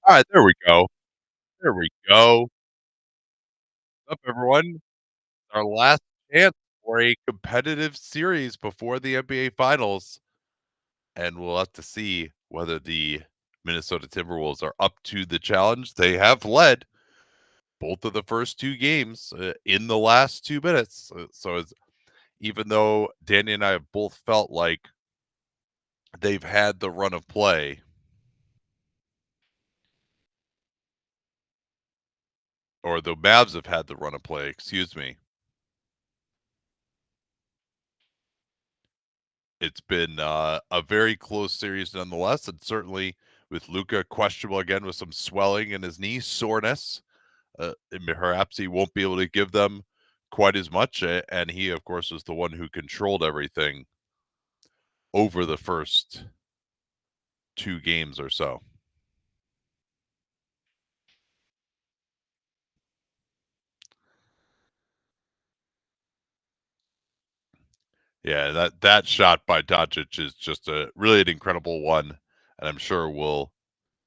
All right, there we go. There we go. What's up, everyone? Our last chance for a competitive series before the NBA Finals, and we'll have to see whether the Minnesota Timberwolves are up to the challenge. They have led both of the first two games in the last 2 minutes. Even though Danny and I have both felt like they've had the run of play, or the Mavs have had the run of play, excuse me. It's been a very close series nonetheless, and certainly with Luka questionable again with some swelling in his knee, soreness. And perhaps he won't be able to give them quite as much. And he, of course, was the one who controlled everything over the first 2 games or so. Yeah, that shot by Doncic is just a really an incredible one, and I'm sure we'll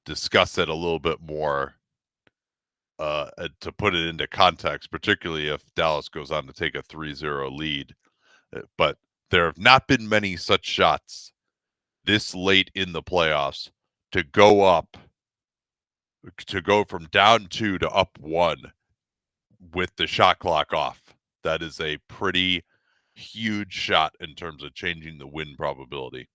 discuss it a little bit more to put it into context, particularly if Dallas goes on to take a 3-0 lead. But there have not been many such shots this late in the playoffs to go from down 2 to up 1 with the shot clock off. That is a pretty huge shot in terms of changing the win probability.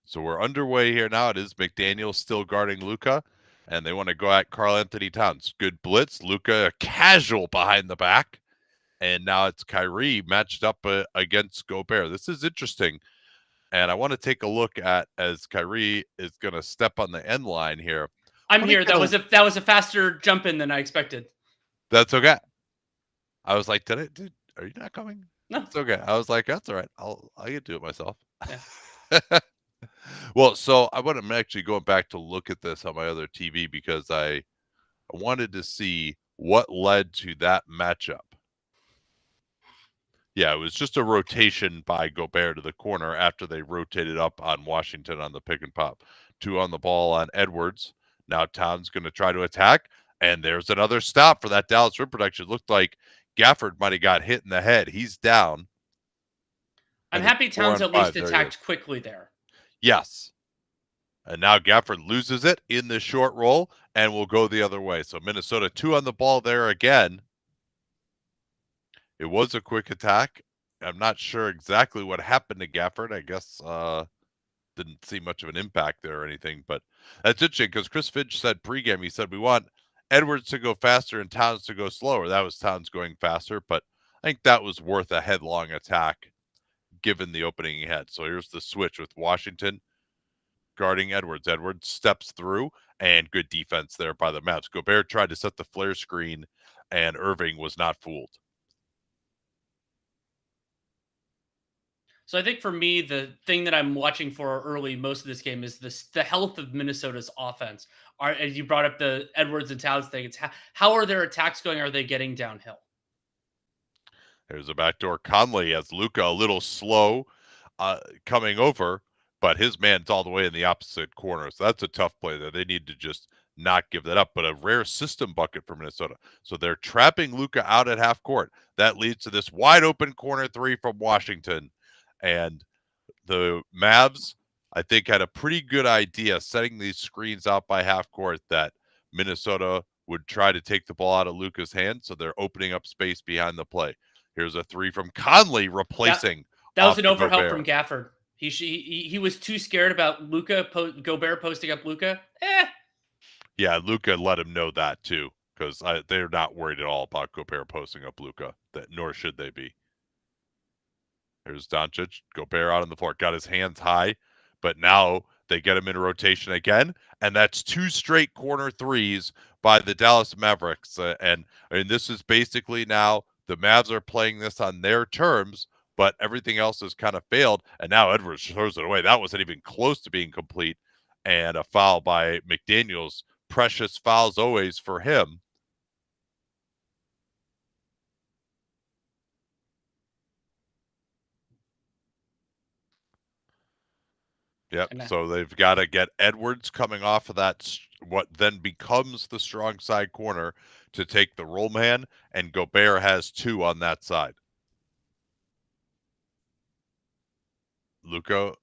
So we're underway here now. It is McDaniel still guarding Luka, and they want to go at Karl Anthony Towns. Good blitz. Luka casual behind the back, and now it's Kyrie matched up against Gobert. This is interesting, and I want to take a look at as Kyrie is going to step on the end line here. I'm here. That was a faster jump in than I expected. That's okay. I was like, dude, are you not coming? No, it's okay. I was like, that's all right. I can do it myself. Yeah. Well, so I'm actually going back to look at this on my other TV because I wanted to see what led to that matchup. Yeah, it was just a rotation by Gobert to the corner after they rotated up on Washington on the pick and pop. 2 on the ball on Edwards. Now Towns going to try to attack, and there's another stop for that Dallas rim protection. Looked like Gafford might have got hit in the head. He's down. I'm happy Towns at least attacked quickly there. Yes. And now Gafford loses it in the short roll and will go the other way. So Minnesota 2 on the ball there again. It was a quick attack. I'm not sure exactly what happened to Gafford. I guess didn't see much of an impact there or anything. But that's interesting because Chris Finch said pregame, he said, we want Edwards to go faster and Towns to go slower. That was Towns going faster, but I think that was worth a headlong attack given the opening he had. So here's the switch with Washington guarding Edwards. Edwards steps through, and good defense there by the Mavs. Gobert tried to set the flare screen, and Irving was not fooled. So I think for me, the thing that I'm watching for early most of this game is the health of Minnesota's offense. As you brought up the Edwards and Towns thing, it's how are their attacks going? Are they getting downhill? There's a backdoor Conley as Luka a little slow coming over, but his man's all the way in the opposite corner. So that's a tough play there. They need to just not give that up, but a rare system bucket for Minnesota. So they're trapping Luka out at half court. That leads to this wide open corner 3 from Washington. And the Mavs, I think, had a pretty good idea setting these screens out by half court that Minnesota would try to take the ball out of Luka's hand. So they're opening up space behind the play. Here's a 3 from Conley replacing. That was an overhelp from Gafford. He was too scared about Gobert posting up Luka. Yeah, Luka let him know that too, because they're not worried at all about Gobert posting up Luka. Nor should they be. Here's Doncic. Gobert out on the floor. Got his hands high, but now they get him in rotation again, and that's 2 straight corner threes by the Dallas Mavericks. And this is basically now the Mavs are playing this on their terms but everything else has kind of failed. And now Edwards throws it away. That wasn't even close to being complete. And a foul by McDaniels. Precious fouls always for him. Yep. So they've got to get Edwards coming off of that, what then becomes the strong side corner, to take the roll man, and Gobert has 2 on that side. Luka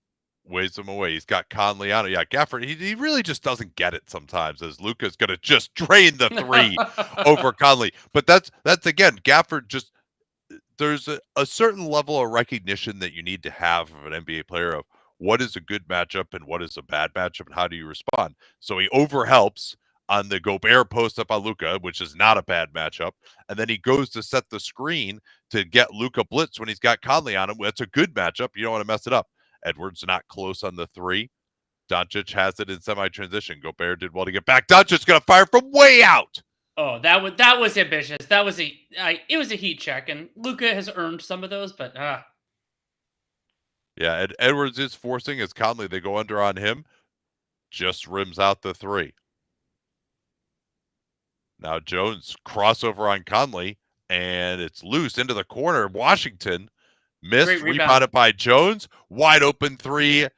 waves him away. He's got Conley on it. Yeah, Gafford, he really just doesn't get it sometimes, as Luka's going to just drain the 3 over Conley. But that's again, Gafford just, there's a certain level of recognition that you need to have of an NBA player of what is a good matchup and what is a bad matchup and how do you respond. So he overhelps on the Gobert post up on Luka, which is not a bad matchup, and then he goes to set the screen to get Luka blitz when he's got Conley on him. That's a good matchup. You don't want to mess it up. Edwards not close on the 3. Doncic has it in semi-transition. Gobert did well to get back. Doncic's going to fire from way out. Oh, that was ambitious. That was it was a heat check, and Luka has earned some of those, but Yeah, and Edwards is forcing as Conley, they go under on him, just rims out the 3. Now Jones crossover on Conley, and it's loose into the corner. Washington missed, rebounded by Jones. Wide open 3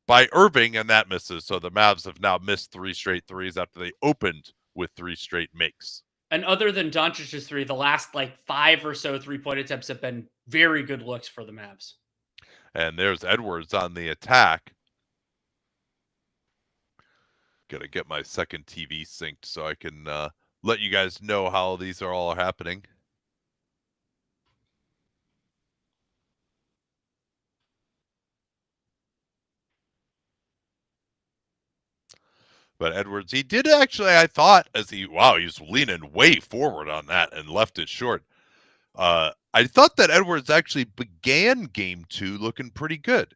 by Irving, and that misses. So the Mavs have now missed 3 straight threes after they opened with 3 straight makes. And other than Doncic's 3, the last 5 or so 3-point attempts have been very good looks for the Mavs. And there's Edwards on the attack. Gotta get my second TV synced so I can let you guys know how these are all happening. But Edwards, he did actually, I thought, he was leaning way forward on that and left it short. I thought that Edwards actually began game 2 looking pretty good.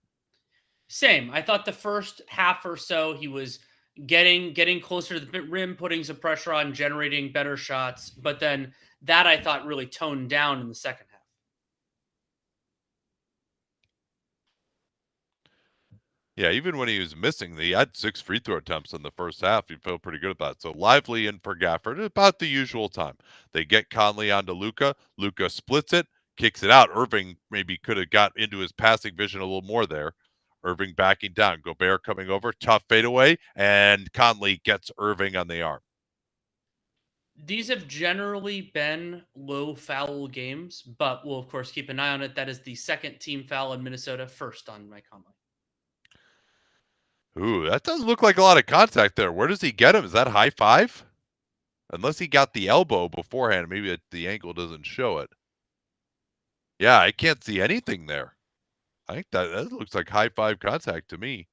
Same. I thought the first half or so he was getting closer to the rim, putting some pressure on, generating better shots. But then that I thought really toned down in the second half. Yeah, even when he was missing, he had 6 free throw attempts in the first half. He felt pretty good about it. So Lively in for Gafford, about the usual time. They get Conley onto Luka. Luka splits it, kicks it out. Irving maybe could have got into his passing vision a little more there. Irving backing down. Gobert coming over, tough fadeaway, and Conley gets Irving on the arm. These have generally been low foul games, but we'll of course keep an eye on it. That is the second team foul in Minnesota, first on Mike Conley. Ooh, that doesn't look like a lot of contact there. Where does he get him? Is that high 5? Unless he got the elbow beforehand, maybe the angle doesn't show it. Yeah, I can't see anything there. I think that looks like high 5 contact to me.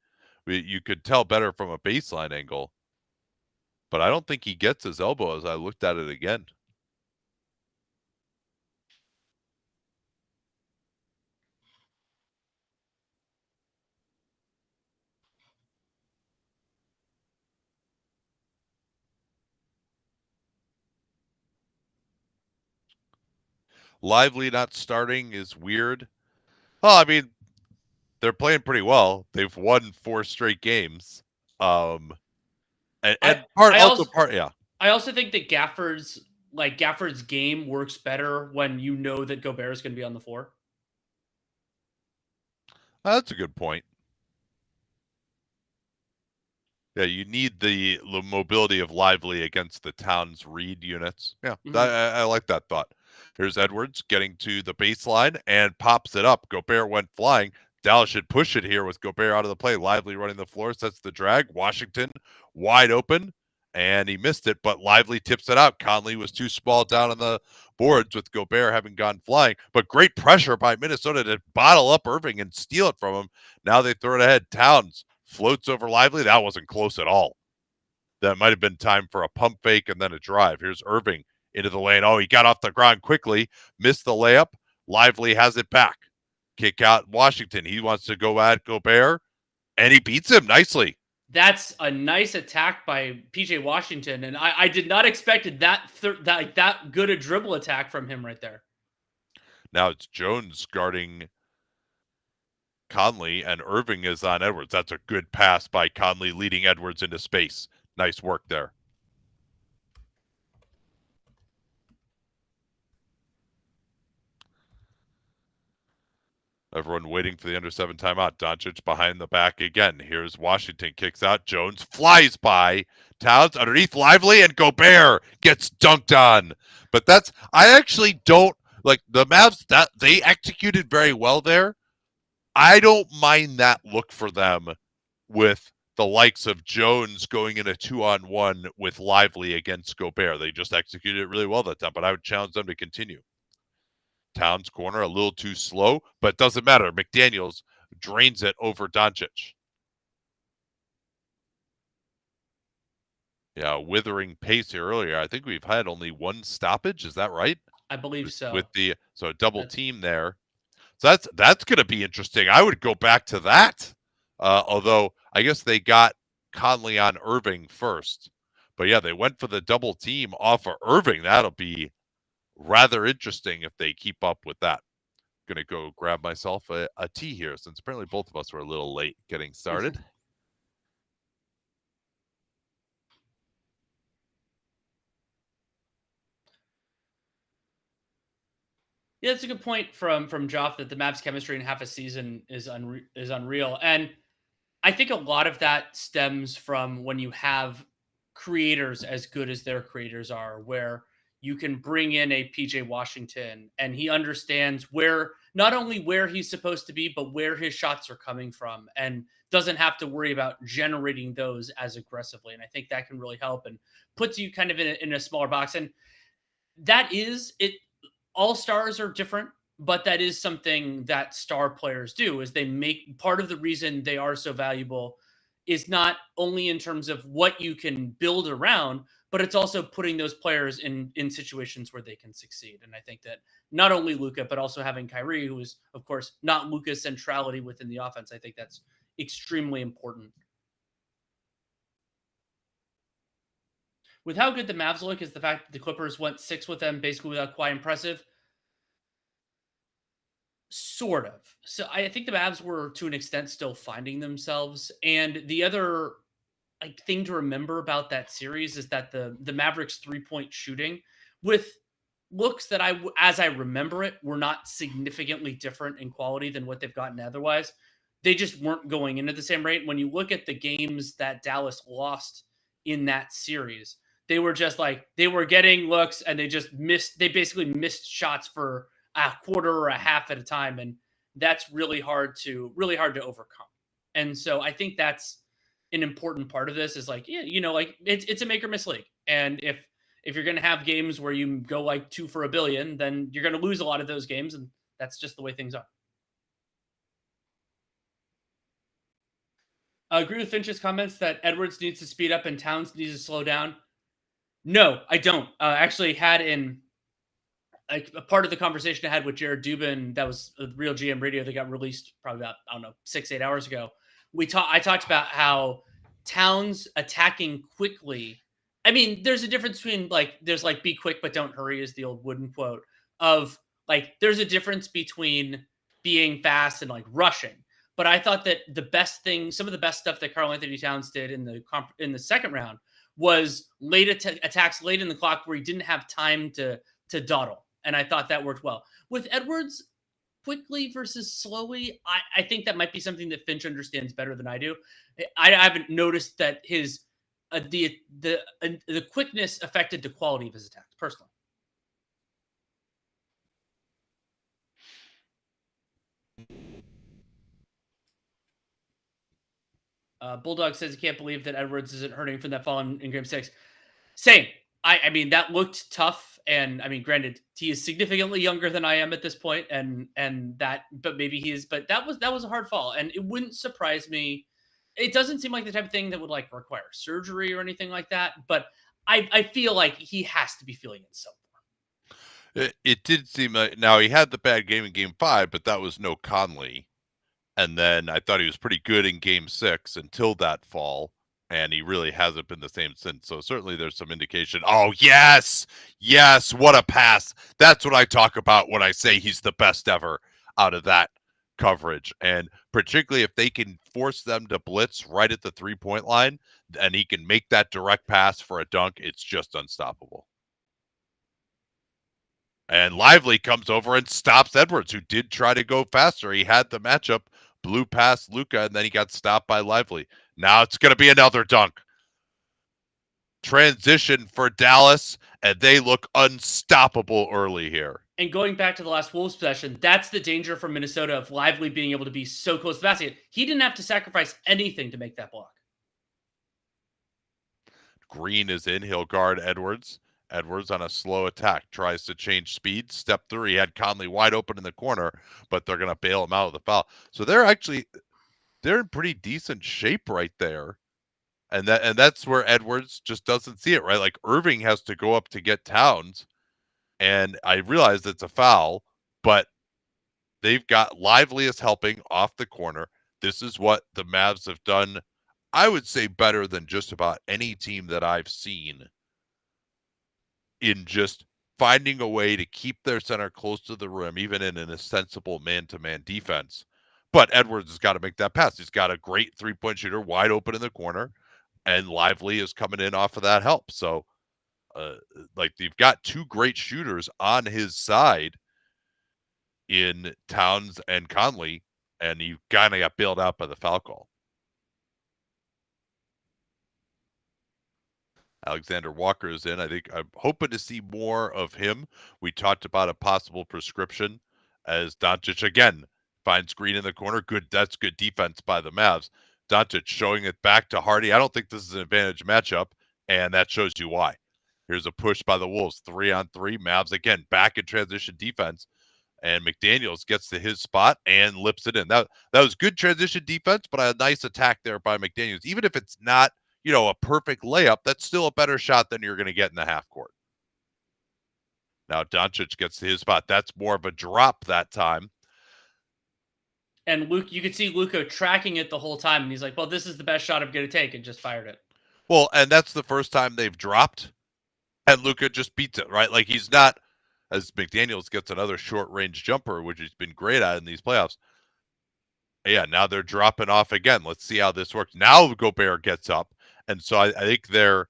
You could tell better from a baseline angle. But I don't think he gets his elbow as I looked at it again. Lively not starting is weird. Well, I mean, they're playing pretty well. They've won 4 straight games. Yeah. I also think that Gafford's game works better when you know that Gobert is going to be on the floor. That's a good point. Yeah, you need the mobility of Lively against the Towns Reed units. Yeah, I like that thought. Here's Edwards getting to the baseline and pops it up. Gobert went flying. Dallas should push it here with Gobert out of the play. Lively running the floor, sets the drag. Washington wide open, and he missed it, but Lively tips it out. Conley was too small down on the boards with Gobert having gone flying, but great pressure by Minnesota to bottle up Irving and steal it from him. Now they throw it ahead. Towns floats over Lively. That wasn't close at all. That might have been time for a pump fake and then a drive. Here's Irving into the lane. Oh, he got off the ground quickly, missed the layup. Lively has it back. Kick out Washington. He wants to go at Gobert, and he beats him nicely. That's a nice attack by PJ Washington, and I did not expect that good a dribble attack from him right there. Now it's Jones guarding Conley, and Irving is on Edwards. That's a good pass by Conley, leading Edwards into space. Nice work there. Everyone waiting for the under 7 timeout. Doncic behind the back again. Here's Washington, kicks out. Jones flies by. Towns underneath Lively, and Gobert gets dunked on. But I actually don't like the Mavs. That they executed very well there. I don't mind that look for them with the likes of Jones going in a 2-on-1 with Lively against Gobert. They just executed it really well that time, but I would challenge them to continue. Towns corner a little too slow, but doesn't matter. McDaniels drains it over Doncic. Yeah, withering pace here earlier. I think we've had only one stoppage. Is that right? I believe so. With so a double team there. So that's going to be interesting. I would go back to that. Although I guess they got Conley on Irving first. But yeah, they went for the double team off of Irving. That'll be rather interesting if they keep up with that. Going to go grab myself a tea here, since apparently both of us were a little late getting started. Yeah, that's a good point from Joff, that the Mavs chemistry in half a season is unreal. And I think a lot of that stems from when you have creators as good as their creators are, where you can bring in a PJ Washington and he understands not only where he's supposed to be, but where his shots are coming from, and doesn't have to worry about generating those as aggressively. And I think that can really help and puts you kind of in a smaller box. And that is it. All stars are different, but that is something that star players do, is they make part of the reason they are so valuable is not only in terms of what you can build around, but it's also putting those players in situations where they can succeed. And I think that not only Luka, but also having Kyrie, who is, of course, not Luka's centrality within the offense, I think that's extremely important. With how good the Mavs look, is the fact that the Clippers went 6 with them basically without quite impressive. Sort of. So I think the Mavs were, to an extent, still finding themselves. And the other thing to remember about that series is that the Mavericks 3-point shooting, with looks that as I remember it, were not significantly different in quality than what they've gotten otherwise. They just weren't going into the same rate. When you look at the games that Dallas lost in that series, they were just they were getting looks and they basically missed shots for a quarter or a half at a time. And that's really hard to overcome. And so I think that's an important part of this, is it's a make or miss league. And if you're going to have games where you go 2 for $1 billion, then you're going to lose a lot of those games. And that's just the way things are. I agree with Finch's comments that Edwards needs to speed up and Towns needs to slow down. No, I don't. Actually had a part of the conversation I had with Jared Dubin, that was a Real GM Radio that got released probably about, 6-8 hours ago. I talked about how Towns attacking quickly. I mean, there's a difference between there's be quick but don't hurry, is the old Wooden quote of there's a difference between being fast and rushing. But I thought that some of the best stuff that Karl-Anthony Towns did in the second round was late attacks late in the clock where he didn't have time to dawdle. And I thought that worked well. With Edwards, quickly versus slowly, I think that might be something that Finch understands better than I do. I haven't noticed that his the quickness affected the quality of his attacks personally. Bulldog says he can't believe that Edwards isn't hurting from that fall in Game 6. Same. I mean, that looked tough. And I mean, granted, he is significantly younger than I am at this point, but maybe he is. But that was a hard fall, and it wouldn't surprise me. It doesn't seem like the type of thing that would require surgery or anything like that. But I feel like he has to be feeling it somewhere. It did seem like, now he had the bad game in Game 5, but that was no Conley. And then I thought he was pretty good in Game 6 until that fall. And he really hasn't been the same since. So certainly there's some indication. Oh, yes. Yes. What a pass. That's what I talk about when I say he's the best ever out of that coverage. And particularly if they can force them to blitz right at the 3-point line and he can make that direct pass for a dunk, it's just unstoppable. And Lively comes over and stops Edwards, who did try to go faster. He had the matchup, blew past Luka, and then he got stopped by Lively. Now it's going to be another dunk. Transition for Dallas, and they look unstoppable early here. And going back to the last Wolves possession, that's the danger for Minnesota of Lively being able to be so close to the basket. He didn't have to sacrifice anything to make that block. Green is in. He'll guard Edwards. Edwards on a slow attack tries to change speed. Step through. He had Conley wide open in the corner, but they're going to bail him out with a foul. So they're in pretty decent shape right there. And that's where Edwards just doesn't see it, right? Like Irving has to go up to get Towns. And I realize it's a foul, but they've got Liveliest helping off the corner. This is what the Mavs have done, I would say, better than just about any team that I've seen in just finding a way to keep their center close to the rim, even in an ostensible man-to-man defense. But Edwards has got to make that pass. He's got a great three-point shooter wide open in the corner, and Lively is coming in off of that help. So, like, they've got two great shooters on his side in Towns and Conley, and you kind of got bailed out by the foul call. Alexander Walker is in. I think I'm hoping to see more of him. We talked about a possible prescription as Doncic again finds Green in the corner. That's good defense by the Mavs. Doncic showing it back to Hardy. I don't think this is an advantage matchup, and that shows you why. Here's a push by the Wolves, 3-on-3. Mavs again back in transition defense, and McDaniels gets to his spot and lips it in. That was good transition defense, but a nice attack there by McDaniels. Even if it's not, a perfect layup, that's still a better shot than you're going to get in the half court. Now Doncic gets to his spot. That's more of a drop that time. And Luke, you could see Luka tracking it the whole time, and he's like, well, this is the best shot I'm going to take, and just fired it. Well, and that's the first time they've dropped, and Luka just beats it, right? Like, he's not, as McDaniels gets another short-range jumper, which he's been great at in these playoffs. Yeah, now they're dropping off again. Let's see how this works. Now Gobert gets up, and so I think their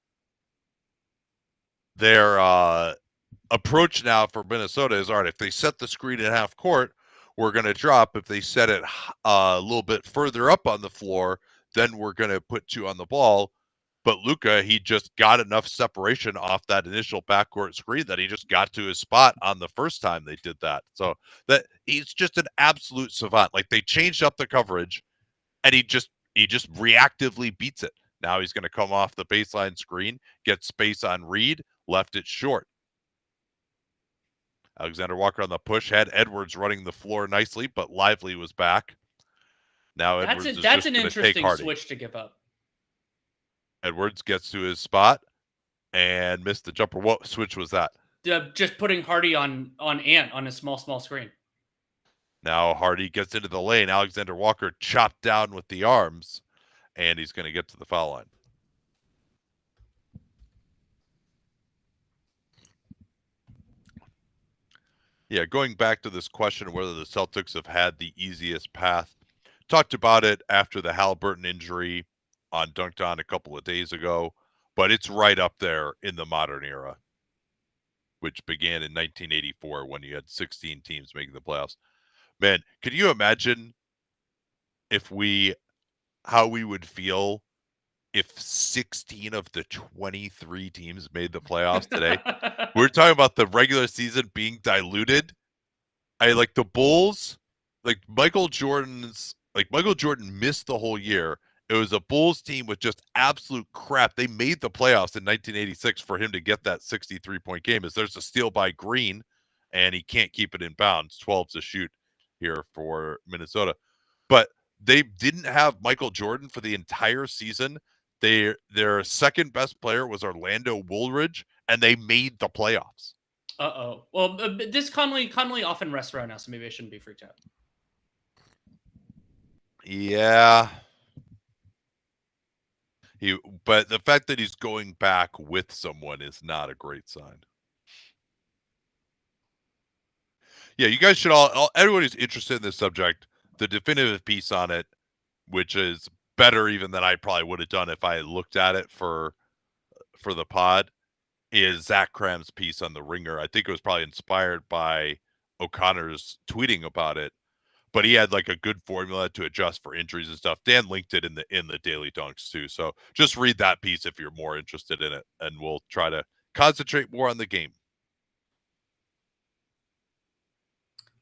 approach now for Minnesota is, all right, if they set the screen at half court, we're going to drop. If they set it a little bit further up on the floor, then we're going to put two on the ball. But Luka, he just got enough separation off that initial backcourt screen that he just got to his spot on the first time they did that. So that he's just an absolute savant. Like, they changed up the coverage, and he just reactively beats it. Now he's going to come off the baseline screen, get space on Reed, left it short. Alexander Walker on the push, had Edwards running the floor nicely, but Lively was back. Now Edwards is that's just an going to take interesting Hardy. switch to give up. Edwards gets to his spot and missed the jumper. What switch was that? Just putting Hardy on Ant on a small screen. Now Hardy gets into the lane. Alexander Walker chopped down with the arms, and he's going to get to the foul line. Yeah, going back to this question of whether the Celtics have had the easiest path. Talked about it after the Halliburton injury on Dunked On a couple of days ago, but it's right up there in the modern era, which began in 1984 when you had 16 teams making the playoffs. Man, could you imagine how we would feel if 16 of the 23 teams made the playoffs today? We're talking about the regular season being diluted. Like the Bulls, Michael Jordan missed the whole year. It was a Bulls team with just absolute crap. They made the playoffs in 1986 for him to get that 63-point game. There's a steal by Green, and he can't keep it in bounds. 12 to shoot here for Minnesota. But they didn't have Michael Jordan for the entire season. Their second best player was Orlando Woolridge, and they made the playoffs. Uh-oh. Well, this Conley often rests around now, so maybe I shouldn't be freaked out. Yeah. But the fact that he's going back with someone is not a great sign. Yeah, you guys should everyone who's interested in this subject, the definitive piece on it, which is better even than I probably would have done if I looked at it for the pod, is Zach Cram's piece on the Ringer. I think it was probably inspired by O'Connor's tweeting about it, but he had like a good formula to adjust for injuries and stuff. Dan linked it in the Daily Dunks too. So just read that piece if you're more interested in it, and we'll try to concentrate more on the game.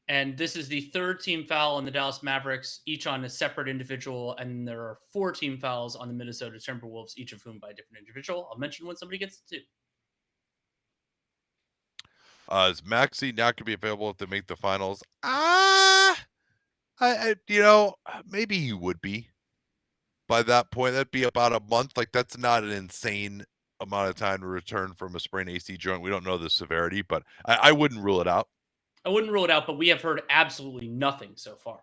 And this is the third team foul on the Dallas Mavericks, each on a separate individual. And there are 4 team fouls on the Minnesota Timberwolves, each of whom by a different individual. I'll mention when somebody gets to 2. Is Maxey not going to be available if they make the finals? Maybe he would be by that point. That'd be about a month. Like, that's not an insane amount of time to return from a sprained AC joint. We don't know the severity, but I wouldn't rule it out. I wouldn't rule it out, but we have heard absolutely nothing so far.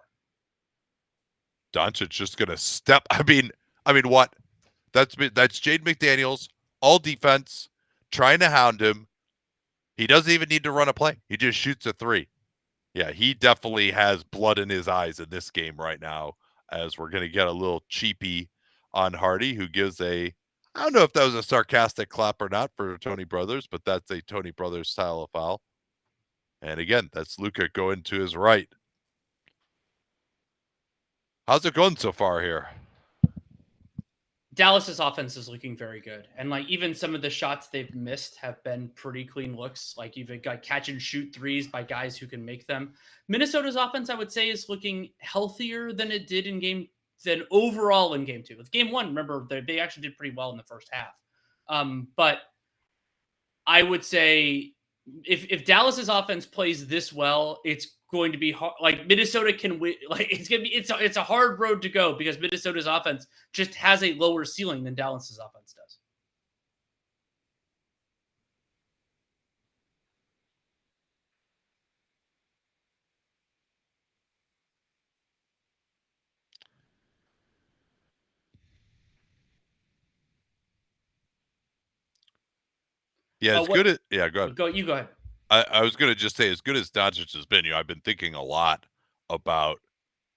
Doncic just going to step. I mean, what? That's Jaden McDaniels, all defense, trying to hound him. He doesn't even need to run a play. He just shoots a 3. Yeah, he definitely has blood in his eyes in this game right now, as we're going to get a little cheapy on Hardy, who gives I don't know if that was a sarcastic clap or not for Tony Brothers, but that's a Tony Brothers style of foul. And again, that's Luka going to his right. How's it going so far here? Dallas's offense is looking very good. And like even some of the shots they've missed have been pretty clean looks. Like you've got catch and shoot threes by guys who can make them. Minnesota's offense, I would say, is looking healthier than it did overall in game 2. With game 1, remember, they actually did pretty well in the first half. But I would say if Dallas's offense plays this well, it's going to be hard. Like Minnesota can win. Like it's a hard road to go because Minnesota's offense just has a lower ceiling than Dallas's offense does. Yeah, go ahead. You go ahead. I was going to just say, as good as Doncic has been, I've been thinking a lot about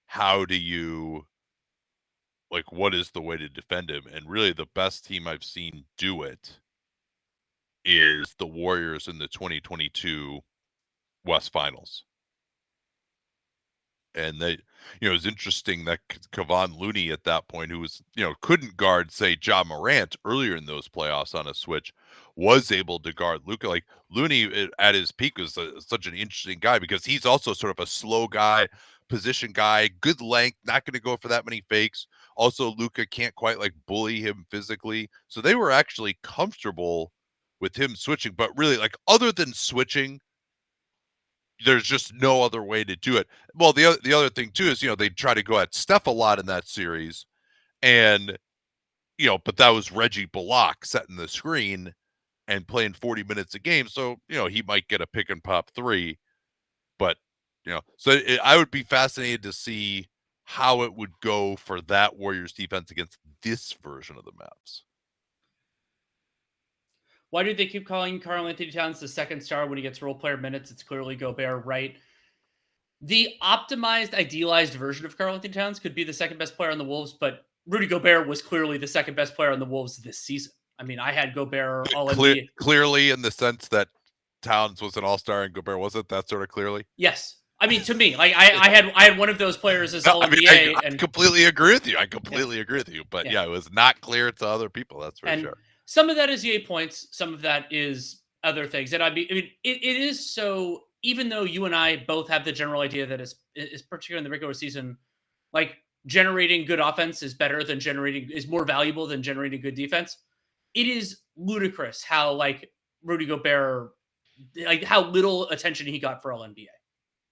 how do you, like, what is the way to defend him? And really the best team I've seen do it is the Warriors in the 2022 West Finals. And they, it was interesting that Kevon Looney at that point, who was, couldn't guard, say, Ja Morant earlier in those playoffs on a switch, was able to guard Luka. Like Looney at his peak was such an interesting guy because he's also sort of a slow guy, position guy, good length, not going to go for that many fakes. Also, Luka can't quite like bully him physically. So they were actually comfortable with him switching. But really, like, other than switching, there's just no other way to do it. Well, the other thing too is, they try to go at Steph a lot in that series, and but that was Reggie Bullock setting the screen and playing 40 minutes a game, so he might get a pick and pop 3, but so I would be fascinated to see how it would go for that Warriors defense against this version of the Mavs. Why do they keep calling Karl-Anthony Towns the second star when he gets role player minutes? It's clearly Gobert, right? The optimized, idealized version of Karl-Anthony Towns could be the second best player on the Wolves, but Rudy Gobert was clearly the second best player on the Wolves this season. I mean, I had Gobert all NBA. Clearly in the sense that Towns was an all-star and Gobert wasn't, that sort of clearly? Yes. I mean, to me, like I had one of those players as all NBA. I completely agree with you. But yeah, it was not clear to other people. That's for sure. Some of that is EA points. Some of that is other things. And it is so, even though you and I both have the general idea that is particularly in the regular season, like generating good offense is more valuable than generating good defense. It is ludicrous how like Rudy Gobert, like how little attention he got for all NBA.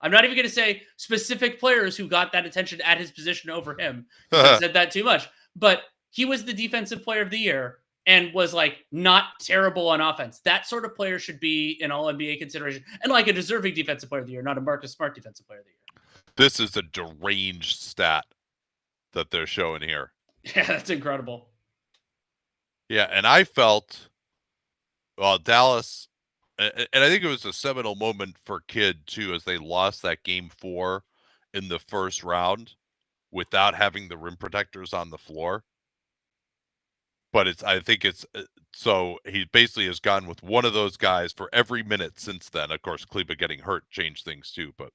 I'm not even going to say specific players who got that attention at his position over him. I said that too much, but he was the defensive player of the year and was like not terrible on offense. That sort of player should be in all NBA consideration and like a deserving defensive player of the year, not a Marcus Smart defensive player of the year. This is a deranged stat that they're showing here. Yeah, that's incredible. Yeah, and I felt, Dallas, and I think it was a seminal moment for Kidd too, as they lost that game 4 in the first round without having the rim protectors on the floor. But I think it's so he basically has gone with one of those guys for every minute since then. Of course, Kleba getting hurt changed things too. But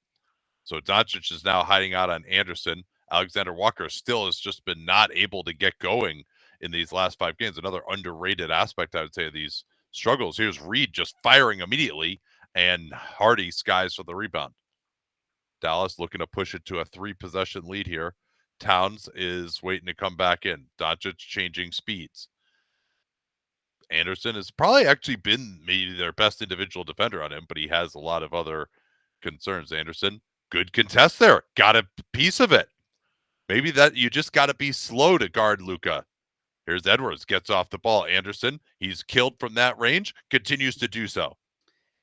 so Doncic is now hiding out on Anderson. Alexander Walker still has just been not able to get going in these last 5 games. Another underrated aspect, I would say, of these struggles. Here's Reed just firing immediately, and Hardy skies for the rebound. Dallas looking to push it to a 3-possession lead here. Towns is waiting to come back in. Doncic changing speeds. Anderson has probably actually been maybe their best individual defender on him, but he has a lot of other concerns. Anderson, good contest there. Got a piece of it. Maybe that you just got to be slow to guard Luka. Here's Edwards, gets off the ball. Anderson, he's killed from that range, continues to do so.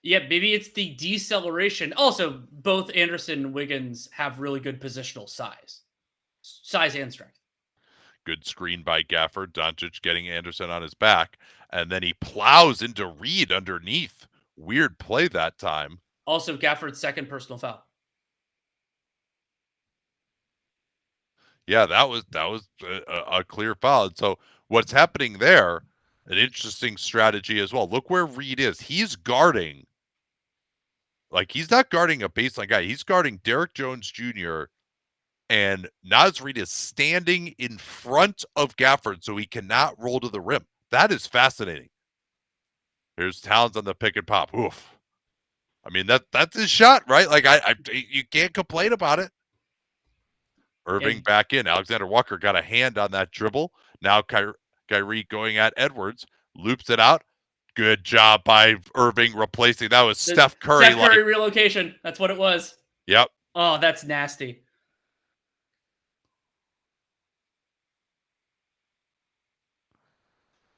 Yeah, maybe it's the deceleration. Also, both Anderson and Wiggins have really good positional size and strength. Good screen by Gafford. Doncic getting Anderson on his back, and then he plows into Reed underneath. Weird play that time. Also, Gafford's second personal foul. Yeah, that was a clear foul. And so what's happening there, an interesting strategy as well. Look where Reed is. He's guarding, like he's not guarding a baseline guy. He's guarding Derrick Jones Jr., and Naz Reid is standing in front of Gafford so he cannot roll to the rim. That is fascinating. Here's Towns on the pick and pop. Oof. I mean, that's his shot, right? Like, you can't complain about it. Irving back in. Alexander Walker got a hand on that dribble. Now Kyrie going at Edwards. Loops it out. Good job by Irving replacing. That was Steph Curry. Steph Curry relocation. That's what it was. Yep. Oh, that's nasty.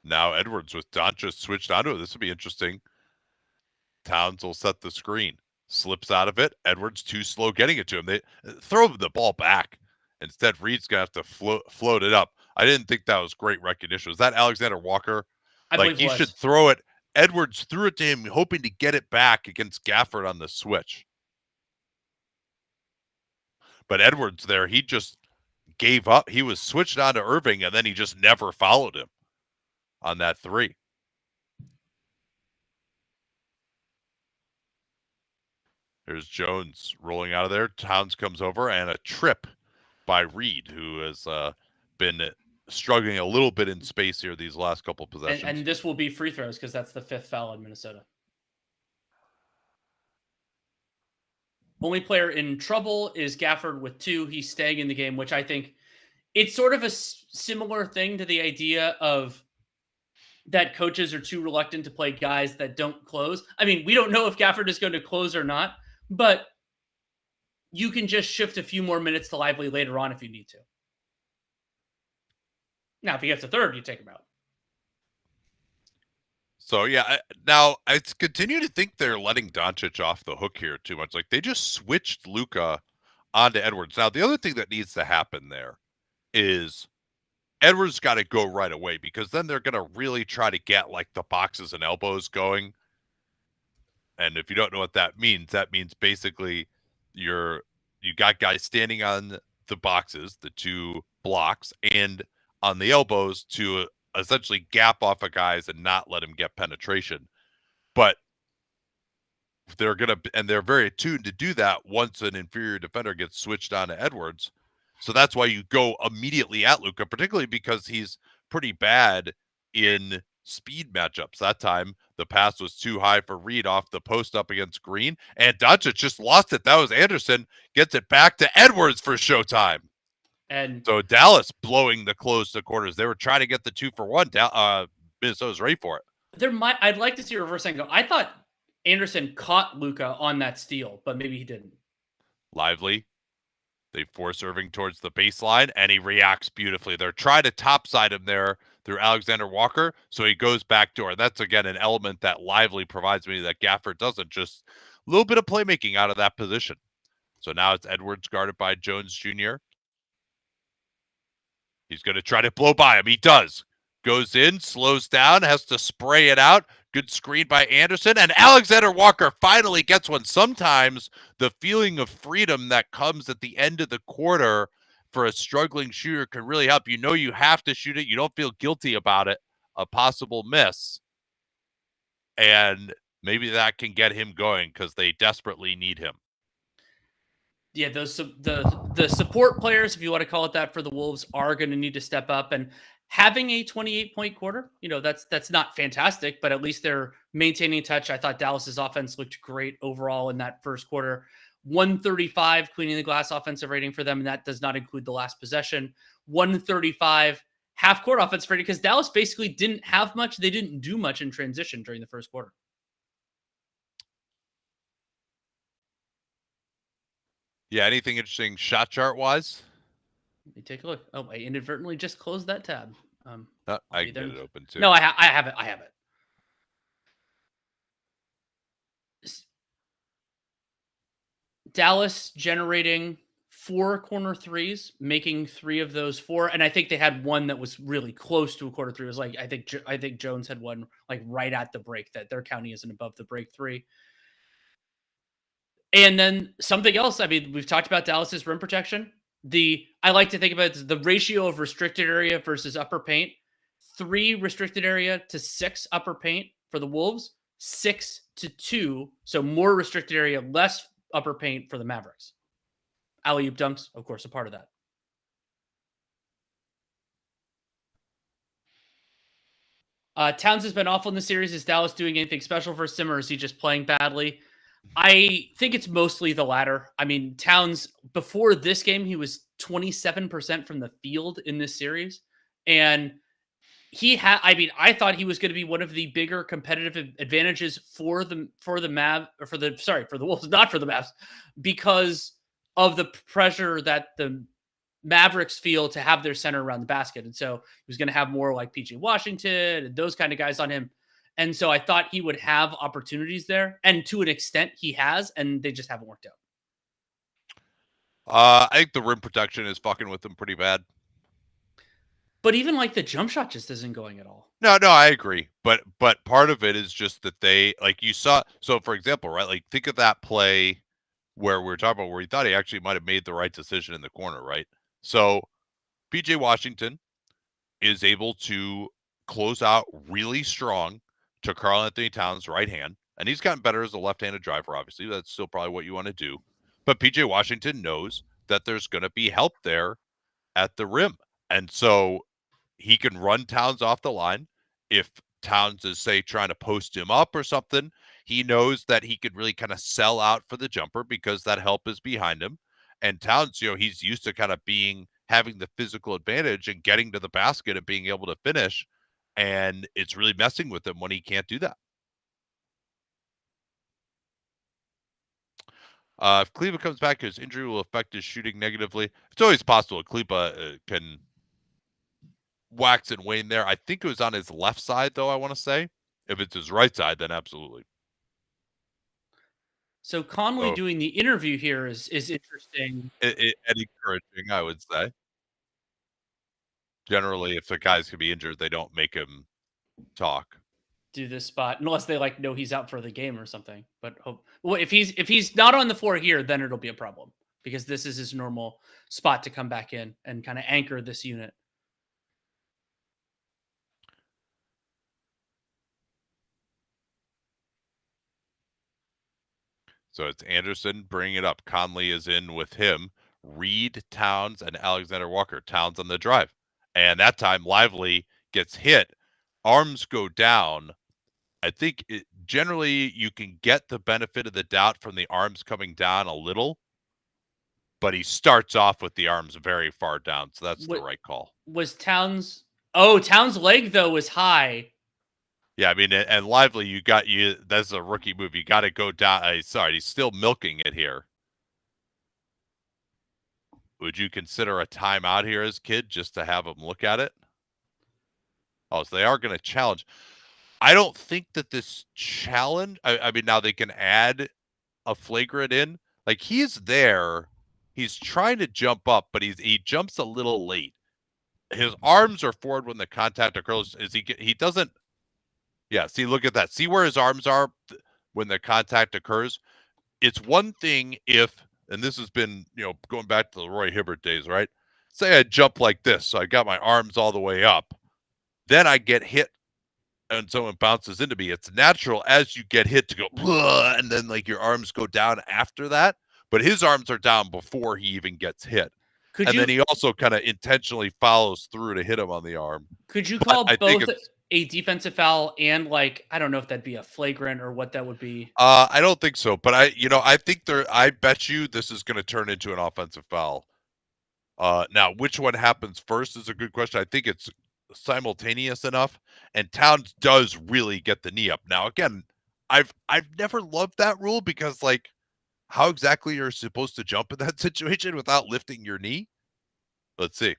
Now Edwards with Doncic switched onto it. This will be interesting. Towns will set the screen. Slips out of it. Edwards too slow getting it to him. They throw the ball back. Instead, Reed's going to have to float it up. I didn't think that was great recognition. Was that Alexander Walker? I believe he should throw it. Edwards threw it to him, hoping to get it back against Gafford on the switch. But Edwards there, he just gave up. He was switched on to Irving, and then he just never followed him on that 3. There's Jones rolling out of there. Towns comes over, and a trip by Reed, who has been struggling a little bit in space here these last couple of possessions. And this will be free throws because that's the 5th foul in Minnesota. Only player in trouble is Gafford with 2. He's staying in the game, which I think it's sort of a similar thing to the idea of that coaches are too reluctant to play guys that don't close. I mean, we don't know if Gafford is going to close or not, but you can just shift a few more minutes to Lively later on if you need to. Now, if he gets a third, you take him out. So, yeah, now I continue to think they're letting Doncic off the hook here too much. Like, they just switched Luka onto Edwards. Now, the other thing that needs to happen there is Edwards got to go right away, because then they're going to really try to get, like, the boxes and elbows going. And if you don't know what that means basically you got guys standing on the boxes, the 2 blocks, and on the elbows to essentially gap off of guys and not let him get penetration. But they're very attuned to do that once an inferior defender gets switched on to Edwards. So that's why you go immediately at Luka, particularly because he's pretty bad in speed matchups. That time, the pass was too high for Reed off the post up against Green, and Doncic just lost it. That was Anderson. Gets it back to Edwards for showtime. And so Dallas blowing the close to quarters. They were trying to get the 2-for-1. Minnesota's ready for it. I'd like to see a reverse angle. I thought Anderson caught Luka on that steal, but maybe he didn't. Lively. They force Irving towards the baseline, and he reacts beautifully. They're trying to topside him there through Alexander Walker, so he goes backdoor. That's, again, an element that Lively provides me that Gafford doesn't. Just a little bit of playmaking out of that position. So now it's Edwards guarded by Jones Jr. He's going to try to blow by him. He does. Goes in, slows down, has to spray it out, Good screen by Anderson, and Alexander Walker finally gets one. Sometimes the feeling of freedom that comes at the end of the quarter for a struggling shooter can really help. You know you have to shoot it. You don't feel guilty about it. A possible miss. And maybe that can get him going because they desperately need him. Yeah, the support players, if you want to call it that, for the Wolves are going to need to step up. And having a 28-point quarter, that's not fantastic, but at least they're maintaining touch. I thought Dallas's offense looked great overall in that first quarter. 135 cleaning the glass offensive rating for them, and that does not include the last possession. 135 half court offensive rating because Dallas basically didn't have much. They didn't do much in transition during the first quarter. Yeah, anything interesting shot chart wise? Let me take a look. Oh, I inadvertently just closed that tab. I can get it open too. No, I have it. I have it. Dallas generating 4 corner threes, making 3 of those 4, and I think they had one that was really close to a corner 3. It was like I think Jones had one like right at the break that they're counting as an above the break 3. And then something else. I mean, we've talked about Dallas's rim protection. I like to think about the ratio of restricted area versus upper paint. 3 restricted area to 6 upper paint for the Wolves. 6 to 2, so more restricted area, less upper paint for the Mavericks. Alley-oop dunks, of course, a part of that. Towns has been awful in the series. Is Dallas doing anything special for him, or is he just playing badly? I think it's mostly the latter. I mean, Towns, before this game, he was 27% from the field in this series. And I thought he was going to be one of the bigger competitive advantages for the Wolves, not for the Mavs, because of the pressure that the Mavericks feel to have their center around the basket. And so he was going to have more like PJ Washington and those kind of guys on him. And so I thought he would have opportunities there. And to an extent, he has, and they just haven't worked out. I think the rim protection is fucking with them pretty bad. But even like the jump shot just isn't going at all. No, I agree. But part of it is just that they, like you saw. So for example, right, like think of that play where we were talking about where he thought he actually might have made the right decision in the corner, right? So PJ Washington is able to close out really strong to Karl-Anthony Towns' right hand. And he's gotten better as a left-handed driver, obviously. That's still probably what you want to do. But PJ Washington knows that there's going to be help there at the rim. And so he can run Towns off the line. If Towns is, say, trying to post him up or something, he knows that he could really kind of sell out for the jumper because that help is behind him. And Towns, he's used to kind of having the physical advantage and getting to the basket and being able to finish. And it's really messing with him when he can't do that. If Kleber comes back, his injury will affect his shooting negatively. It's always possible Kleber can wax and wane there. I think it was on his left side, though, I want to say. If it's his right side, then absolutely. So Conley doing the interview here is interesting. And encouraging, I would say. Generally, if the guys can be injured, they don't make him talk. Do this spot unless they know he's out for the game or something. But if he's not on the floor here, then it'll be a problem because this is his normal spot to come back in and kind of anchor this unit. So it's Anderson bringing it up. Conley is in with him. Reed, Towns, and Alexander Walker. Towns on the drive. And that time, Lively gets hit. Arms go down. I think generally you can get the benefit of the doubt from the arms coming down a little. But he starts off with the arms very far down. So that's the right call. Was Towns... Oh, Towns' leg, though, was high. Yeah, I mean, and Lively, that's a rookie move. You got to go down. Sorry, he's still milking it here. Would you consider a timeout here as kid just to have him look at it? Oh, so they are going to challenge. I don't think that this challenge, I mean, now they can add a flagrant in. Like, he's there. He's trying to jump up, but he jumps a little late. His arms are forward when the contact occurs. He doesn't Yeah, see, look at that. See where his arms are when the contact occurs? It's one thing if, and this has been, going back to the Roy Hibbert days, right? Say I jump like this, so I got my arms all the way up. Then I get hit and someone bounces into me. It's natural as you get hit to go, and then like your arms go down after that. But his arms are down before he even gets hit. Could And you then he also kind of intentionally follows through to hit him on the arm. could you But call I think both it's a defensive foul and like I don't know if that'd be a flagrant or what that would be. I don't think so, but I think I bet you this is going to turn into an offensive foul. Now, which one happens first is a good question. I think it's simultaneous enough, and Towns does really get the knee up. Now, again, I've never loved that rule because, like, how exactly you're supposed to jump in that situation without lifting your knee? Let's see.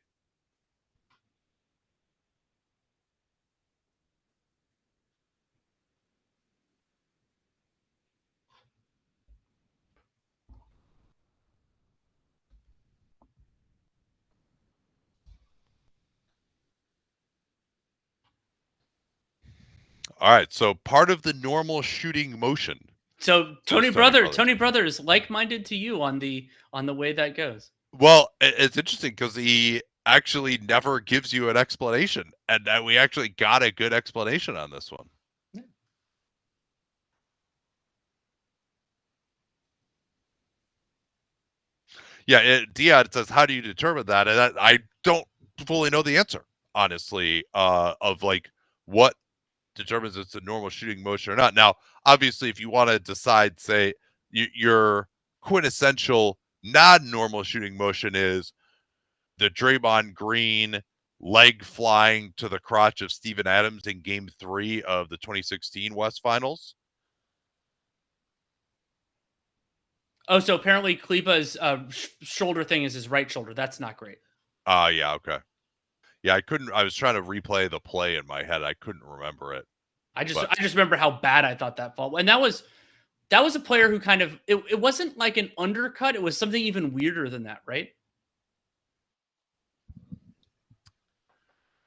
All right, so part of the normal shooting motion. So Tony Brothers. Tony Brothers, like-minded to you on the way that goes. Well, it's interesting because he actually never gives you an explanation, and we actually got a good explanation on this one. Yeah, Dion says, "How do you determine that?" And I don't fully know the answer, honestly, of like what determines it's a normal shooting motion or not. Now, obviously, if you want to decide, say, your quintessential non-normal shooting motion is the Draymond Green leg flying to the crotch of Steven Adams in Game 3 of the 2016 West Finals. Oh, so apparently Kleba's shoulder thing is his right shoulder. That's not great. Yeah, okay. Yeah, I was trying to replay the play in my head. I couldn't remember it. I just remember how bad I thought that fall. And that was a player who kind of it wasn't like an undercut, it was something even weirder than that, right?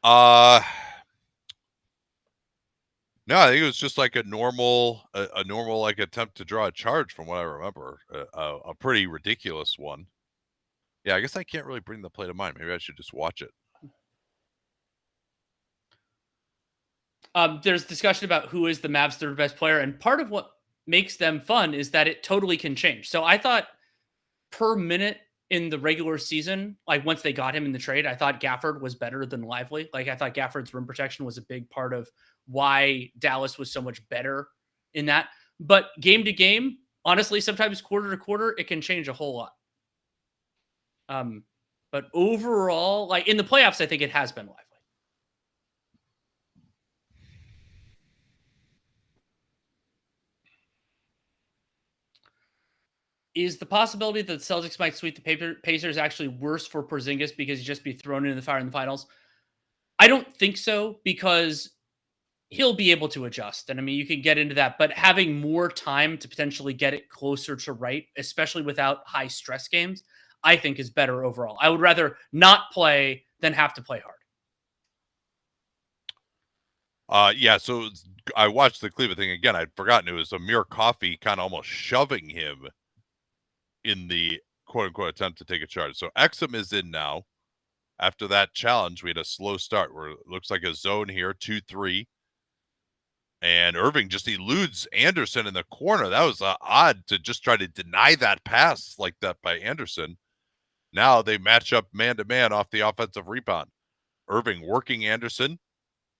No, I think it was just like a normal like attempt to draw a charge from what I remember. A pretty ridiculous one. Yeah, I guess I can't really bring the play to mind. Maybe I should just watch it. There's discussion about who is the Mavs' third best player, and part of what makes them fun is that it totally can change. So I thought per minute in the regular season, like once they got him in the trade, I thought Gafford was better than Lively. Like I thought Gafford's rim protection was a big part of why Dallas was so much better in that. But game to game, honestly, sometimes quarter to quarter, it can change a whole lot. But overall, like in the playoffs, I think it has been Lively. Is the possibility that the Celtics might sweep the Pacers actually worse for Porzingis because he'd just be thrown into the fire in the finals? I don't think so because he'll be able to adjust. And I mean, you can get into that, but having more time to potentially get it closer to right, especially without high stress games, I think is better overall. I would rather not play than have to play hard. Yeah, so I watched the Cleveland thing again. I'd forgotten it was Amir Coffey kind of almost shoving him in the quote-unquote attempt to take a charge. So Exum is in now. After that challenge, we had a slow start where it looks like a zone here, 2-3. And Irving just eludes Anderson in the corner. That was odd to just try to deny that pass like that by Anderson. Now they match up man-to-man off the offensive rebound. Irving working Anderson.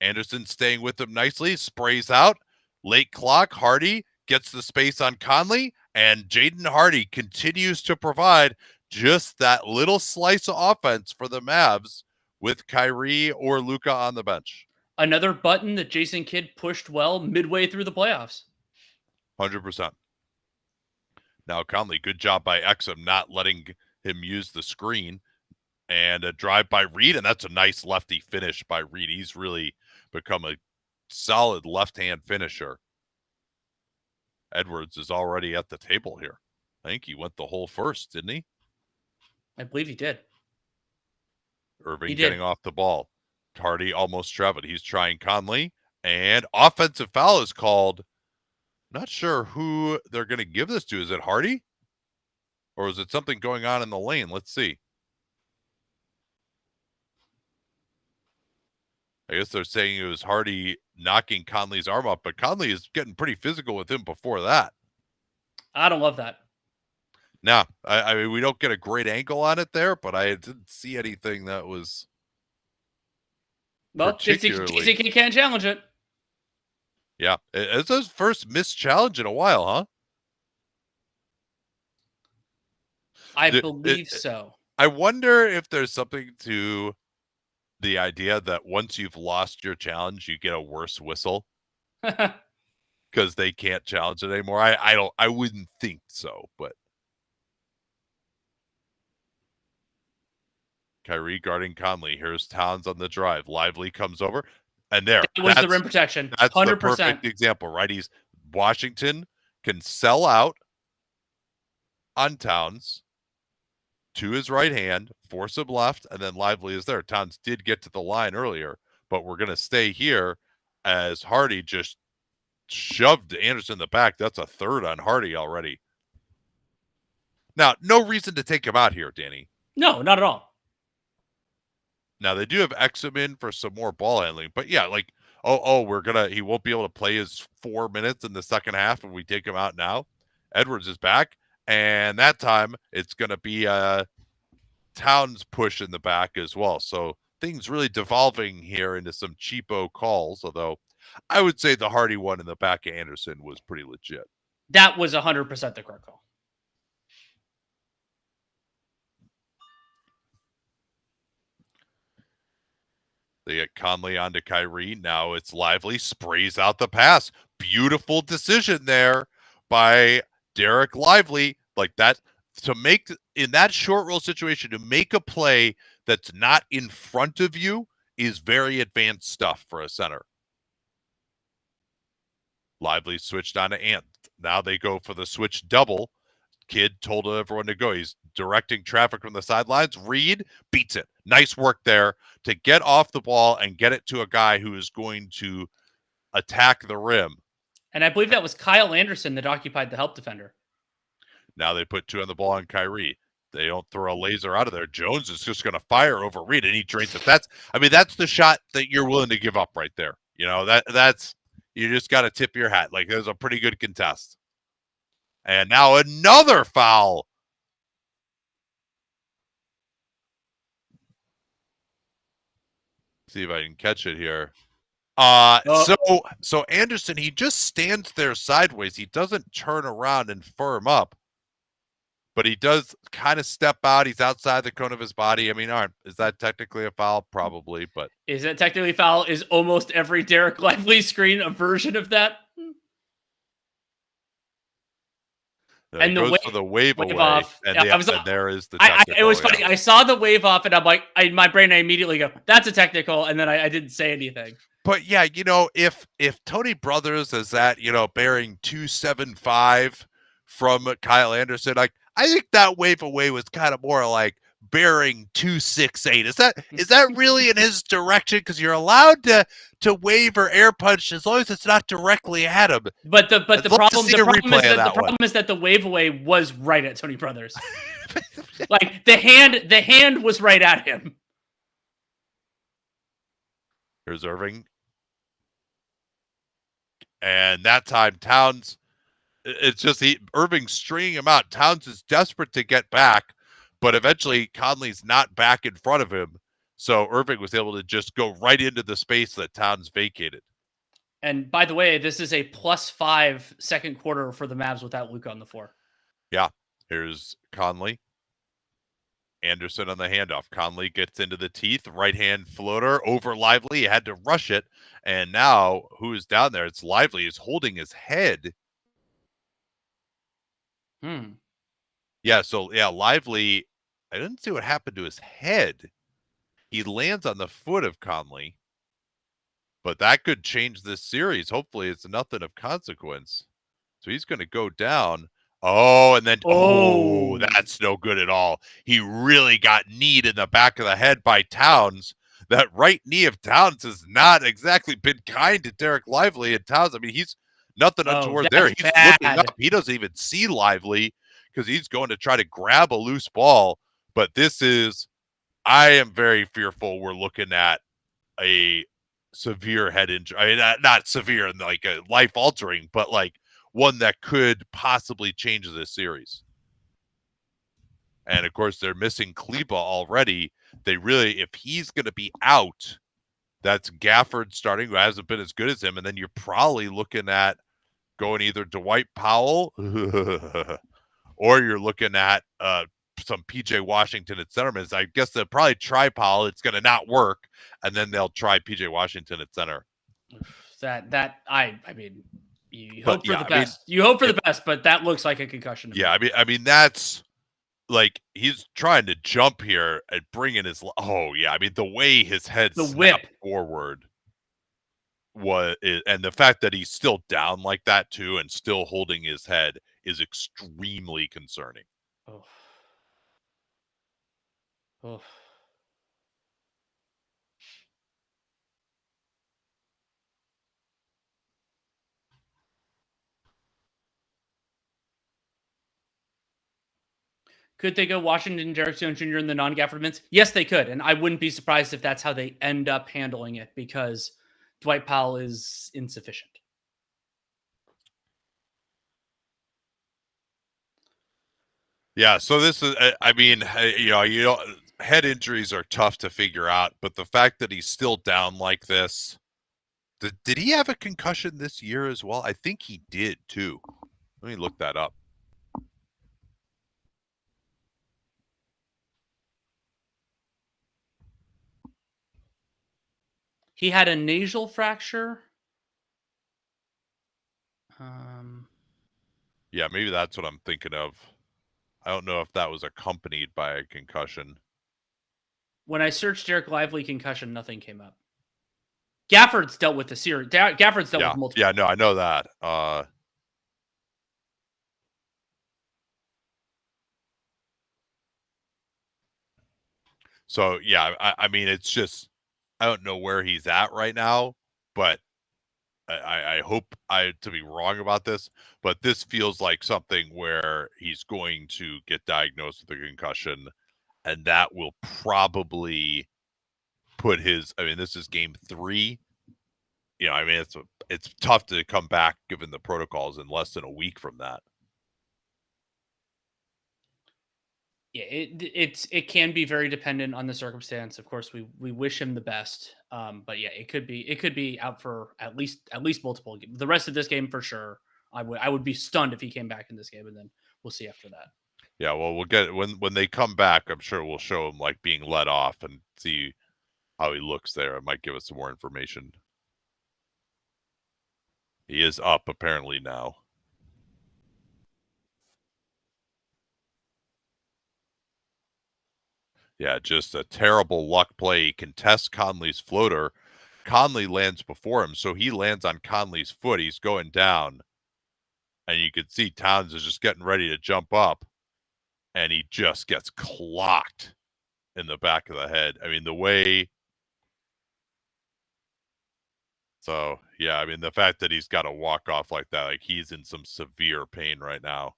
Anderson staying with him nicely, sprays out. Late clock, Hardy gets the space on Conley, and Jaden Hardy continues to provide just that little slice of offense for the Mavs with Kyrie or Luka on the bench. Another button that Jason Kidd pushed well midway through the playoffs. 100%. Now Conley, good job by Exum not letting him use the screen. And a drive by Reed, and that's a nice lefty finish by Reed. He's really become a solid left-hand finisher. Edwards is already at the table here. I think he went the whole first, didn't he? I believe he did. Irving getting off the ball. Hardy almost traveled. He's trying Conley. And offensive foul is called. Not sure who they're going to give this to. Is it Hardy? Or is it something going on in the lane? Let's see. I guess they're saying it was Hardy knocking Conley's arm up, but Conley is getting pretty physical with him before that. I don't love that. Now, I mean, we don't get a great angle on it there, but I didn't see anything that was Well, particularly. JCK can't challenge it. Yeah, it's his first missed challenge in a while, huh? I believe so. I wonder if there's something to the idea that once you've lost your challenge, you get a worse whistle because they can't challenge it anymore. I wouldn't think so, but Kyrie guarding Conley. Here's Towns on the drive. Lively comes over, and there was the rim protection. That's 100%. the perfect example, right? Washington can sell out on Towns to his right hand, force him left, and then Lively is there. Towns did get to the line earlier, but we're going to stay here as Hardy just shoved Anderson in the back. That's a third on Hardy already. Now, no reason to take him out here, Danny. No, not at all. Now, they do have Exum in for some more ball handling, but yeah, like, he won't be able to play his 4 minutes in the second half, and we take him out now. Edwards is back, and that time it's going to be Towns push in the back as well. So things really devolving here into some cheapo calls, although I would say the Hardy one in the back of Anderson was pretty legit. That was 100% the correct call. They get Conley onto Kyrie. Now it's Lively, sprays out the pass. Beautiful decision there by Derek Lively. Like that, to make in that short roll situation, to make a play that's not in front of you is very advanced stuff for a center. Lively switched on to Ant. Now they go for the switch double. Kid told everyone to go. He's directing traffic from the sidelines. Reed beats it. Nice work there to get off the ball and get it to a guy who is going to attack the rim. And I believe that was Kyle Anderson that occupied the help defender. Now they put two on the ball on Kyrie. They don't throw a laser out of there. Jones is just going to fire over Reed, and he drains it. That's the shot that you're willing to give up right there. You know, that's you just got to tip your hat. Like, there's a pretty good contest. And now another foul. See if I can catch it here. So Anderson, he just stands there sideways. He doesn't turn around and firm up, but he does kind of step out. He's outside the cone of his body. I mean, is that technically a foul? Probably, but is that technically a foul? Is almost every Derek Lively screen a version of that? And goes for the wave away, off. And, there is the technical. It was funny. I saw the wave off, and I'm like, in my brain, I immediately go, "That's a technical," and then I didn't say anything. But yeah, you know, if Tony Brothers is at, you know, bearing 275 from Kyle Anderson, like, I think that wave away was kind of more like bearing 268. Is that really in his direction? Because you're allowed to wave or air punch as long as it's not directly at him. But the problem is that the wave away was right at Tony Brothers. Like the hand was right at him. Here's Irving. And that time Towns, it's just Irving stringing him out. Towns is desperate to get back, but eventually Conley's not back in front of him. So Irving was able to just go right into the space that Towns vacated. And by the way, this is a +5 second quarter for the Mavs without Luka on the floor. Yeah. Here's Conley. Anderson on the handoff. Conley gets into the teeth. Right hand floater over Lively. He had to rush it. And now who is down there? It's Lively. He's holding his head. Yeah, so yeah, Lively, I didn't see what happened to his head. He lands on the foot of Conley, but that could change this series. Hopefully it's nothing of consequence. So he's going to go down. Oh, and then, that's no good at all. He really got kneed in the back of the head by Towns. that right knee of Towns has not exactly been kind to Derek Lively. And Towns, I mean, he's nothing untoward there. That's He's looking bad. up. He doesn't even see Lively because he's going to try to grab a loose ball. But I am very fearful we're looking at a severe head injury. I mean, not severe and like a life altering, but like one that could possibly change this series. And of course, they're missing Kleba already. If he's going to be out, that's Gafford starting, who hasn't been as good as him. And then you're probably looking at going either Dwight Powell or you're looking at some PJ Washington at centerman. I guess they'll probably try Powell. It's going to not work. And then they'll try PJ Washington at center. I mean, you hope for the best. You hope for the best, but that looks like a concussion. Yeah, I mean that's like he's trying to jump here and bring in his. Oh yeah, I mean the way his head snapped forward and the fact that he's still down like that too and still holding his head is extremely concerning. Oh. Oh. Could they go Washington, Derek Jones Jr. in the non-Gafford minutes? Yes, they could. And I wouldn't be surprised if that's how they end up handling it because Dwight Powell is insufficient. Yeah, so this is, I mean, head injuries are tough to figure out, but the fact that he's still down like this, did he have a concussion this year as well? I think he did too. Let me look that up. He had a nasal fracture. Yeah, maybe that's what I'm thinking of. I don't know if that was accompanied by a concussion. When I searched Derek Lively concussion, nothing came up. Gafford's dealt with the series. Gafford's dealt with multiple. Yeah, no, I know that. So yeah, I mean, it's just I don't know where he's at right now, but I hope to be wrong about this, but this feels like something where he's going to get diagnosed with a concussion, and that will probably put his. I mean, this is game 3. I mean, it's tough to come back given the protocols in less than a week from that. Yeah, it can be very dependent on the circumstance. Of course, we wish him the best, but yeah, it could be out for at least multiple games. The rest of this game for sure. I would be stunned if he came back in this game, and then we'll see after that. Yeah, well, we'll get when they come back. I'm sure we'll show him like being let off and see how he looks there. It might give us some more information. He is up apparently now. Yeah, just a terrible luck play. He contests Conley's floater. Conley lands before him, so he lands on Conley's foot. He's going down. And you can see Towns is just getting ready to jump up. And he just gets clocked in the back of the head. I mean, the way... So, yeah, I mean, the fact that he's got to walk off like that, like he's in some severe pain right now.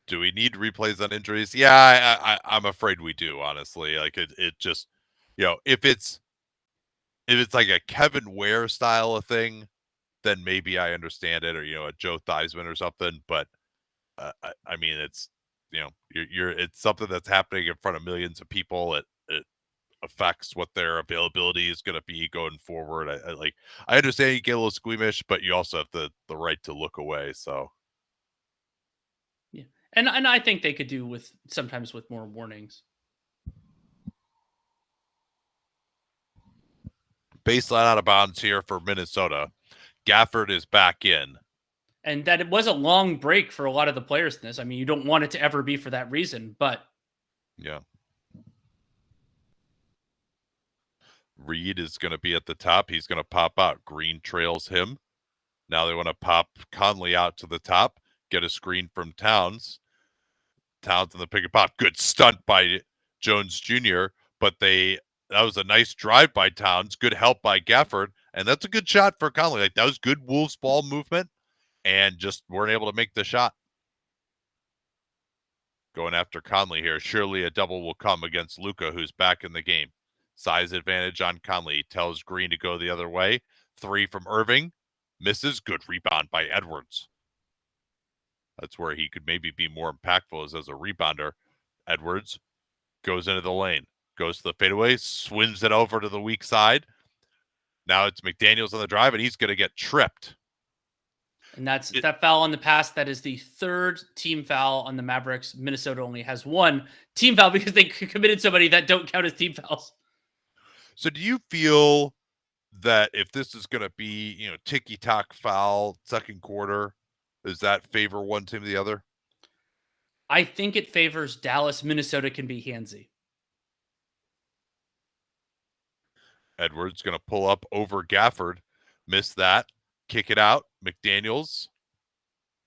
Do we need replays on injuries? Yeah, I'm afraid we do, honestly. Like it just, if it's like a Kevin Ware style of thing, then maybe I understand it, or a Joe Theismann or something. But I mean, it's it's something that's happening in front of millions of people. It affects what their availability is going to be going forward. I understand you get a little squeamish, but you also have the right to look away. So. Yeah. And I think they could do sometimes with more warnings. Baseline out of bounds here for Minnesota. Gafford is back in. And that it was a long break for a lot of the players in this. I mean, you don't want it to ever be for that reason, but. Yeah. Reed is going to be at the top. He's going to pop out. Green trails him. Now they want to pop Conley out to the top, get a screen from Towns. Towns in the pick and pop. Good stunt by Jones Jr., but that was a nice drive by Towns. Good help by Gafford, and that's a good shot for Conley. Like, that was good Wolves ball movement, and just weren't able to make the shot. Going after Conley here. Surely a double will come against Luka, who's back in the game. Size advantage on Conley. He tells Green to go the other way. 3 from Irving. Misses. Good rebound by Edwards. That's where he could maybe be more impactful as a rebounder. Edwards goes into the lane. Goes to the fadeaway. Swings it over to the weak side. Now it's McDaniels on the drive, and he's going to get tripped. And that foul on the pass. That is the 3rd team foul on the Mavericks. Minnesota only has 1 team foul because they committed so many that don't count as team fouls. So do you feel that if this is going to be, ticky-tack foul, second quarter, does that favor one team or the other? I think it favors Dallas. Minnesota can be handsy. Edwards going to pull up over Gafford. Missed that. Kick it out. McDaniels.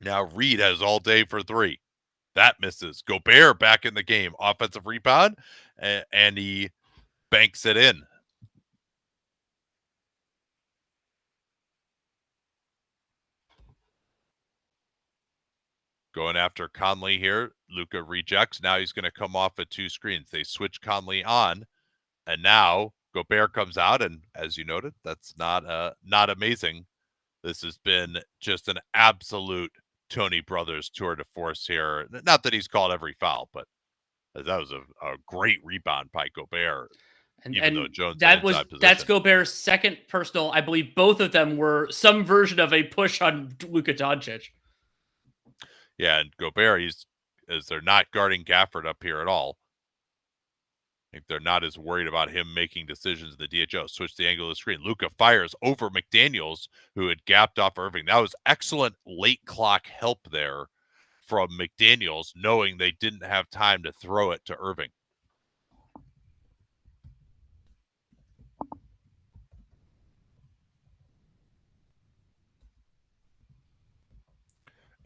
Now Reed has all day for 3. That misses. Gobert back in the game. Offensive rebound, and he banks it in. Going after Conley here. Luka rejects. Now he's going to come off at 2 screens. They switch Conley on, and now Gobert comes out, and as you noted, that's not amazing. This has been just an absolute Tony Brothers tour de force here. Not that he's called every foul, but that was a great rebound by Gobert. Even though Jones that's Gobert's second personal. I believe both of them were some version of a push on Luka Doncic. Yeah, and Gobert, they're not guarding Gafford up here at all. I think they're not as worried about him making decisions in the DHO. Switch the angle of the screen. Luka fires over McDaniels, who had gapped off Irving. That was excellent late clock help there from McDaniels, knowing they didn't have time to throw it to Irving.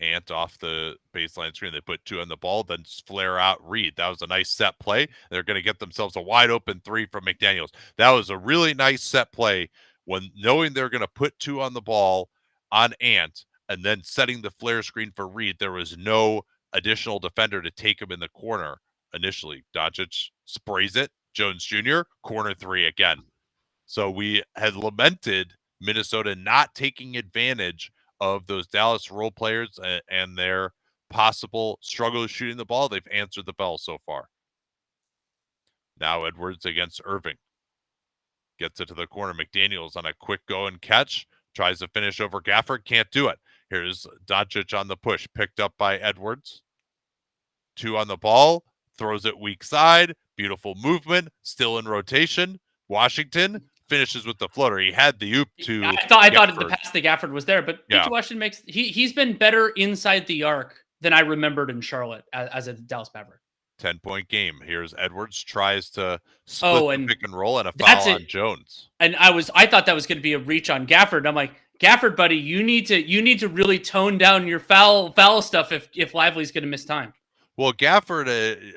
Ant off the baseline screen. They put 2 on the ball, then flare out Reed. That was a nice set play. They're going to get themselves a wide open 3 from McDaniels. That was a really nice set play when knowing they're going to put 2 on the ball on Ant and then setting the flare screen for Reed. There was no additional defender to take him in the corner initially. Doncic sprays it. Jones Jr., corner 3 again. So we had lamented Minnesota not taking advantage of those Dallas role players and their possible struggle shooting the ball. They've answered the bell so far. Now Edwards against Irving. Gets it to the corner. McDaniels on a quick go and catch. Tries to finish over Gafford. Can't do it. Here's Doncic on the push. Picked up by Edwards. 2 on the ball. Throws it weak side. Beautiful movement. Still in rotation. Washington finishes with the floater. He had the oop to. I thought the pass to Gafford was there, but yeah. Washington he's been better inside the arc than I remembered in Charlotte as a Dallas Maverick. 10-point game. Here's Edwards tries to split the pick and roll and a foul on Jones. And I thought that was going to be a reach on Gafford. I'm like, Gafford, buddy, you need to really tone down your foul stuff if Lively's going to miss time. Well, Gafford,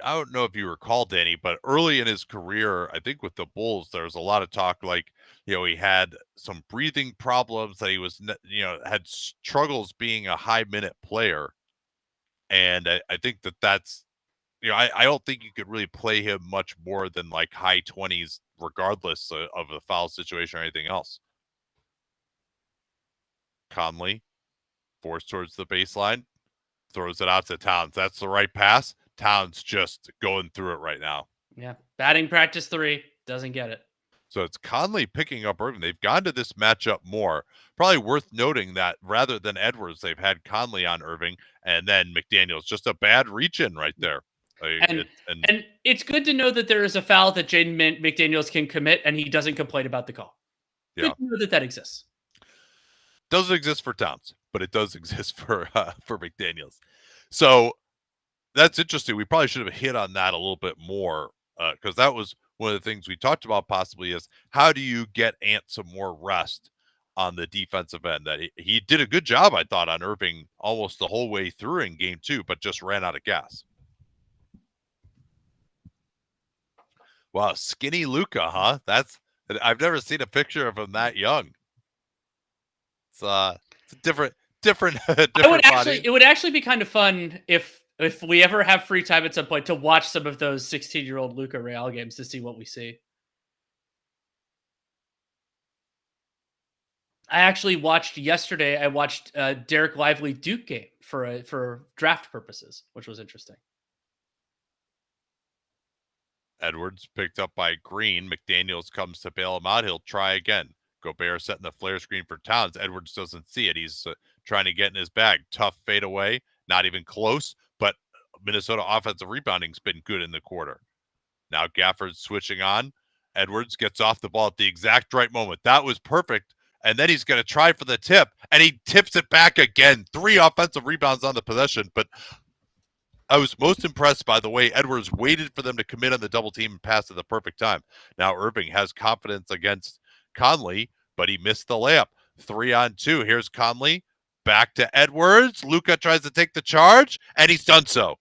I don't know if you recall, Danny, but early in his career, I think with the Bulls, there was a lot of talk like, he had some breathing problems, that he was, had struggles being a high-minute player. And I think that's, I don't think you could really play him much more than like high 20s, regardless of the foul situation or anything else. Conley forced towards the baseline. Throws it out to Towns. That's the right pass. Towns just going through it right now. Yeah. Batting practice 3. Doesn't get it. So it's Conley picking up Irving. They've gone to this matchup more. Probably worth noting that rather than Edwards, they've had Conley on Irving and then McDaniels. Just a bad reach-in right there. And it's good to know that there is a foul that Jaden McDaniels can commit and he doesn't complain about the call. Yeah. Good to know that exists. Doesn't exist for Towns, but it does exist for McDaniels. So that's interesting. We probably should have hit on that a little bit more because that was one of the things we talked about possibly is how do you get Ant some more rest on the defensive end. That he did a good job, I thought, on Irving almost the whole way through in game 2, but just ran out of gas. Wow, skinny Luka, huh? I've never seen a picture of him that young. It's a different body. It would actually be kind of fun if we ever have free time at some point to watch some of those 16-year-old Luka Real games to see what we see. I actually watched yesterday. I watched Derek Lively Duke game for draft purposes, which was interesting. Edwards picked up by Green. McDaniels comes to bail him out. He'll try again. Gobert setting the flare screen for Towns. Edwards doesn't see it. He's trying to get in his bag. Tough fadeaway. Not even close, but Minnesota offensive rebounding's been good in the quarter. Now Gafford's switching on. Edwards gets off the ball at the exact right moment. That was perfect. And then he's going to try for the tip, and he tips it back again. 3 offensive rebounds on the possession, but I was most impressed by the way Edwards waited for them to commit on the double team and pass at the perfect time. Now Irving has confidence against Conley, but he missed the layup. 3-on-2. Here's Conley. Back to Edwards. Luka tries to take the charge, and he's done so.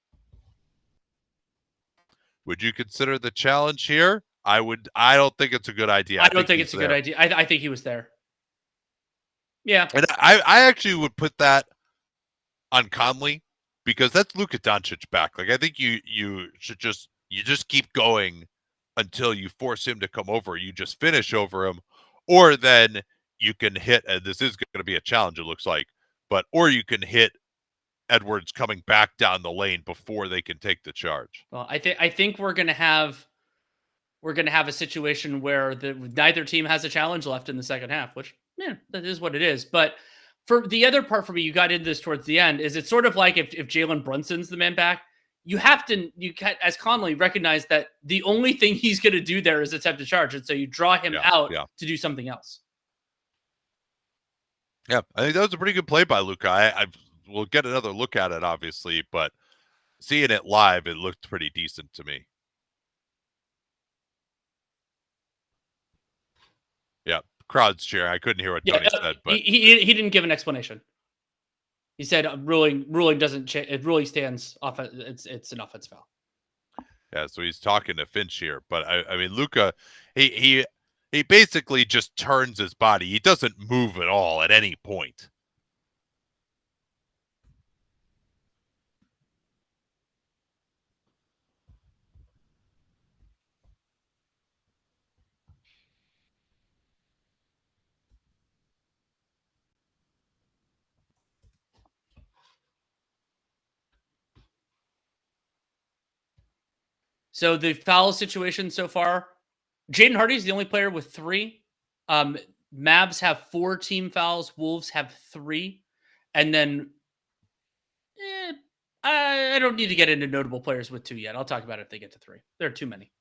Would you consider the challenge here? I would. I don't think it's a good idea. I don't think it's a good idea. I think he was there. Yeah. And I actually would put that on Conley because that's Luka Doncic back. Like I think you should just keep going until you force him to come over. You just finish over him, or then you can hit. And this is going to be a challenge. It looks like, or you can hit Edwards coming back down the lane before they can take the charge. Well, I think we're gonna have a situation where neither team has a challenge left in the second half, which that is what it is. But for the other part for me, you got into this towards the end, is it's sort of like if Jalen Brunson's the man back, you as Conley recognize that the only thing he's going to do there is attempt to charge. And so you draw him out to do something else. Yeah, I think that was a pretty good play by Luka. I will get another look at it, obviously, but seeing it live, it looked pretty decent to me. Yeah, crowd's cheering. I couldn't hear what Tony said, but he didn't give an explanation. He said ruling doesn't change. It ruling stands off. It's an offense foul. Yeah, so he's talking to Finch here, but I mean Luka, he basically just turns his body. He doesn't move at all at any point. So the foul situation so far, Jaden Hardy's the only player with 3. Mavs have 4 team fouls. Wolves have 3. And then I don't need to get into notable players with 2 yet. I'll talk about it if they get to 3. There are too many.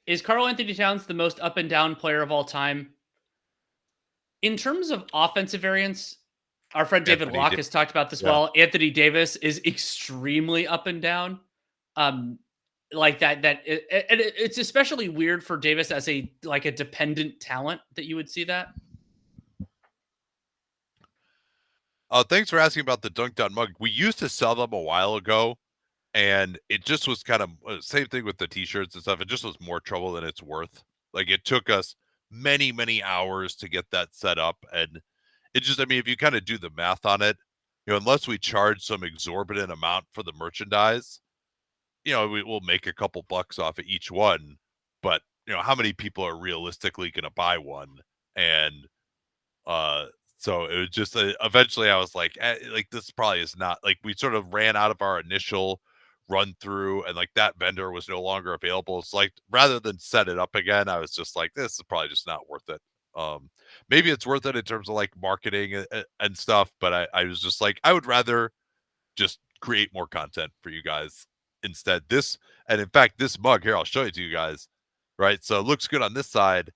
Is Karl Anthony Towns the most up and down player of all time? In terms of offensive variance, our friend David Locke has talked about this well. Anthony Davis is extremely up and down. Like it's especially weird for Davis as a dependent talent that you would see that. Thanks for asking about the Dunked On mug. We used to sell them a while ago, and it just was kind of same thing with the t-shirts and stuff. It just was more trouble than it's worth. Like it took us many, many hours to get that set up, and it just, I mean, if you kind of do the math on it, unless we charge some exorbitant amount for the merchandise, we will make a couple bucks off of each one. But, how many people are realistically going to buy one? And so it was just eventually I was like, this probably is not, like, we sort of ran out of our initial run through, and that vendor was no longer available. It's like, rather than set it up again, I was just like, this is probably just not worth it. Maybe it's worth it in terms of marketing and stuff, but I was just like, I would rather just create more content for you guys instead. And in fact, this mug here, I'll show it to you guys. Right. So it looks good on this side.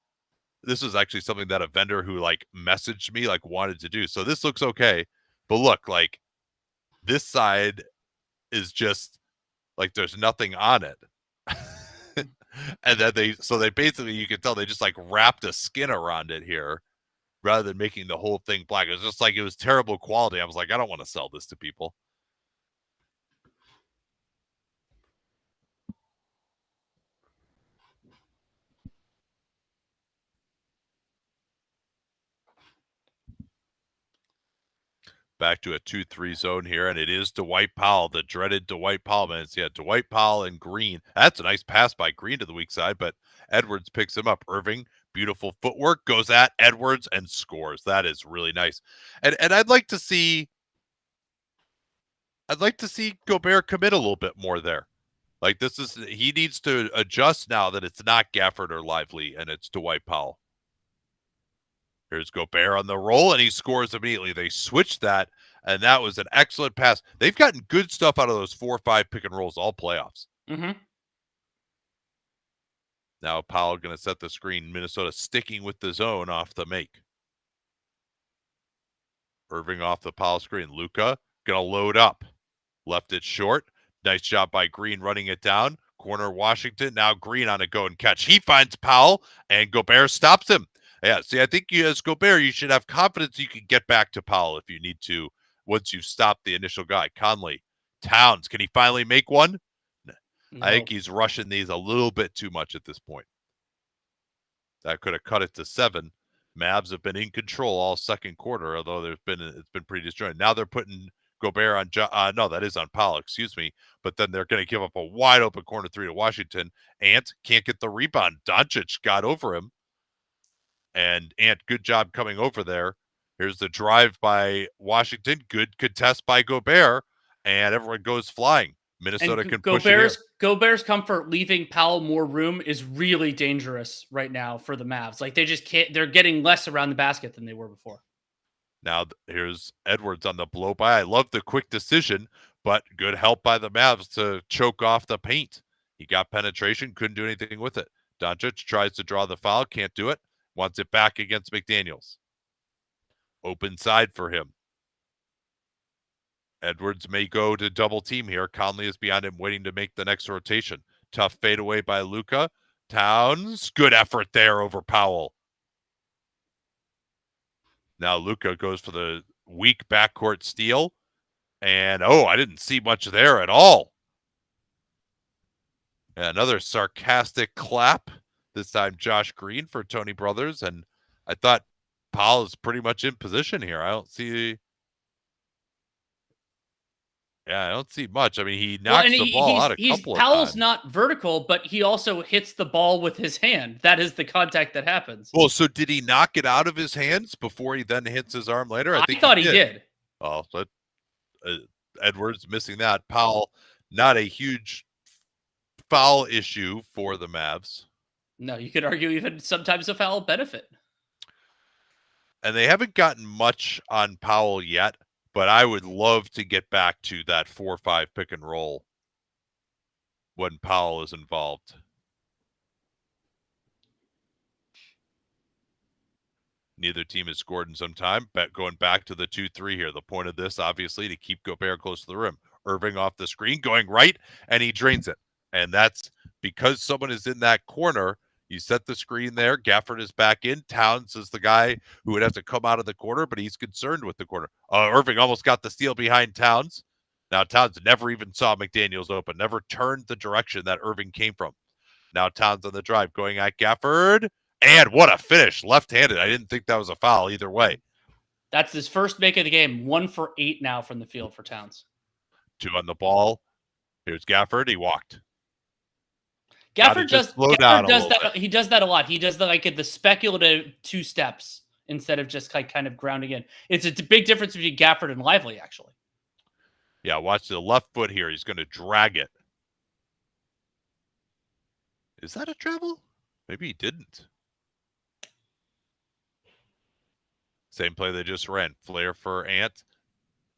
This is actually something that a vendor who messaged me wanted to do. So this looks okay, but look, this side is just there's nothing on it. And then they basically, you can tell they just like wrapped a skin around it here rather than making the whole thing black. It was just like, it was terrible quality. I was like, I don't want to sell this to people. Back to a 2-3 zone here, and it is Dwight Powell, the dreaded Dwight Powell minutes. Yeah, Dwight Powell and Green. That's a nice pass by Green to the weak side, but Edwards picks him up. Irving, beautiful footwork, goes at Edwards and scores. That is really nice. And I'd like to see Gobert commit a little bit more there. Like, he needs to adjust now that it's not Gafford or Lively and it's Dwight Powell. Here's Gobert on the roll, and he scores immediately. They switched that, and that was an excellent pass. They've gotten good stuff out of those 4-5 pick and rolls all playoffs. Mm-hmm. Now Powell going to set the screen. Minnesota sticking with the zone off the make. Irving off the Powell screen. Luka going to load up. Left it short. Nice job by Green running it down. Corner Washington. Now Green on a go and catch. He finds Powell, and Gobert stops him. Yeah, see, I think as Gobert, you should have confidence you can get back to Powell if you need to once you've stopped the initial guy. Conley. Towns, can he finally make one? No. I think he's rushing these a little bit too much at this point. That could have cut it to 7. Mavs have been in control all second quarter, although it's been pretty disjointed. Now they're putting Gobert on no, that is on Powell, excuse me. But then they're going to give up a wide open corner 3 to Washington. Ant can't get the rebound. Doncic got over him. And Ant, good job coming over there. Here's the drive by Washington. Good contest by Gobert. And everyone goes flying. Minnesota can push it. Gobert's comfort leaving Powell more room is really dangerous right now for the Mavs. Like, they just can't. They're getting less around the basket than they were before. Now here's Edwards on the blow by. I love the quick decision, but good help by the Mavs to choke off the paint. He got penetration, couldn't do anything with it. Doncic tries to draw the foul, can't do it. Wants it back against McDaniels. Open side for him. Edwards may go to double team here. Conley is behind him, waiting to make the next rotation. Tough fadeaway by Luka. Towns, good effort there over Powell. Now Luka goes for the weak backcourt steal. And, I didn't see much there at all. And another sarcastic clap. This time Josh Green for Tony Brothers. And I thought Powell is pretty much in position here. I don't see much. I mean, he knocks the ball out a couple of times. Powell's not vertical, but he also hits the ball with his hand. That is the contact that happens. Well, so did he knock it out of his hands before he then hits his arm later? I thought he did. Oh, but Edwards missing that. Powell, not a huge foul issue for the Mavs. No, you could argue even sometimes a foul benefit. And they haven't gotten much on Powell yet, but I would love to get back to that 4-5 pick and roll when Powell is involved. Neither team has scored in some time. Going back to the 2-3 here. The point of this, obviously, to keep Gobert close to the rim. Irving off the screen, going right, and he drains it. And that's because someone is in that corner. You set the screen there. Gafford is back in. Towns is the guy who would have to come out of the corner, but he's concerned with the corner. Irving almost got the steal behind Towns. Now Towns never even saw McDaniels open, never turned the direction that Irving came from. Now Towns on the drive, going at Gafford. And what a finish, left-handed. I didn't think that was a foul either way. That's his first make of the game. 1 for 8 now from the field for Towns. 2 on the ball. Here's Gafford. He walked. Gafford does that. He does that a lot. He does the speculative 2 steps instead of just kind of grounding in. It's a big difference between Gafford and Lively, actually. Yeah, watch the left foot here. He's going to drag it. Is that a travel? Maybe he didn't. Same play they just ran. Flare for Ant.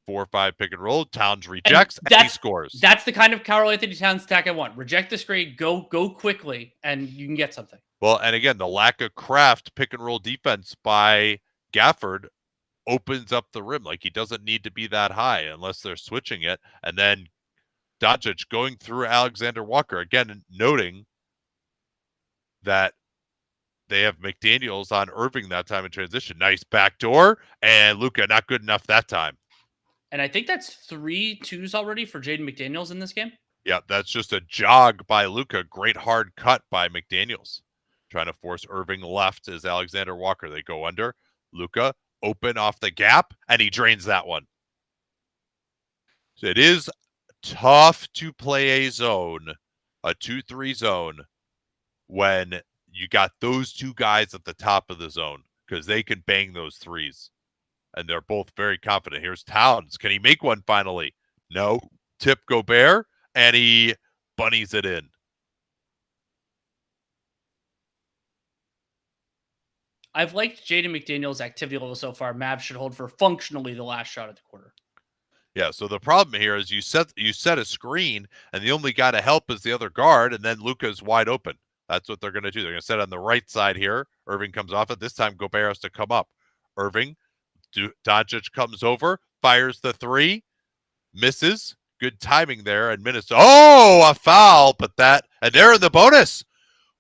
4-5 pick and roll. Towns rejects and he scores. That's the kind of Karl Anthony Towns attack I want. Reject the screen, go quickly, and you can get something. Well, and again, the lack of craft pick and roll defense by Gafford opens up the rim. Like, he doesn't need to be that high unless they're switching it. And then Doncic going through Alexander Walker. Again, noting that they have McDaniels on Irving that time in transition. Nice backdoor, and Luka not good enough that time. And I think that's 3 twos already for Jaden McDaniels in this game. Yeah, that's just a jog by Luka. Great hard cut by McDaniels. Trying to force Irving left as Alexander Walker. They go under. Luka open off the gap, and he drains that one. So it is tough to play a zone, a 2-3 zone, when you got those two guys at the top of the zone because they can bang those threes. And they're both very confident. Here's Towns. Can he make one finally? No. Tip Gobert, and he bunnies it in. I've liked Jaden McDaniels' activity level so far. Mavs should hold for functionally the last shot of the quarter. Yeah, so the problem here is you set a screen, and the only guy to help is the other guard, and then Luka's wide open. That's what they're going to do. They're going to set on the right side here. Irving comes off it. This time Gobert has to come up. Irving, Doncic comes over, fires the three, misses. Good timing there, and Minnesota. Oh, a foul, but and they're in the bonus.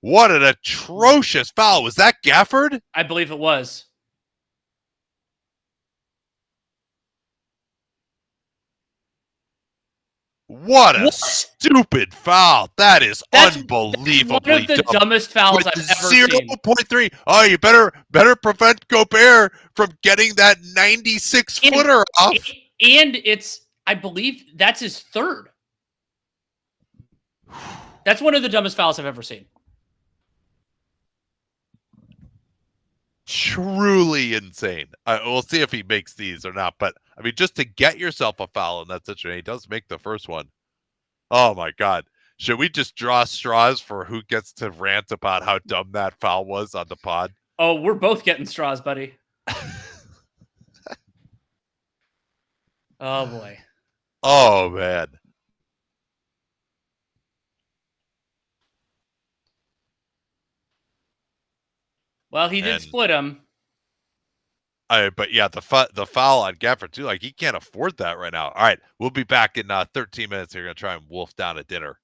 What an atrocious foul. Was that Gafford? I believe it was. What stupid foul. That is unbelievably one of the dumbest fouls I've ever seen. 0.3. Oh, you better prevent Gobert from getting that 96-footer off. And I believe that's his third. That's one of the dumbest fouls I've ever seen. Truly insane. We'll see if he makes these or not. But, I mean, just to get yourself a foul in that situation, he does make the first one. Oh, my God. Should we just draw straws for who gets to rant about how dumb that foul was on the pod? Oh, we're both getting straws, buddy. Oh, boy. Oh, man. Well, he did split him. But yeah, the foul on Gafford too. Like, he can't afford that right now. All right, we'll be back in 13 minutes. You're gonna try and wolf down a dinner.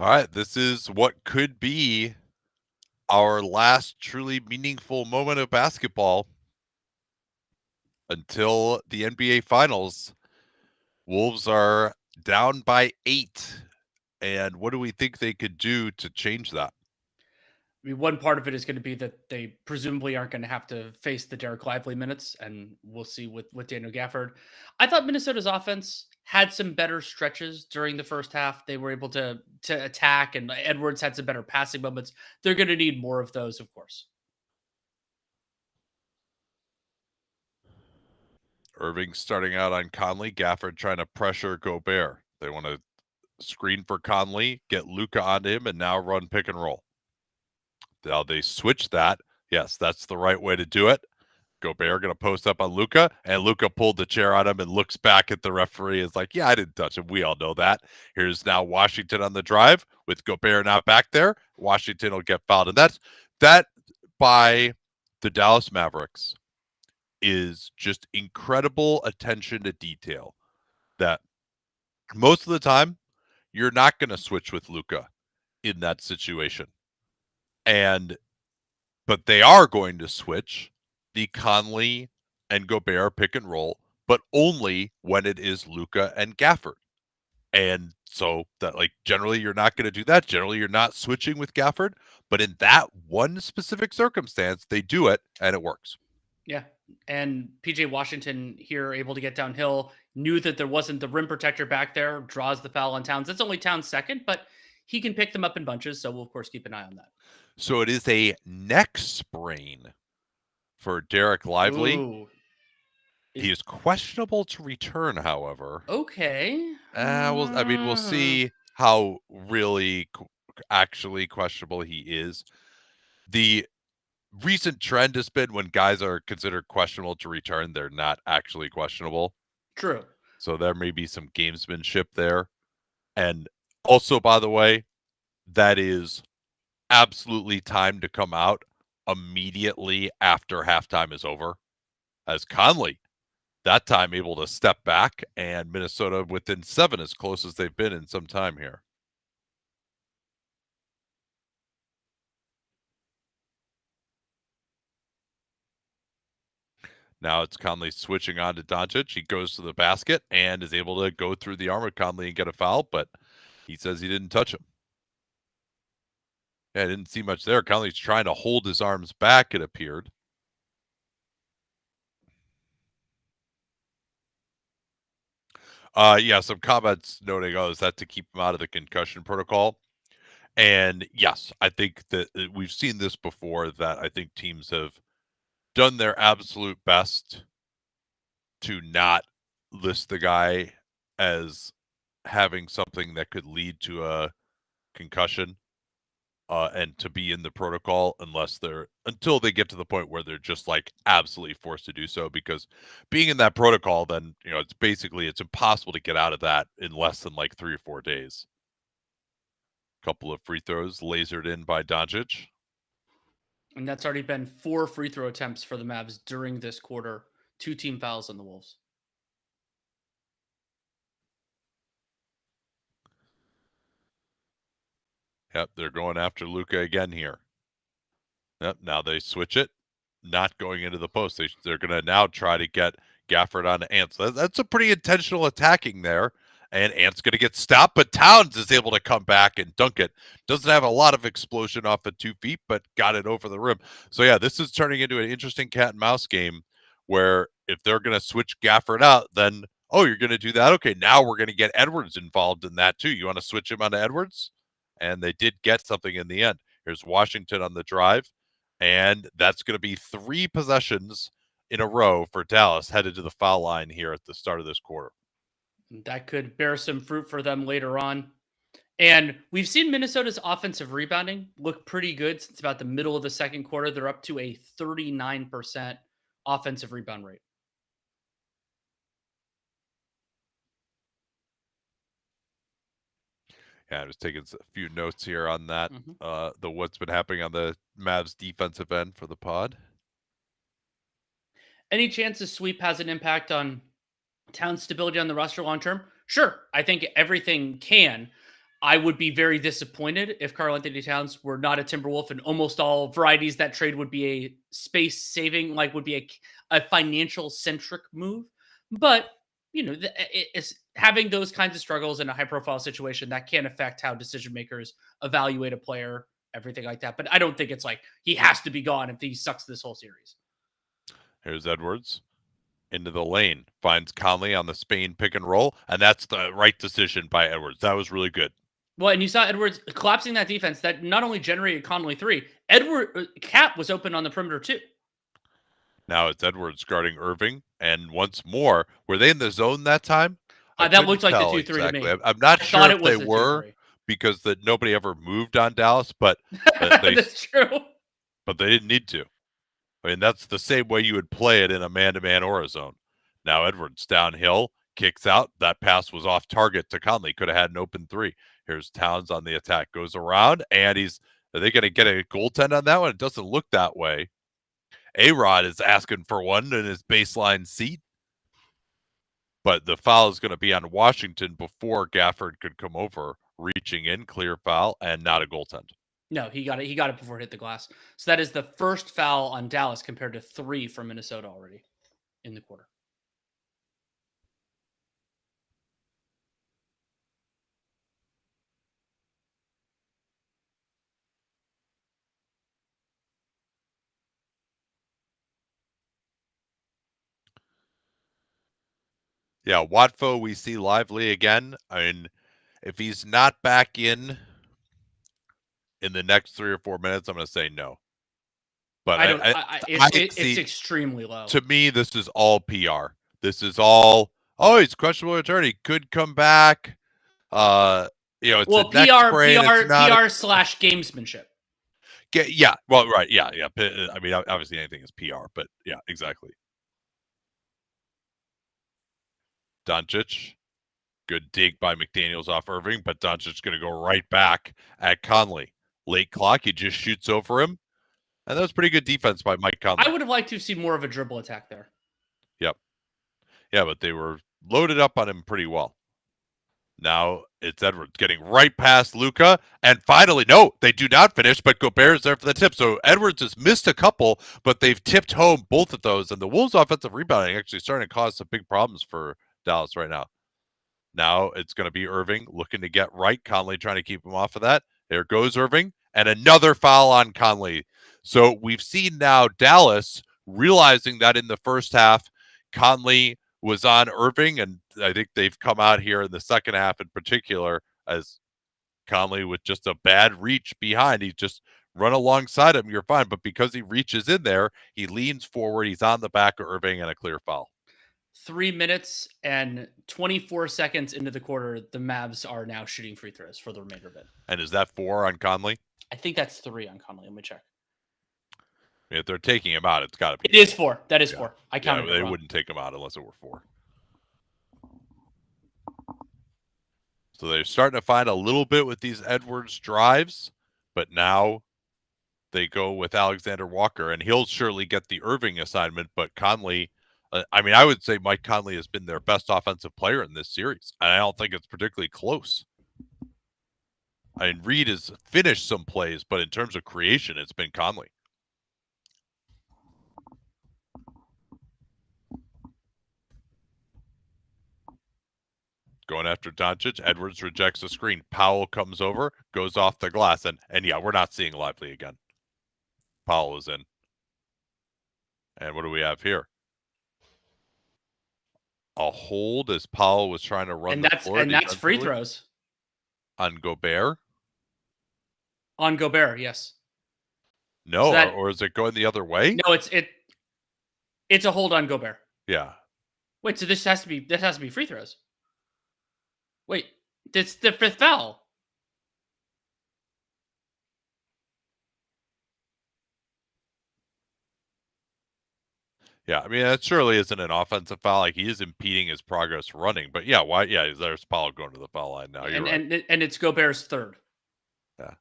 All right, this is what could be our last truly meaningful moment of basketball until the NBA Finals. Wolves are down by 8. And what do we think they could do to change that? I mean, one part of it is going to be that they presumably aren't going to have to face the Derek Lively minutes, and we'll see with Daniel Gafford. I thought Minnesota's offense had some better stretches during the first half. They were able to attack, and Edwards had some better passing moments. They're going to need more of those, of course. Irving starting out on Conley, Gafford trying to pressure Gobert. They want to screen for Conley, get Luka onto him, and now run pick and roll. Now they switch that. Yes, that's the right way to do it. Gobert going to post up on Luka, and Luka pulled the chair on him and looks back at the referee. Is like, yeah, I didn't touch him. We all know that. Here's now Washington on the drive with Gobert not back there. Washington will get fouled, and that by the Dallas Mavericks is just incredible attention to detail. That most of the time you're not going to switch with Luka in that situation, but they are going to switch the Conley and Gobert pick and roll, but only when it is Luka and Gafford. And so that generally you're not going to do that. Generally you're not switching with Gafford, but in that one specific circumstance, they do it and it works. Yeah. And PJ Washington here able to get downhill, knew that there wasn't the rim protector back there, draws the foul on Towns. It's only Towns' second, but he can pick them up in bunches. So we'll, of course, keep an eye on that. So it is a neck sprain for Derek Lively. Ooh. He is questionable to return, however. Okay. We'll see how really actually questionable he is. The recent trend has been when guys are considered questionable to return, they're not actually questionable. True. So there may be some gamesmanship there. And also, by the way, that is absolutely time to come out immediately after halftime is over. As Conley, that time able to step back, and Minnesota within 7 as close as they've been in some time here. Now it's Conley switching on to Doncic. He goes to the basket and is able to go through the arm of Conley and get a foul, but he says he didn't touch him. Yeah, I didn't see much there. Conley's trying to hold his arms back, it appeared. Yeah, some comments noting, is that to keep him out of the concussion protocol? And yes, I think that we've seen this before, that I think teams have done their absolute best to not list the guy as having something that could lead to a concussion, and to be in the protocol until they get to the point where they're just absolutely forced to do so, because being in that protocol, then it's impossible to get out of that in less than 3 or 4 days. Couple of free throws lasered in by Doncic. And that's already been 4 free throw attempts for the Mavs during this quarter. 2 team fouls on the Wolves. Yep, they're going after Luka again here. Yep, now they switch it, not going into the post. They're going to now try to get Gafford on Ant. So that's a pretty intentional attacking there. And Ant's going to get stopped, but Towns is able to come back and dunk it. Doesn't have a lot of explosion off of 2 feet, but got it over the rim. So yeah, this is turning into an interesting cat and mouse game, where if they're going to switch Gafford out, then, you're going to do that? Okay, now we're going to get Edwards involved in that too. You want to switch him onto Edwards? And they did get something in the end. Here's Washington on the drive, and that's going to be 3 possessions in a row for Dallas headed to the foul line here at the start of this quarter. That could bear some fruit for them later on. And we've seen Minnesota's offensive rebounding look pretty good since about the middle of the second quarter. They're up to a 39% offensive rebound rate. Yeah, I was taking a few notes here on that. What's been happening on the Mavs defensive end for the pod. Any chance the sweep has an impact on Town's stability on the roster long term? Sure, I think everything can. I would be very disappointed if Karl-Anthony Towns were not a Timberwolf, and almost all varieties that trade would be a space saving, like would be a financial centric move. But it's having those kinds of struggles in a high profile situation that can affect how decision makers evaluate a player, everything like that. But I don't think it's like he has to be gone if he sucks this whole series. Here's Edwards into the lane, finds Conley on the Spain pick and roll, and that's the right decision by Edwards. That was really good. Well, and you saw Edwards collapsing that defense that not only generated Conley 3, Cap was open on the perimeter too. Now it's Edwards guarding Irving, and once more, were they in the zone that time? That looked like the 2-3 exactly. to me. I'm not sure if they were 2-3. because nobody ever moved on Dallas, but that's true. But they didn't need to. I mean, that's the same way you would play it in a man-to-man or a zone. Now Edwards downhill, kicks out. That pass was off target to Conley. Could have had an open 3. Here's Towns on the attack. Goes around, and are they going to get a goaltend on that one? It doesn't look that way. A-Rod is asking for one in his baseline seat. But the foul is going to be on Washington before Gafford could come over, reaching in, clear foul, and not a goaltend. No, he got it before it hit the glass. So that is the first foul on Dallas compared to 3 from Minnesota already in the quarter. Yeah, Watfo we see lively again. I mean, if he's not back in the next 3 or 4 minutes, I'm going to say no. But it's extremely low. To me, this is all PR. This is all, he's questionable return. He could come back. It's PR/gamesmanship. Yeah. Well, right. Yeah. I mean, obviously anything is PR, but yeah, exactly. Doncic. Good dig by McDaniels off Irving, but Doncic's going to go right back at Conley. Late clock, he just shoots over him. And that was pretty good defense by Mike Conley. I would have liked to see more of a dribble attack there. Yep. Yeah, but they were loaded up on him pretty well. Now it's Edwards getting right past Luka. And finally, no, they do not finish, but Gobert's there for the tip. So Edwards has missed a couple, but they've tipped home both of those. And the Wolves' offensive rebounding actually starting to cause some big problems for Dallas right now. Now it's going to be Irving looking to get right. Conley trying to keep him off of that. There goes Irving. And another foul on Conley. So we've seen now Dallas realizing that in the first half, Conley was on Irving. And I think they've come out here in the second half in particular as Conley with just a bad reach behind. He just run alongside him. You're fine. But because he reaches in there, he leans forward. He's on the back of Irving and a clear foul. 3 minutes and 24 seconds into the quarter, the Mavs are now shooting free throws for the remainder of it. And is that 4 on Conley? I think that's 3 on Conley. Let me check. If they're taking him out, it's got to be. It is 4. That is 4. I counted. They wouldn't take him out unless it were 4. So they're starting to find a little bit with these Edwards drives, but now they go with Alexander Walker, and he'll surely get the Irving assignment. But Conley, I would say Mike Conley has been their best offensive player in this series, and I don't think it's particularly close. I mean, Reed has finished some plays, but in terms of creation, it's been Conley. Going after Doncic. Edwards rejects the screen. Powell comes over, goes off the glass, and yeah, we're not seeing Lively again. Powell is in. And what do we have here? A hold as Powell was trying to run the floor. And that's free throws. On Gobert? On Gobert, yes. No, or is it going the other way? No, it's a hold on Gobert. Yeah. Wait, so this has to be free throws. Wait, it's the 5th foul. Yeah, I mean, that surely isn't an offensive foul. Like, he is impeding his progress running. But yeah, why? Yeah, there's Powell going to the foul line now. You're right. And it's Gobert's 3rd. Yeah.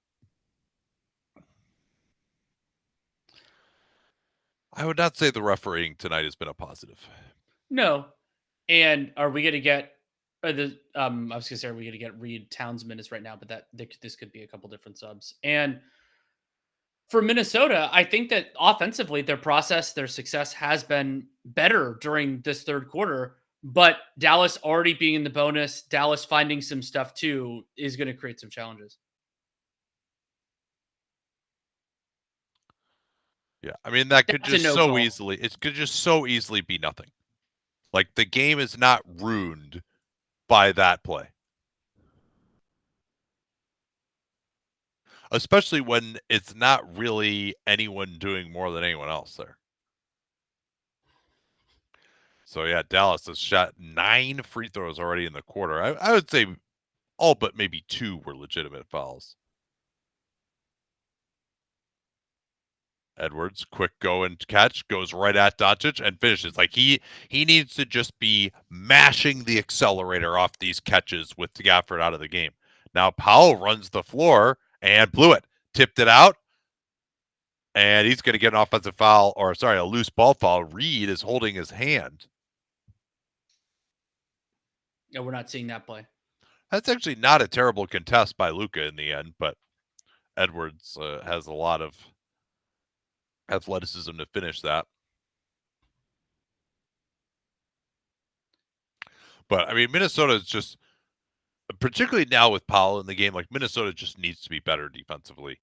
I would not say the refereeing tonight has been a positive. No. And are we going to get I was gonna say, are we gonna get Reed Towns minutes right now? But this could be a couple different subs. And for Minnesota, I think that offensively, their success has been better during this third quarter. But Dallas already being in the bonus, Dallas finding some stuff too, is going to create some challenges. Yeah, I mean that could That's a just no so call. easily. It could just so easily be nothing. Like the game is not ruined by that play. Especially when it's not really anyone doing more than anyone else there. So yeah, Dallas has shot 9 free throws already in the quarter. I would say all but maybe 2 were legitimate fouls. Edwards, quick go and catch, goes right at Doncic and finishes. Like he needs to just be mashing the accelerator off these catches with Gafford out of the game. Now Powell runs the floor and blew it, tipped it out, and he's going to get an offensive foul, or sorry, a loose ball foul. Reed is holding his hand. Yeah, we're not seeing that play. That's actually not a terrible contest by Luka in the end, but Edwards has a lot of athleticism to finish that. But I mean, Minnesota is just, particularly now with Powell in the game, like Minnesota just needs to be better defensively.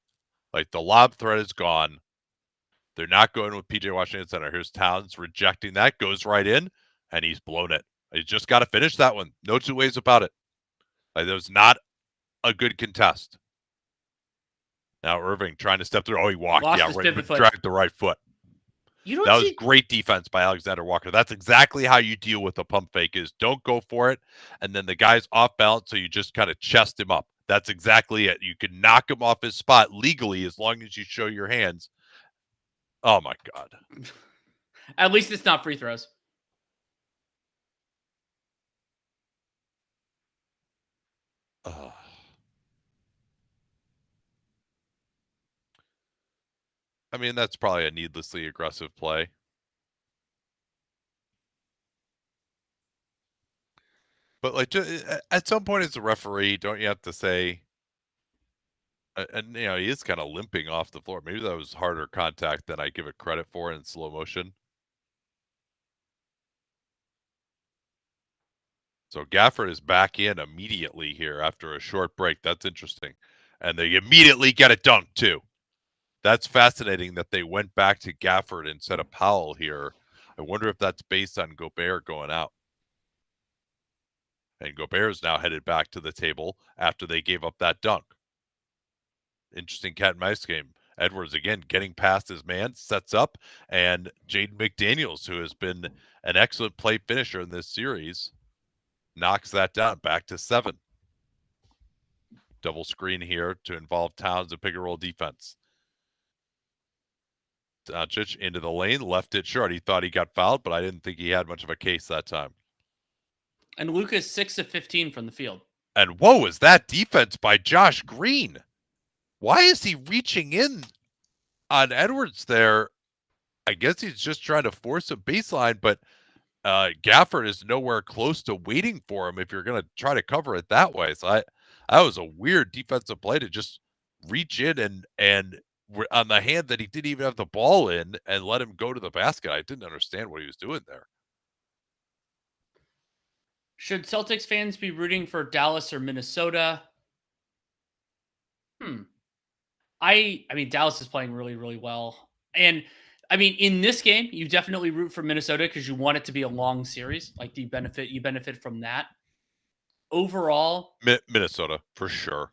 Like the lob threat is gone. They're not going with PJ Washington Center. Here's Towns rejecting that, goes right in, and he's blown it. He's just got to finish that one. No two ways about it. Like, that was not a good contest. Now Irving trying to step through. Oh, he walked. Lost Yeah, his right. pivot foot. Dragged the right foot. That was great defense by Alexander Walker. That's exactly how you deal with a pump fake is don't go for it. And then the guy's off balance, so you just kind of chest him up. That's exactly it. You can knock him off his spot legally as long as you show your hands. Oh, my God. At least it's not free throws. I mean, that's probably a needlessly aggressive play. But, like, at some point as a referee, don't you have to say, and, you know, he is kind of limping off the floor. Maybe that was harder contact than I give it credit for in slow motion. So Gafford is back in immediately here after a short break. That's interesting. And they immediately get it dunked, too. That's fascinating that they went back to Gafford instead of Powell here. I wonder if that's based on Gobert going out. And Gobert is now headed back to the table after they gave up that dunk. Interesting cat and mouse game. Edwards again getting past his man, sets up, and Jaden McDaniels, who has been an excellent play finisher in this series, knocks that down back to 7. Double screen here to involve Towns and pick and roll defense. Doncic into the lane, left it short. He thought he got fouled, but I didn't think he had much of a case that time. And Luka's 6 of 15 from the field. And whoa, is that defense by Josh Green? Why is he reaching in on Edwards there? I guess he's just trying to force a baseline, but Gafford is nowhere close to waiting for him if you're going to try to cover it that way. So that was a weird defensive play to just reach in and on the hand that he didn't even have the ball in and let him go to the basket. I didn't understand what he was doing there. Should Celtics fans be rooting for Dallas or Minnesota? I mean, Dallas is playing really, really well. And I mean, in this game, you definitely root for Minnesota because you want it to be a long series. Like you benefit from that. Overall, Minnesota for sure,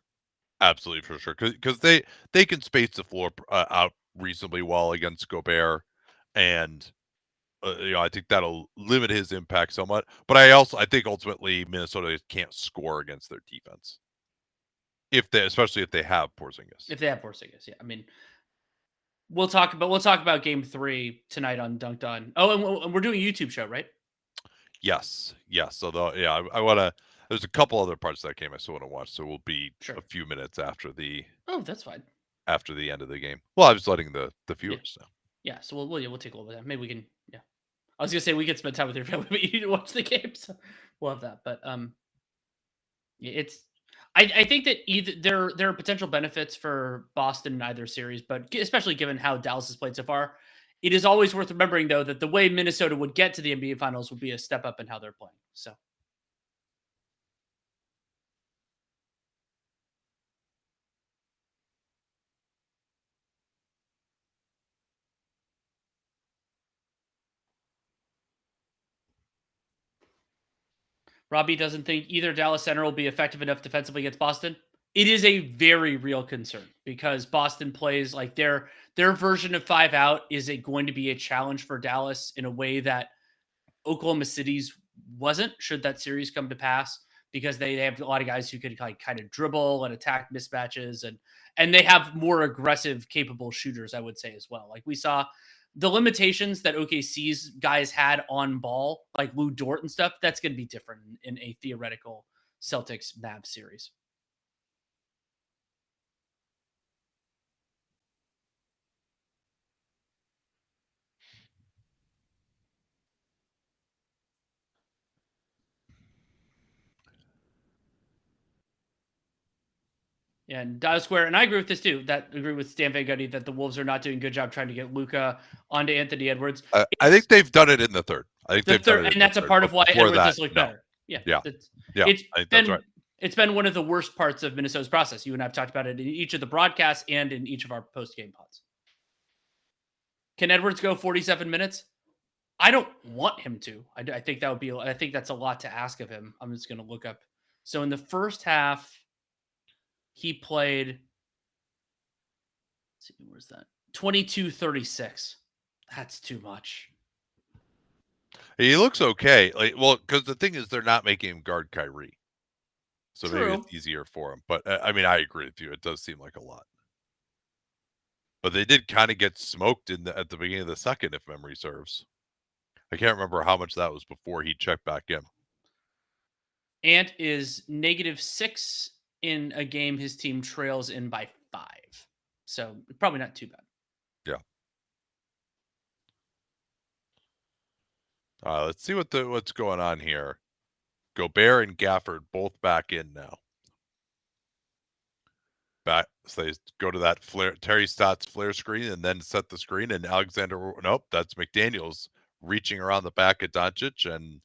absolutely for sure, because they can space the floor out reasonably well against Gobert, and you know, I think that'll limit his impact somewhat. But I think ultimately Minnesota can't score against their defense, especially if they have Porzingis. If they have Porzingis, yeah. I mean, we'll talk about Game 3 tonight on Dunked On. Oh, and we're doing a YouTube show, right? Yes. Although, yeah, I want to. There's a couple other parts of that game I still want to watch, so we'll be a few minutes after the. Oh, that's fine. After the end of the game. Well, I was letting the viewers know. Yeah, so we'll take a little bit of that. Maybe we can. Yeah, I was gonna say we could spend time with your family, but you need to watch the game, so we'll have that. But I think that either there are potential benefits for Boston in either series, but especially given how Dallas has played so far, it is always worth remembering though that the way Minnesota would get to the NBA Finals would be a step up in how they're playing. So Robbie doesn't think either Dallas center will be effective enough defensively against Boston. It is a very real concern because Boston plays like their version of 5 out is going to be a challenge for Dallas in a way that Oklahoma City's wasn't, should that series come to pass, because they have a lot of guys who could like kind of dribble and attack mismatches, and they have more aggressive, capable shooters, I would say as well. Like we saw the limitations that OKC's guys had on ball, like Lou Dort and stuff. That's going to be different in a theoretical Celtics Mavs series. And Dallas Square, and I agree with this too. That agree with Stan Van Gundy that the Wolves are not doing a good job trying to get Luka onto Anthony Edwards. I think they've done it in the third. I think The they've done third, it in and the that's a third, part of but why before Edwards that, has looked no. better. Yeah, Yeah. it's I think that's right. It's been one of the worst parts of Minnesota's process. You and I have talked about it in each of the broadcasts and in each of our post-game pods. Can Edwards go 47 minutes? I don't want him to. I think that would be. I think that's a lot to ask of him. I'm just going to look up. So in the first half, he played. Let's see, where's that? 22-36. That's too much. He looks okay. Like, well, because the thing is, they're not making him guard Kyrie, so True. maybe it's easier for him. But I mean, I agree with you. It does seem like a lot. But they did kind of get smoked at the beginning of the second, if memory serves. I can't remember how much that was before he checked back in. Ant is -6 in a game his team trails in by 5. So probably not too bad. Yeah. Let's see what's going on here. Gobert and Gafford both back in now. So they go to that Terry Stotts flare screen and then set the screen, and nope, that's McDaniels reaching around the back of Doncic, and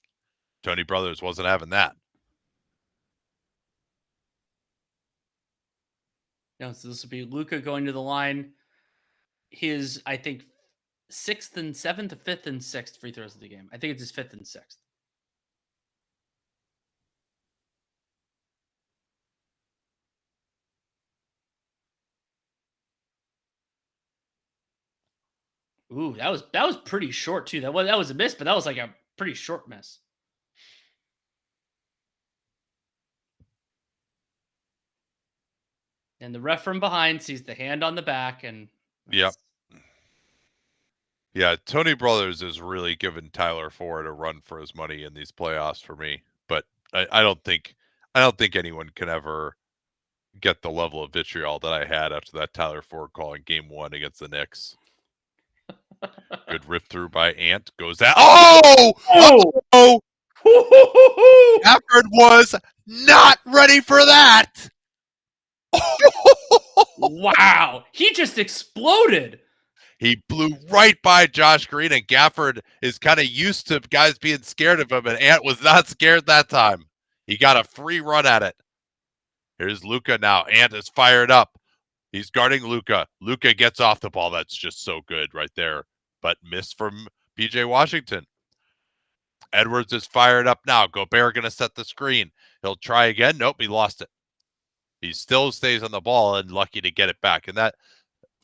Tony Brothers wasn't having that. No, so this will be Luka going to the line. His, I think, 6th and 7th, 5th and 6th free throws of the game. I think it's his 5th and 6th. Ooh, that was pretty short too. That was a miss, but that was like a pretty short miss. And the ref from behind sees the hand on the back, and yep. Yeah, Tony Brothers is really giving Tyler Ford a run for his money in these playoffs for me. But I don't think anyone can ever get the level of vitriol that I had after that Tyler Ford call in Game 1 against the Knicks. Good rip through by Ant. Goes out. Oh! Gafford was not ready for that. Wow. He just exploded. He blew right by Josh Green, and Gafford is kind of used to guys being scared of him, and Ant was not scared that time. He got a free run at it. Here's Luka now. Ant is fired up. He's guarding Luka. Luka gets off the ball. That's just so good right there. But miss from PJ Washington. Edwards is fired up now. Gobert going to set the screen. He'll try again. Nope, he lost it. He still stays on the ball and lucky to get it back. And that,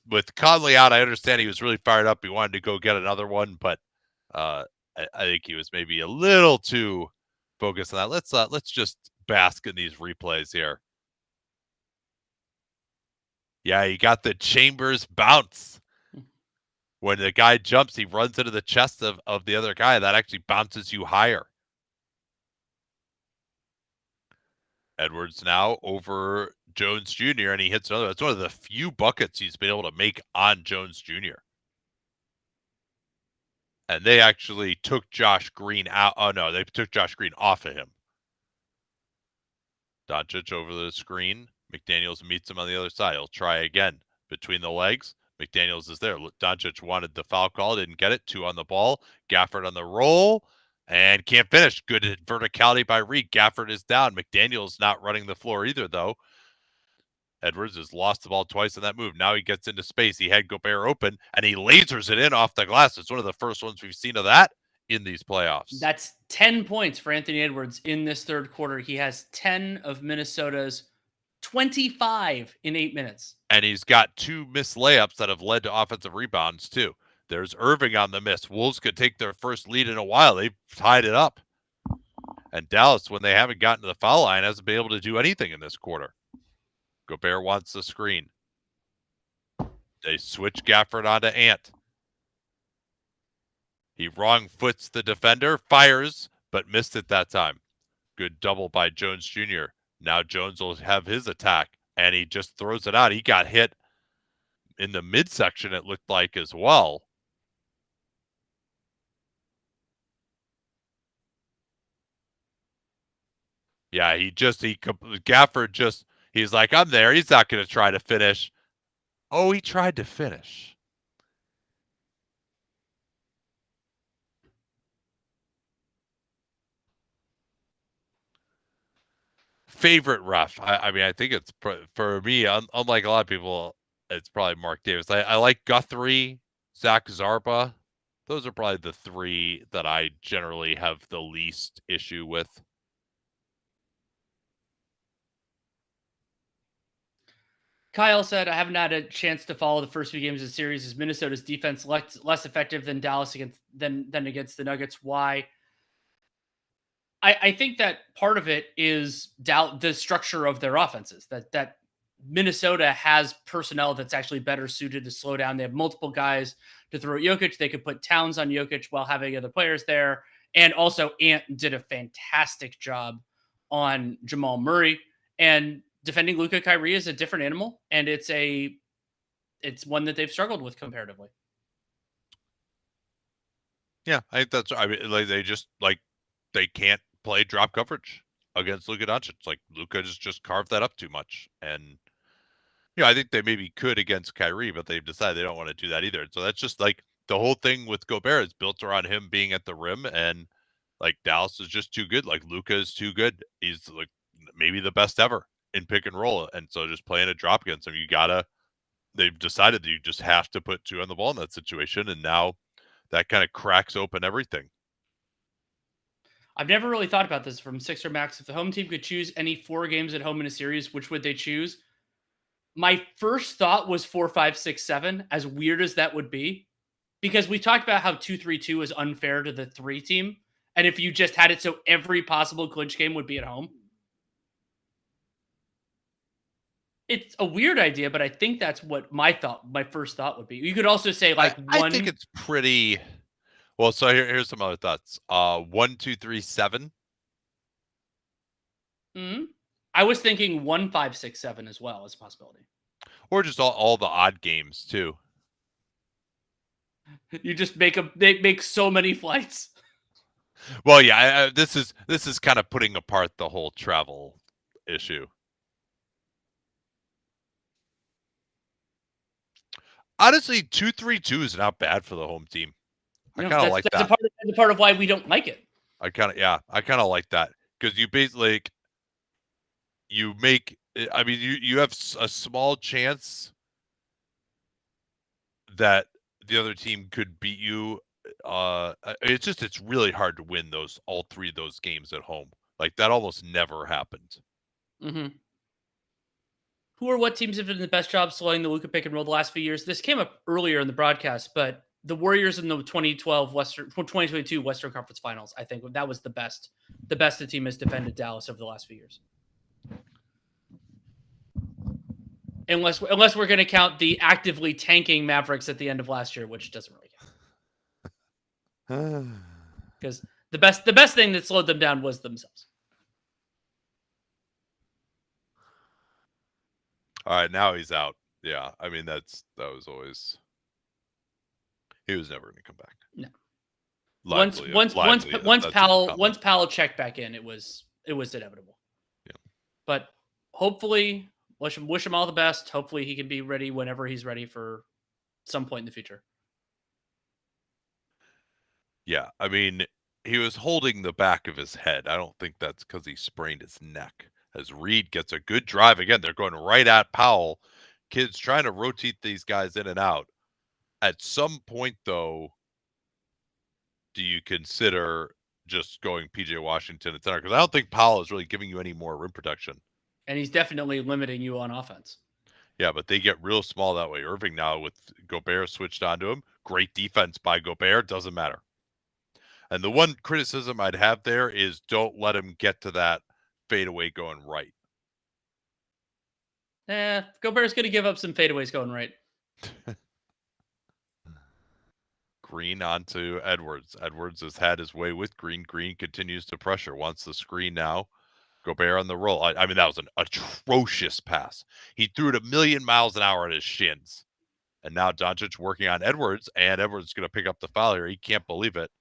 with Conley out, I understand he was really fired up. He wanted to go get another one, but I think he was maybe a little too focused on that. Let's just bask in these replays here. Yeah, he got the Chambers bounce. When the guy jumps, he runs into the chest of the other guy. That actually bounces you higher. Edwards now over Jones Jr., and he hits another. That's one of the few buckets he's been able to make on Jones Jr. And they actually took Josh Green out. Oh, no, they took Josh Green off of him. Doncic over the screen. McDaniels meets him on the other side. He'll try again. Between the legs. McDaniels is there. Doncic wanted the foul call. Didn't get it. 2 on the ball. Gafford on the roll. And can't finish. Good verticality by Reed. Gafford is down. McDaniels not running the floor either, though. Edwards has lost the ball twice in that move. Now he gets into space. He had Gobert open, and he lasers it in off the glass. It's one of the first ones we've seen of that in these playoffs. That's 10 points for Anthony Edwards in this third quarter. He has 10 of Minnesota's 25 in 8 minutes. And he's got 2 missed layups that have led to offensive rebounds, too. There's Irving on the miss. Wolves could take their first lead in a while. They've tied it up. And Dallas, when they haven't gotten to the foul line, hasn't been able to do anything in this quarter. Gobert wants the screen. They switch Gafford onto Ant. He wrong foots the defender, fires, but missed it that time. Good double by Jones Jr. Now Jones will have his attack, and he just throws it out. He got hit in the midsection, it looked like, as well. Yeah, Gafford just, he's like, I'm there. He's not going to try to finish. Oh, he tried to finish. Favorite ref. I mean, I think it's, for me, unlike a lot of people, it's probably Mark Davis. I like Guthrie, Zach Zarba. Those are probably the 3 that I generally have the least issue with. Kyle said, I haven't had a chance to follow the first few games of the series. Is Minnesota's defense less effective than Dallas than against the Nuggets? Why? I think that part of it is the structure of their offenses, that Minnesota has personnel that's actually better suited to slow down. They have multiple guys to throw at Jokic. They could put Towns on Jokic while having other players there. And also Ant did a fantastic job on Jamal Murray. And defending Luka Kyrie is a different animal, and it's one that they've struggled with comparatively. Yeah, I think that's, I mean, like, they can't play drop coverage against Luka Doncic. Like, Luka just carved that up too much. And, I think they maybe could against Kyrie, but they've decided they don't want to do that either. So that's just like the whole thing with Gobert is built around him being at the rim, and like Dallas is just too good. Like, Luka is too good. He's like maybe the best ever in pick and roll. And so just playing a drop against him, they've decided that you just have to put 2 on the ball in that situation. And now that kind of cracks open everything. I've never really thought about this from Sixer Max. If the home team could choose any 4 games at home in a series, which would they choose? My first thought was 4, 5, 6, 7, as weird as that would be, because we talked about how 2-3-2 is unfair to the 3 team. And if you just had it so every possible clinch game would be at home. It's a weird idea, but I think that's what my first thought would be. You could also say like I think it's pretty well. So here's some other thoughts. 1, 2, 3, 7. I was thinking 1, 5, 6, 7 as well as a possibility. Or just all the odd games too. You just make so many flights. Well, yeah, this is kind of putting apart the whole travel issue. Honestly, 2-3-2 is not bad for the home team. I kind of like that. That's a part of why we don't like it. I kind of like that, because you basically you have a small chance that the other team could beat you. It's really hard to win all 3 of those games at home. Like, that almost never happened. Mm-hmm. Who or what teams have done the best job slowing the Luka pick and roll the last few years? This came up earlier in the broadcast, but the Warriors in the 2022 Western Conference Finals, I think that was the best the team has defended Dallas over the last few years. Unless we're going to count the actively tanking Mavericks at the end of last year, which doesn't really count. Because the best thing that slowed them down was themselves. All right, now he's out. Yeah, I mean that was always, he was never going to come back. No. Lively, once Powell checked back in, it was inevitable. Yeah. But hopefully, wish him all the best. Hopefully, he can be ready whenever he's ready for some point in the future. Yeah, I mean, he was holding the back of his head. I don't think that's because he sprained his neck. As Reed gets a good drive again, they're going right at Powell. Kids trying to rotate these guys in and out. At some point, though, do you consider just going PJ Washington at center? Because I don't think Powell is really giving you any more rim protection. And he's definitely limiting you on offense. Yeah, but they get real small that way. Irving now with Gobert switched onto him. Great defense by Gobert. Doesn't matter. And the one criticism I'd have there is don't let him get to that fadeaway going right. Gobert's going to give up some fadeaways going right. Green onto Edwards. Edwards has had his way with Green. Green continues to pressure. Wants the screen now. Gobert on the roll. I mean, that was an atrocious pass. He threw it a million miles an hour at his shins. And now Doncic working on Edwards, and Edwards is going to pick up the foul here. He can't believe it.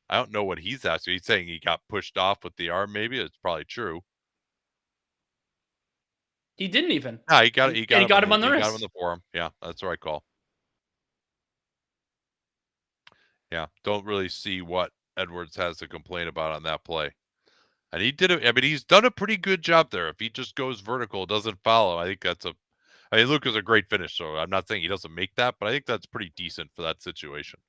I don't know what he's asking. He's saying he got pushed off with the arm, maybe. It's probably true. He didn't even. No, he got him on the wrist. He got him on the forearm. Yeah, that's the right call. Yeah, don't really see what Edwards has to complain about on that play. And he did it. I mean, he's done a pretty good job there. If he just goes vertical, doesn't follow, I think that's I mean, Luka's a great finish, so I'm not saying he doesn't make that, but I think that's pretty decent for that situation.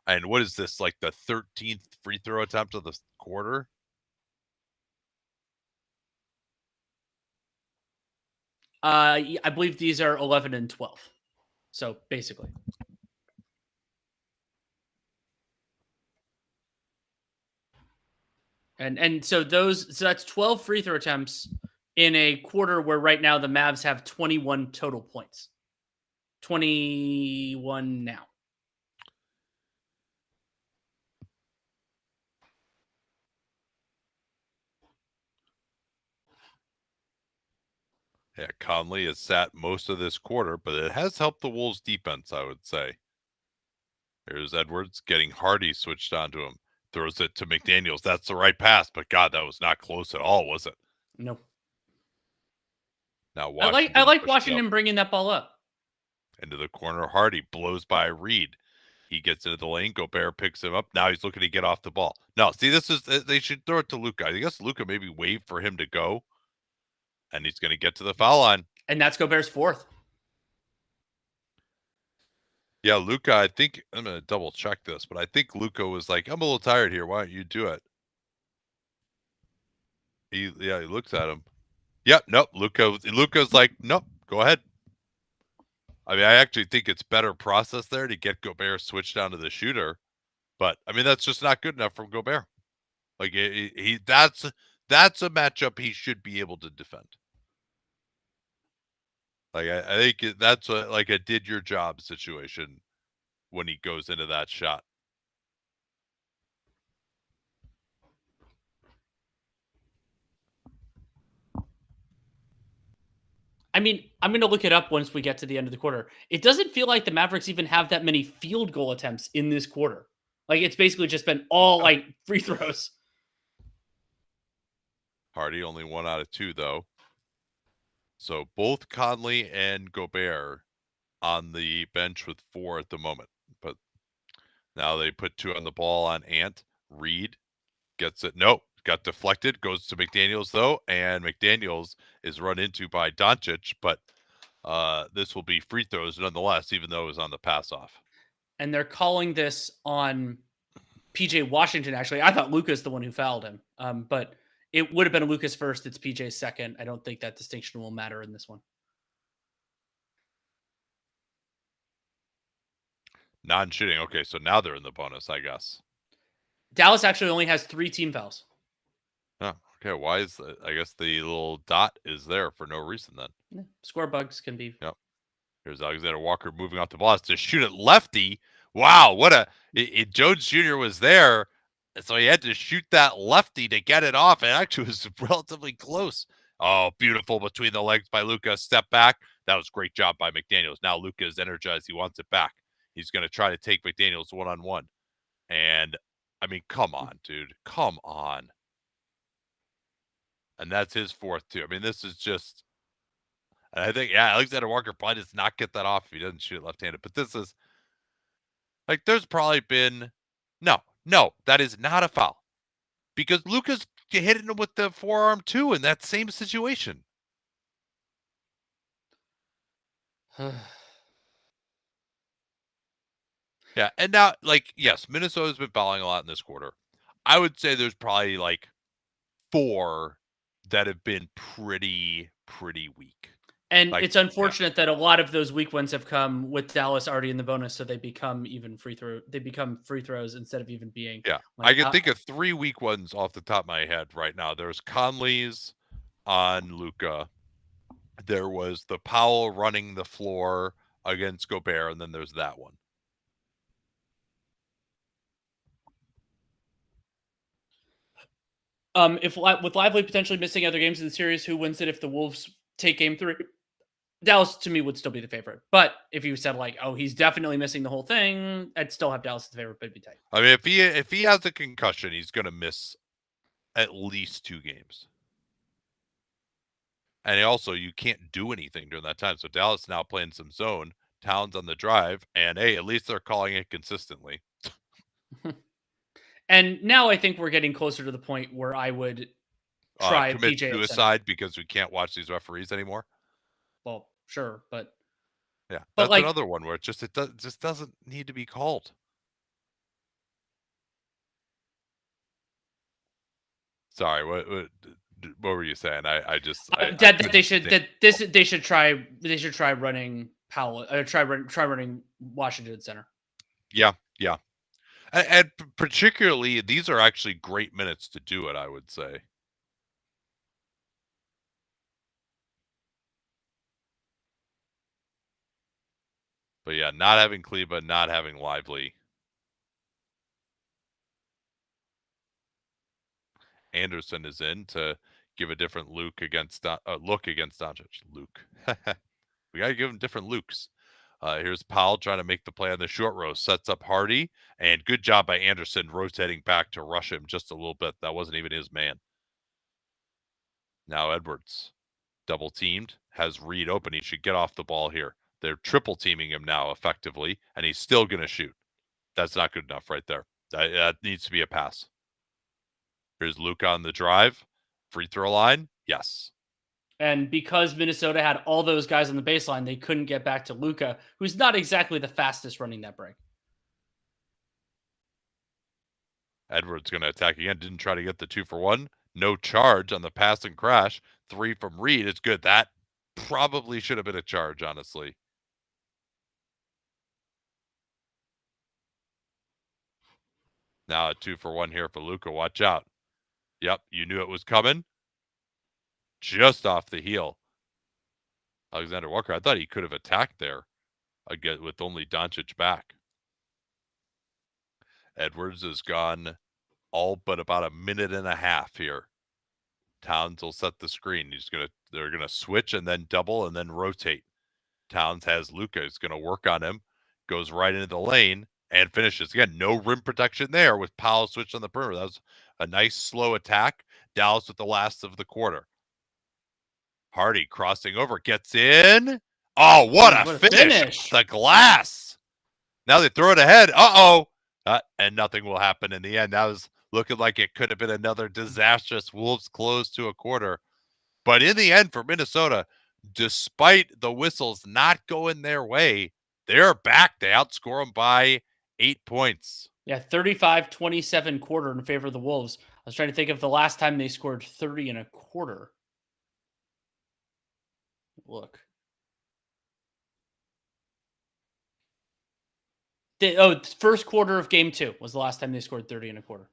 And what is this, like the 13th free throw attempt of the quarter? I believe these are 11 and 12. So basically. And so that's 12 free throw attempts in a quarter where right now the Mavs have 21 total points. 21 now. Yeah, Conley has sat most of this quarter, but it has helped the Wolves defense, I would say. Here's Edwards getting Hardy switched onto him. Throws it to McDaniels. That's the right pass, but God, that was not close at all, was it? No. Now I like Washington bringing that ball up. Into the corner, Hardy blows by Reed. He gets into the lane. Gobert picks him up. Now he's looking to get off the ball. No, see, they should throw it to Luka. I guess Luka maybe wait for him to go, and he's going to get to the foul line. And that's Gobert's fourth. Yeah, Luka, I think, I'm going to double check this, but I think Luka was like, I'm a little tired here. Why don't you do it? He looks at him. Yep, nope. Luka's like, nope, go ahead. I mean, I actually think it's better process there to get Gobert switched down to the shooter. But, I mean, that's just not good enough from Gobert. Like, that's a matchup he should be able to defend. Like, I think that's like a did your job situation when he goes into that shot. I mean, I'm going to look it up once we get to the end of the quarter. It doesn't feel like the Mavericks even have that many field goal attempts in this quarter. Like, it's basically just been all, like, free throws. Hardy only 1 out of 2, though. So both Conley and Gobert on the bench with 4 at the moment. But now they put 2 on the ball on Ant. Reed gets it. Nope. Got deflected. Goes to McDaniels, though. And McDaniels is run into by Doncic. But this will be free throws nonetheless, even though it was on the pass off. And they're calling this on PJ Washington, actually. I thought Luka's the one who fouled him. But it would have been Luka's first. It's PJ's second. I don't think that distinction will matter in this one. Non-shooting. Okay, so now they're in the bonus, I guess. Dallas actually only has 3 team fouls. Oh, okay. Why is that? I guess the little dot is there for no reason then. Yeah, score bugs can be. Yep. Here's Alexander Walker moving off the ball. It's to shoot it lefty. Wow, what Jones Jr. was there, so he had to shoot that lefty to get it off. It actually was relatively close. Oh, beautiful between the legs by Luka. Step back. That was a great job by McDaniels. Now Luka is energized. He wants it back. He's going to try to take McDaniels one-on-one. And, I mean, come on, dude. Come on. And that's his fourth, too. I mean, this is just. And I think, yeah, Alexander Walker probably does not get that off if he doesn't shoot it left-handed. But this is. Like, there's probably been. No, that is not a foul. Because Luka's hitting him with the forearm, too, in that same situation. Yeah, and now, like, yes, Minnesota's been fouling a lot in this quarter. I would say there's probably, like, 4 that have been pretty weak. And Like, it's unfortunate that a lot of those weak ones have come with Dallas already in the bonus, so they become free throws instead of even being yeah. I like can think of 3 weak ones off the top of my head right now. There's Conley's on Luka. There was the Powell running the floor against Gobert, and then there's that one. If with Lively potentially missing other games in the series, who wins it if the Wolves take game 3? Dallas to me would still be the favorite. But if you said like, oh, he's definitely missing the whole thing, I'd still have Dallas as the favorite, but it'd be tight. I mean, if he has a concussion, he's going to miss at least 2 games. And also, you can't do anything during that time. So Dallas now playing some zone, Towns on the drive, and hey, at least they're calling it consistently. And now I think we're getting closer to the point where I would try Commit PJ suicide because we can't watch these referees anymore. Well, sure, but Yeah, but that's like another one where it just doesn't need to be called. Sorry, what were you saying? I that they should try running Powell, try running Washington Center. Yeah, and particularly these are actually great minutes to do it, I would say. But yeah, not having Kleba, not having Lively. Anderson is in to give a different look against Doncic. Luke. We got to give him different Lukes. Here's Powell trying to make the play on the short row. Sets up Hardy. And good job by Anderson rotating back to rush him just a little bit. That wasn't even his man. Now Edwards. Double teamed. Has Reed open. He should get off the ball here. They're triple teaming him now effectively. And he's still going to shoot. That's not good enough right there. That needs to be a pass. Here's Luka on the drive. Free throw line. Yes. And because Minnesota had all those guys on the baseline, they couldn't get back to Luka, who's not exactly the fastest running that break. Edwards going to attack again. Didn't try to get the 2-for-1. No charge on the pass and crash. 3 from Reed. It's good. That probably should have been a charge, honestly. Now a 2-for-1 here for Luka. Watch out. Yep, you knew it was coming. Just off the heel. Alexander Walker, I thought he could have attacked there again with only Doncic back. Edwards has gone all but about a minute and a half here. Towns will set the screen. They're gonna switch and then double and then rotate. Towns has Luka. He's gonna work on him. Goes right into the lane and finishes. Again, no rim protection there with Powell switched on the perimeter. That was a nice slow attack. Dallas with the last of the quarter. Hardy crossing over, gets in. Oh, what a finish. The glass. Now they throw it ahead. And nothing will happen in the end. That was looking like it could have been another disastrous Wolves close to a quarter. But in the end for Minnesota, despite the whistles not going their way, they're back. They outscore them by 8 points. Yeah, 35-27 quarter in favor of the Wolves. I was trying to think of the last time they scored 30 in a quarter. Look. First quarter of game 2 was the last time they scored 30 in a quarter.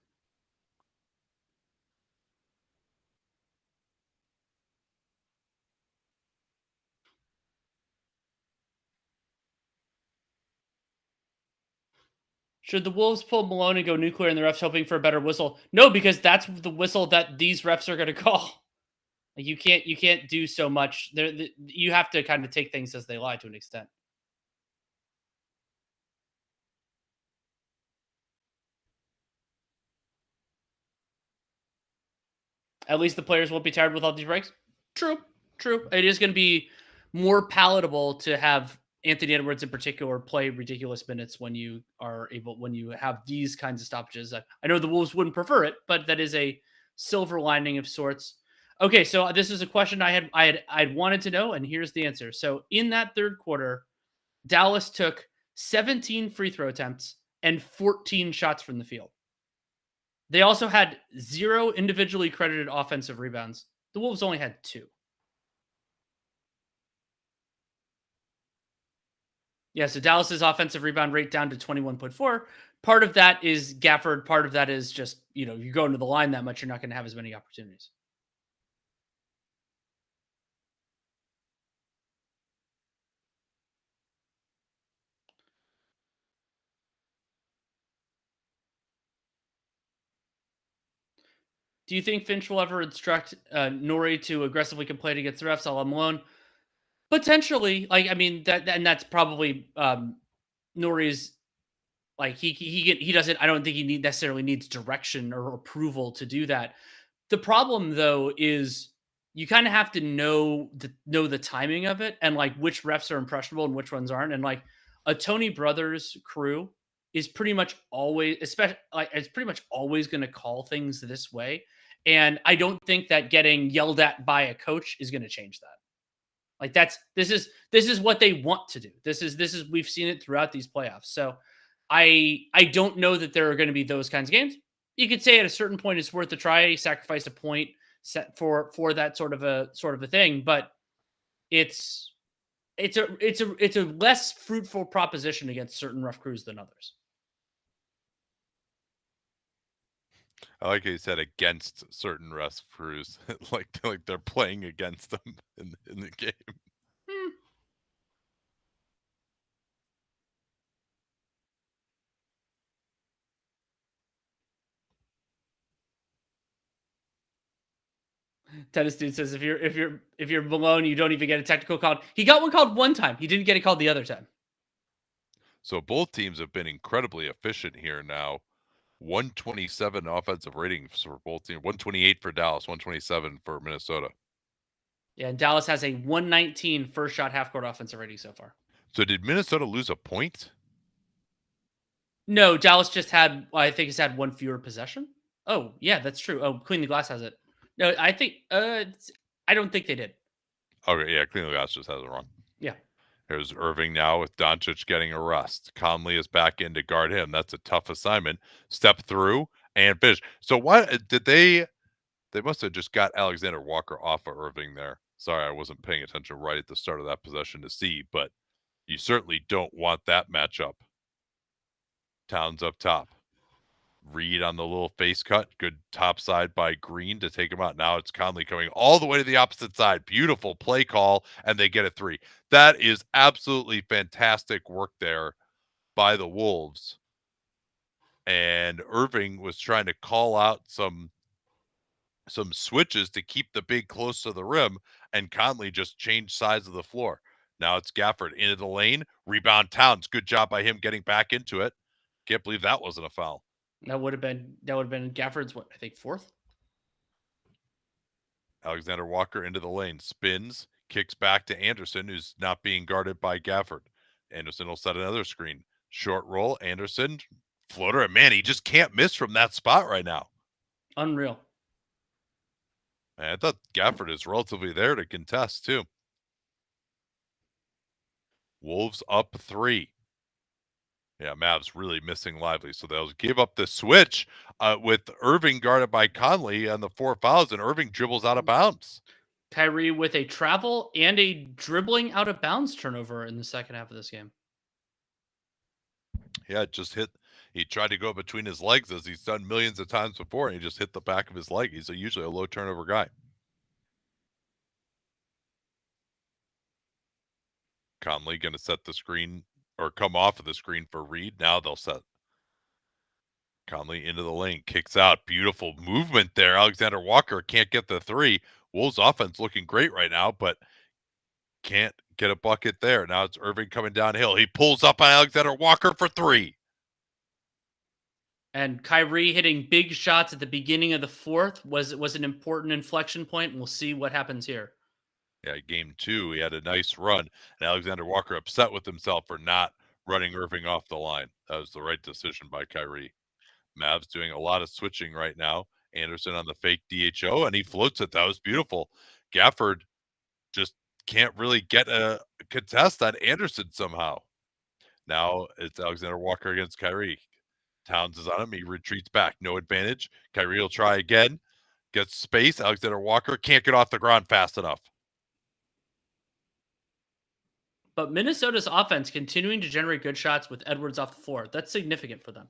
Should the Wolves pull Malone and go nuclear and the refs hoping for a better whistle? No, because that's the whistle that these refs are going to call. Like you can't do so much. You have to kind of take things as they lie to an extent. At least the players won't be tired with all these breaks. True, true. It is going to be more palatable to have Anthony Edwards in particular play ridiculous minutes when you have these kinds of stoppages. I know the Wolves wouldn't prefer it, but that is a silver lining of sorts. Okay, so this is a question I'd wanted to know, and here's the answer. So in that third quarter, Dallas took 17 free throw attempts and 14 shots from the field. They also had 0 individually credited offensive rebounds. The Wolves only had 2. Yeah, so Dallas's offensive rebound rate down to 21.4. Part of that is Gafford. Part of that is just, you go into the line that much, you're not going to have as many opportunities. Do you think Finch will ever instruct Nori to aggressively complain against the refs? I'll Malone. Potentially. And that's probably Nori's. Like he doesn't. I don't think he necessarily needs direction or approval to do that. The problem though is you kind of have to know the timing of it and like which refs are impressionable and which ones aren't. And like a Tony Brothers crew is pretty much always, especially like it's pretty much always going to call things this way. And I don't think that getting yelled at by a coach is going to change that. Like this is what they want to do. This is we've seen it throughout these playoffs. So I don't know that there are going to be those kinds of games. You could say at a certain point it's worth a try, sacrifice a point set for that sort of a thing, but it's a less fruitful proposition against certain rough crews than others. I like how you said against certain rest crews, like they're playing against them in the game. Tennis dude says if you're Malone, you don't even get a technical called. He got one called one time. He didn't get it called the other time. So both teams have been incredibly efficient here now. 127 offensive ratings for both teams. 128 for Dallas, 127 for Minnesota. Yeah, and Dallas has a 119 first shot half court offensive rating so far. So did Minnesota lose a point? No, Dallas just had, I think it's had one fewer possession. Oh, yeah, that's true. Oh, Clean the Glass has it. No, I think I don't think they did. Okay, yeah, Clean the Glass just has it wrong. Yeah. Here's Irving now with Doncic getting a rest. Conley is back in to guard him. That's a tough assignment. Step through and finish. So what did they must have just got Alexander Walker off of Irving there. Sorry, I wasn't paying attention right at the start of that possession to see, but you certainly don't want that matchup. Towns up top. Reed on the little face cut. Good top side by Green to take him out. Now it's Conley coming all the way to the opposite side. Beautiful play call, and they get a 3. That is absolutely fantastic work there by the Wolves. And Irving was trying to call out some switches to keep the big close to the rim, and Conley just changed sides of the floor. Now it's Gafford into the lane. Rebound Towns. Good job by him getting back into it. Can't believe that wasn't a foul. That would have been Gafford's I think 4th. Alexander Walker into the lane, spins, kicks back to Anderson, who's not being guarded by Gafford. Anderson will set another screen. Short roll, Anderson, floater, and man, he just can't miss from that spot right now. Unreal. And I thought Gafford is relatively there to contest too. Wolves up 3. Yeah, Mavs really missing Lively. So they'll give up the switch with Irving guarded by Conley on the 4 fouls, and Irving dribbles out of bounds. Kyrie with a travel and a dribbling out of bounds turnover in the second half of this game. Yeah, it just hit. He tried to go between his legs as he's done millions of times before, and he just hit the back of his leg. He's usually a low turnover guy. Conley going to set the screen or come off of the screen for Reed. Now they'll set. Conley into the lane, kicks out. Beautiful movement there. Alexander Walker can't get the 3. Wolves offense looking great right now, but can't get a bucket there. Now it's Irving coming downhill. He pulls up on Alexander Walker for 3. And Kyrie hitting big shots at the beginning of the fourth was an important inflection point, and we'll see what happens here. Yeah, game 2, he had a nice run, and Alexander Walker upset with himself for not running Irving off the line. That was the right decision by Kyrie. Mavs doing a lot of switching right now. Anderson on the fake DHO, and he floats it. That was beautiful. Gafford just can't really get a contest on Anderson somehow. Now it's Alexander Walker against Kyrie. Towns is on him. He retreats back. No advantage. Kyrie will try again. Gets space. Alexander Walker can't get off the ground fast enough. But Minnesota's offense continuing to generate good shots with Edwards off the floor. That's significant for them.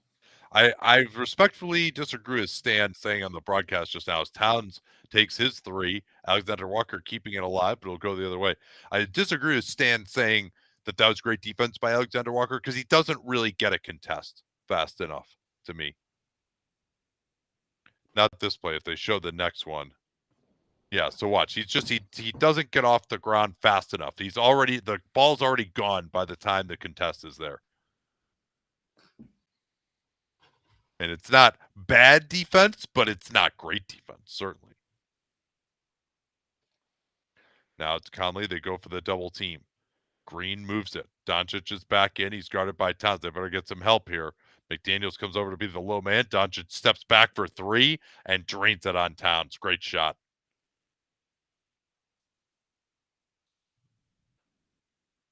I respectfully disagree with Stan saying on the broadcast just now as Towns takes his 3, Alexander Walker keeping it alive, but it'll go the other way. I disagree with Stan saying that was great defense by Alexander Walker because he doesn't really get a contest fast enough to me. Not this play. If they show the next one. Yeah, so watch. He doesn't get off the ground fast enough. The ball's already gone by the time the contest is there. And it's not bad defense, but it's not great defense, certainly. Now it's Conley. They go for the double team. Green moves it. Doncic is back in. He's guarded by Towns. They better get some help here. McDaniels comes over to be the low man. Doncic steps back for 3 and drains it on Towns. Great shot.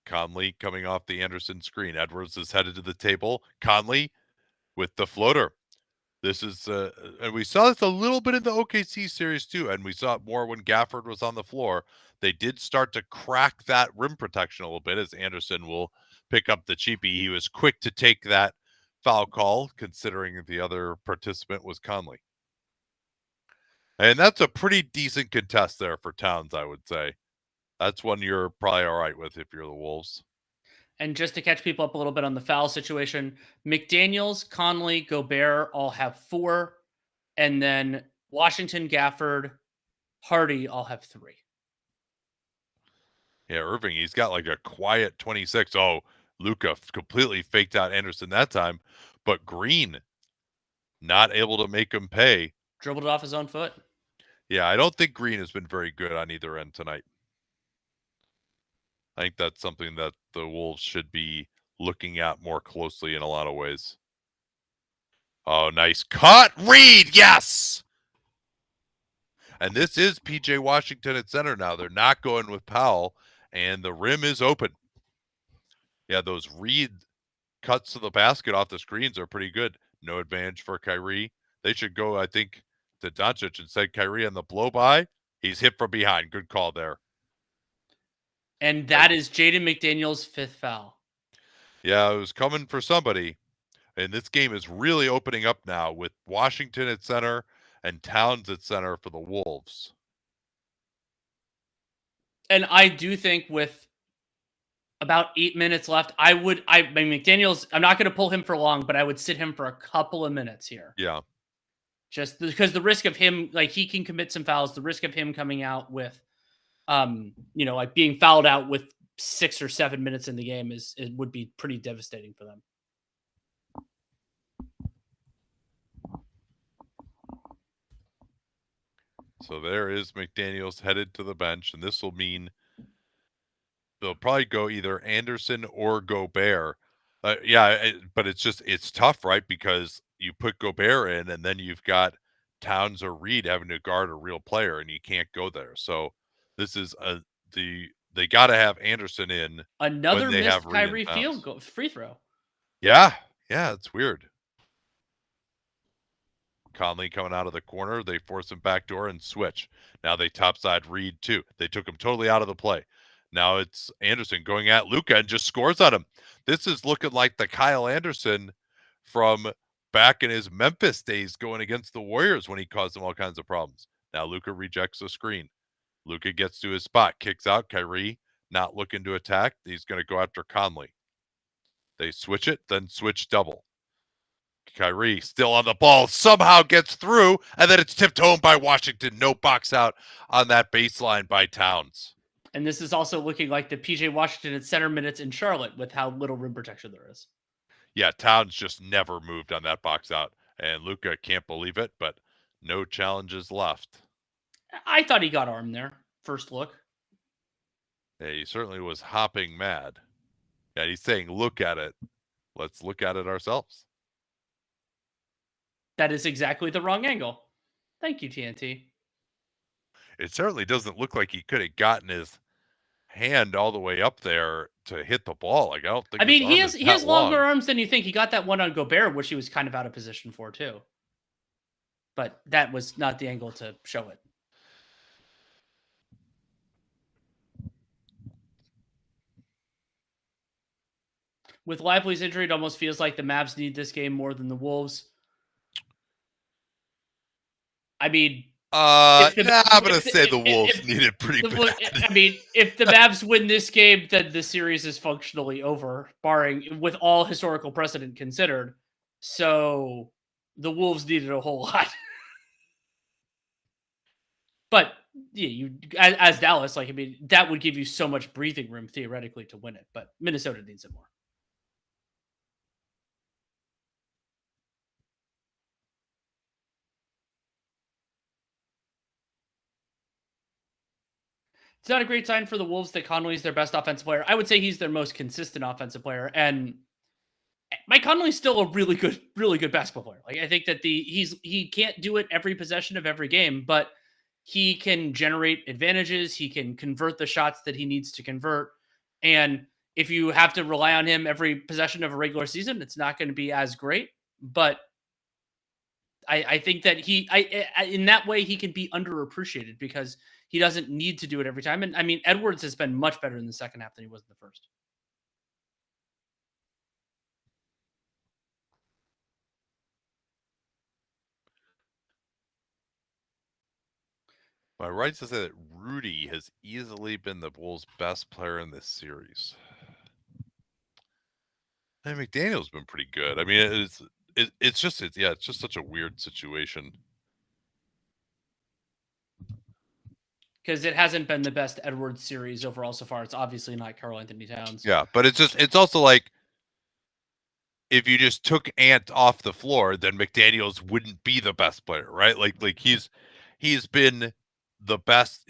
Conley coming off the Anderson screen. Edwards is headed to the table. Conley with the floater. This is, and we saw this a little bit in the OKC series too, and we saw it more when Gafford was on the floor. They did start to crack that rim protection a little bit as Anderson will pick up the cheapie. He was quick to take that foul call, considering the other participant was Conley. And that's a pretty decent contest there for Towns, I would say. That's one you're probably all right with if you're the Wolves. And just to catch people up a little bit on the foul situation, McDaniels, Conley, Gobert all have 4. And then Washington, Gafford, Hardy all have 3. Yeah, Irving, he's got like a quiet 26. Oh, Luka completely faked out Anderson that time. But Green, not able to make him pay. Dribbled it off his own foot. Yeah, I don't think Green has been very good on either end tonight. I think that's something that the Wolves should be looking at more closely in a lot of ways. Oh, nice cut. Reed, yes! And this is PJ Washington at center now. They're not going with Powell, and the rim is open. Yeah, those Reed cuts to the basket off the screens are pretty good. No advantage for Kyrie. They should go, I think, to Doncic and say Kyrie on the blow-by. He's hit from behind. Good call there. And that is Jaden McDaniels' 5th foul. Yeah, it was coming for somebody. And this game is really opening up now with Washington at center and Towns at center for the Wolves. And I do think with about 8 minutes left, McDaniels, I'm not going to pull him for long, but I would sit him for a couple of minutes here. Yeah. Just because the risk of him, like he can commit some fouls, the risk of him coming out with, like being fouled out with 6 or 7 minutes in the game would be pretty devastating for them. So there is McDaniels headed to the bench, and this will mean they'll probably go either Anderson or Gobert. But it's tough, right? Because you put Gobert in, and then you've got Towns or Reed having to guard a real player, and you can't go there. So this is they got to have Anderson in. Another missed Kyrie free throw. Yeah, it's weird. Conley coming out of the corner. They force him backdoor and switch. Now they topside Reed too. They took him totally out of the play. Now it's Anderson going at Luka and just scores on him. This is looking like the Kyle Anderson from back in his Memphis days going against the Warriors when he caused them all kinds of problems. Now Luka rejects the screen. Luka gets to his spot, kicks out. Kyrie not looking to attack. He's going to go after Conley. They switch it, then switch double. Kyrie still on the ball, somehow gets through, and then it's tipped home by Washington. No box out on that baseline by Towns. And this is also looking like the PJ Washington at center minutes in Charlotte with how little rim protection there is. Yeah, Towns just never moved on that box out. And Luka can't believe it, but no challenges left. I thought he got armed there. First look. Yeah, he certainly was hopping mad. Yeah, he's saying, look at it. Let's look at it ourselves. That is exactly the wrong angle. Thank you, TNT. It certainly doesn't look like he could have gotten his hand all the way up there to hit the ball. Like, I don't think I mean, he his arm has is that longer long. arms than you think. He got that one on Gobert, which he was kind of out of position for too. But that was not the angle to show it. With Lively's injury, it almost feels like the Mavs need this game more than the Wolves. I mean, I'm gonna say the Wolves need it pretty bad. I mean, if the Mavs win this game, then the series is functionally over, barring with all historical precedent considered. So the Wolves needed a whole lot. But yeah, you as Dallas, like I mean, that would give you so much breathing room theoretically to win it. But Minnesota needs it more. It's not a great sign for the Wolves that Conley's their best offensive player. I would say he's their most consistent offensive player, and Mike Conley's still a really good basketball player. Like I think that he can't do it every possession of every game, but he can generate advantages. He can convert the shots that he needs to convert, and if you have to rely on him every possession of a regular season, it's not going to be as great. But I think that in that way he can be underappreciated because he doesn't need to do it every time. And I mean, Edwards has been much better in the second half than he was in the first. Am I right to say that Rudy has easily been the Bulls' best player in this series? And McDaniel's been pretty good. I mean, it's just such a weird situation. Because it hasn't been the best Edwards series overall so far. It's obviously not Karl-Anthony Towns. Yeah, but it's also like if you just took Ant off the floor, then McDaniel's wouldn't be the best player, right? Like he's been the best,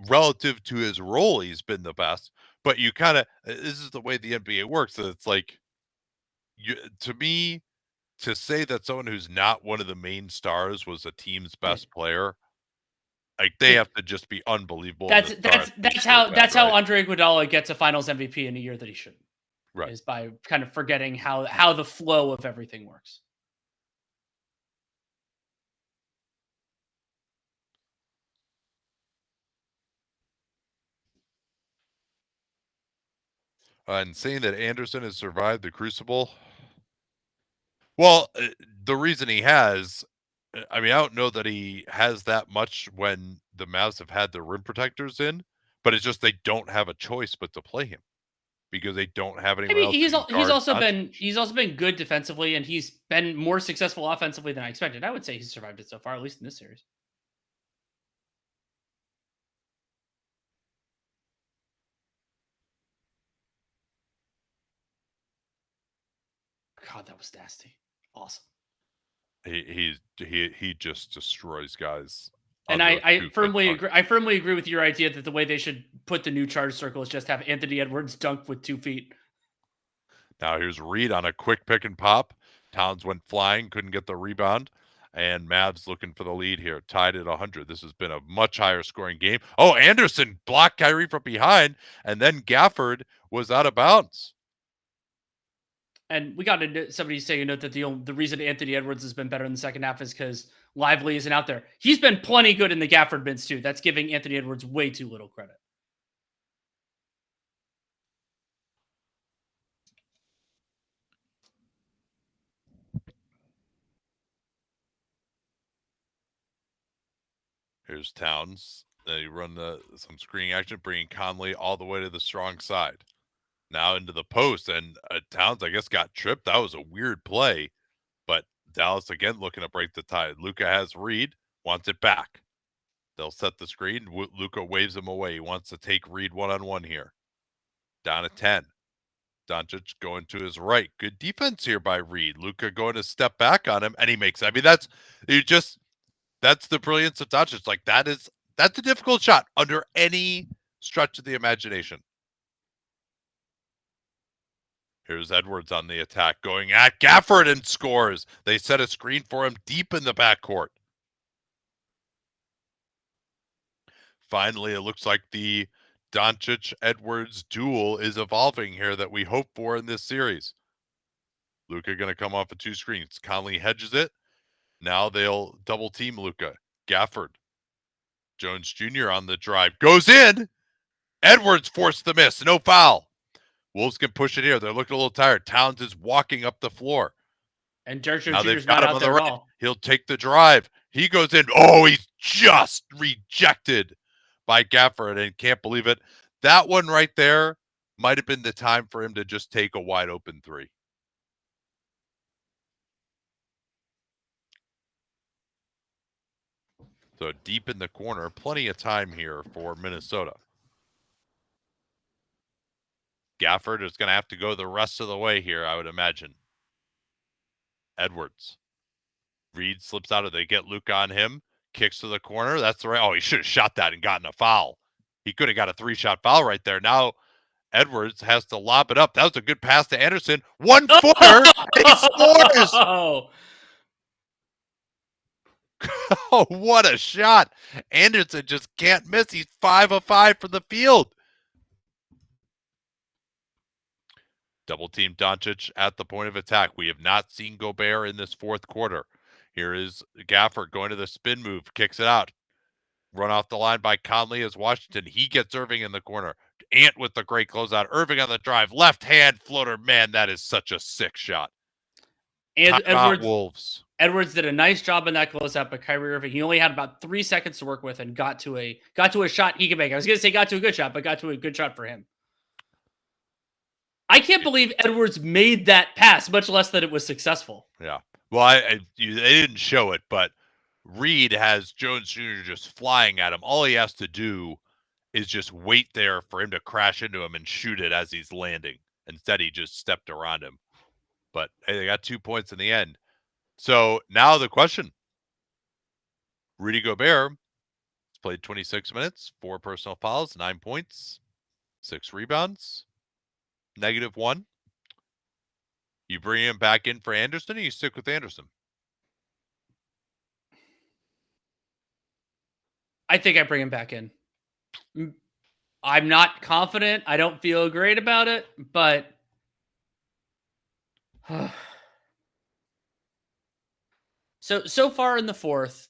relative to his role, he's been the best. But you kind of this is the way the NBA works. That it's like to me to say that someone who's not one of the main stars was a team's best player, like they have to just be unbelievable. That's how Andre Iguodala gets a Finals MVP in a year that he shouldn't. Right. Is by kind of forgetting how the flow of everything works. And saying that Anderson has survived the Crucible. Well, the reason he has, I mean, I don't know that he has that much when the Mavs have had the rim protectors in, but it's just they don't have a choice but to play him because they don't have anyone else. He's also been good defensively, and he's been more successful offensively than I expected. I would say he's survived it so far, at least in this series. God, that was nasty. Awesome. He just destroys guys. And I firmly agree. I firmly agree with your idea that the way they should put the new charge circle is just have Anthony Edwards dunk with 2 feet. Now here's Reed on a quick pick and pop. Towns went flying, couldn't get the rebound, and Mavs looking for the lead here, tied at 100. This has been a much higher scoring game. Oh, Anderson blocked Kyrie from behind, and then Gafford was out of bounds. And we got somebody saying a note that the reason Anthony Edwards has been better in the second half is because Lively isn't out there. He's been plenty good in the Gafford minutes too. That's giving Anthony Edwards way too little credit. Here's Towns. They run some screening action, bringing Conley all the way to the strong side. Now into the post, and Towns, I guess, got tripped. That was a weird play, but Dallas again looking to break the tie. Luka has Reed, wants it back. They'll set the screen. Luka waves him away. He wants to take Reed one-on-one here. Down at 10. Doncic going to his right. Good defense here by Reed. Luka going to step back on him, and he makes it. I mean, that's the brilliance of Doncic. Like that's a difficult shot under any stretch of the imagination. Here's Edwards on the attack, going at Gafford and scores. They set a screen for him deep in the backcourt. Finally, it looks like the Doncic-Edwards duel is evolving here that we hope for in this series. Luka going to come off of two screens. Conley hedges it. Now they'll double team Luka. Gafford. Jones Jr. on the drive. Goes in. Edwards forced the miss. No foul. Wolves can push it here. They're looking a little tired. Towns is walking up the floor. And Derek Now Jr.'s they've not got him out on the there at right. all. He'll take the drive. He goes in. Oh, he's just rejected by Gafford and can't believe it. That one right there might have been the time for him to just take a wide open three. So deep in the corner, plenty of time here for Minnesota. Gafford is going to have to go the rest of the way here, I would imagine. Edwards. Reed slips out of it. They get Luka on him. Kicks to the corner. That's the right. Oh, he should have shot that and gotten a foul. He could have got a 3-shot foul right there. Now Edwards has to lob it up. That was a good pass to Anderson. 1-footer. And he scores. Oh, what a shot. Anderson just can't miss. He's 5 of 5 from the field. Double team Doncic at the point of attack. We have not seen Gobert in this fourth quarter. Here is Gafford going to the spin move. Kicks it out. Run off the line by Conley as Washington. He gets Irving in the corner. Ant with the great closeout. Irving on the drive. Left hand floater. Man, that is such a sick shot. And Wolves. Edwards did a nice job in that closeout, but Kyrie Irving, he only had about 3 seconds to work with and got to a shot he could make. I was going to say got to a good shot, but got to a good shot for him. I can't believe Edwards made that pass, much less that it was successful. Yeah. Well, they didn't show it, but Reed has Jones Jr. just flying at him. All he has to do is just wait there for him to crash into him and shoot it as he's landing. Instead, he just stepped around him. But hey, they got 2 points in the end. So now the question. Rudy Gobert has played 26 minutes, 4 personal fouls, 9 points, 6 rebounds, -1. You bring him back in for Anderson, or you stick with Anderson? I think I bring him back in. I'm not confident. I don't feel great about it, but so far in the fourth,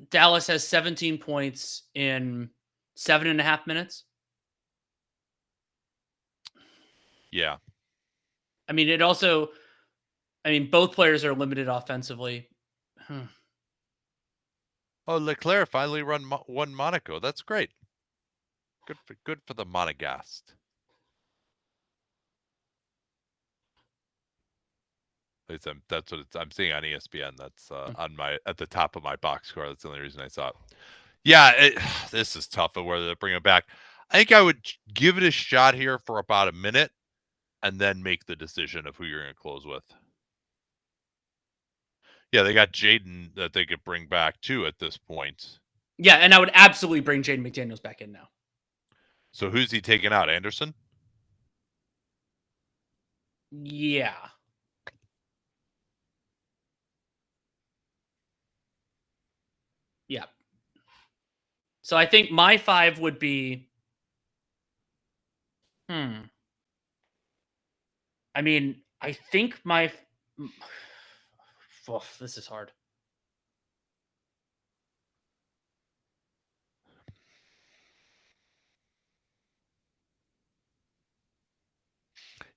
Dallas has 17 points in 7.5 minutes. Yeah. I mean, both players are limited offensively. Oh, Leclerc finally won Monaco. That's great. Good for the Monegasque. That's what I'm seeing on ESPN. That's at the top of my box score. That's the only reason I saw it. Yeah, this is tough of whether to bring it back. I think I would give it a shot here for about a minute and then make the decision of who you're going to close with. Yeah, they got Jaden that they could bring back too at this point. Yeah, and I would absolutely bring Jaden McDaniels back in now. So who's he taking out? Anderson? Yeah. Yeah. So I think my 5 would be I mean, I think my this is hard.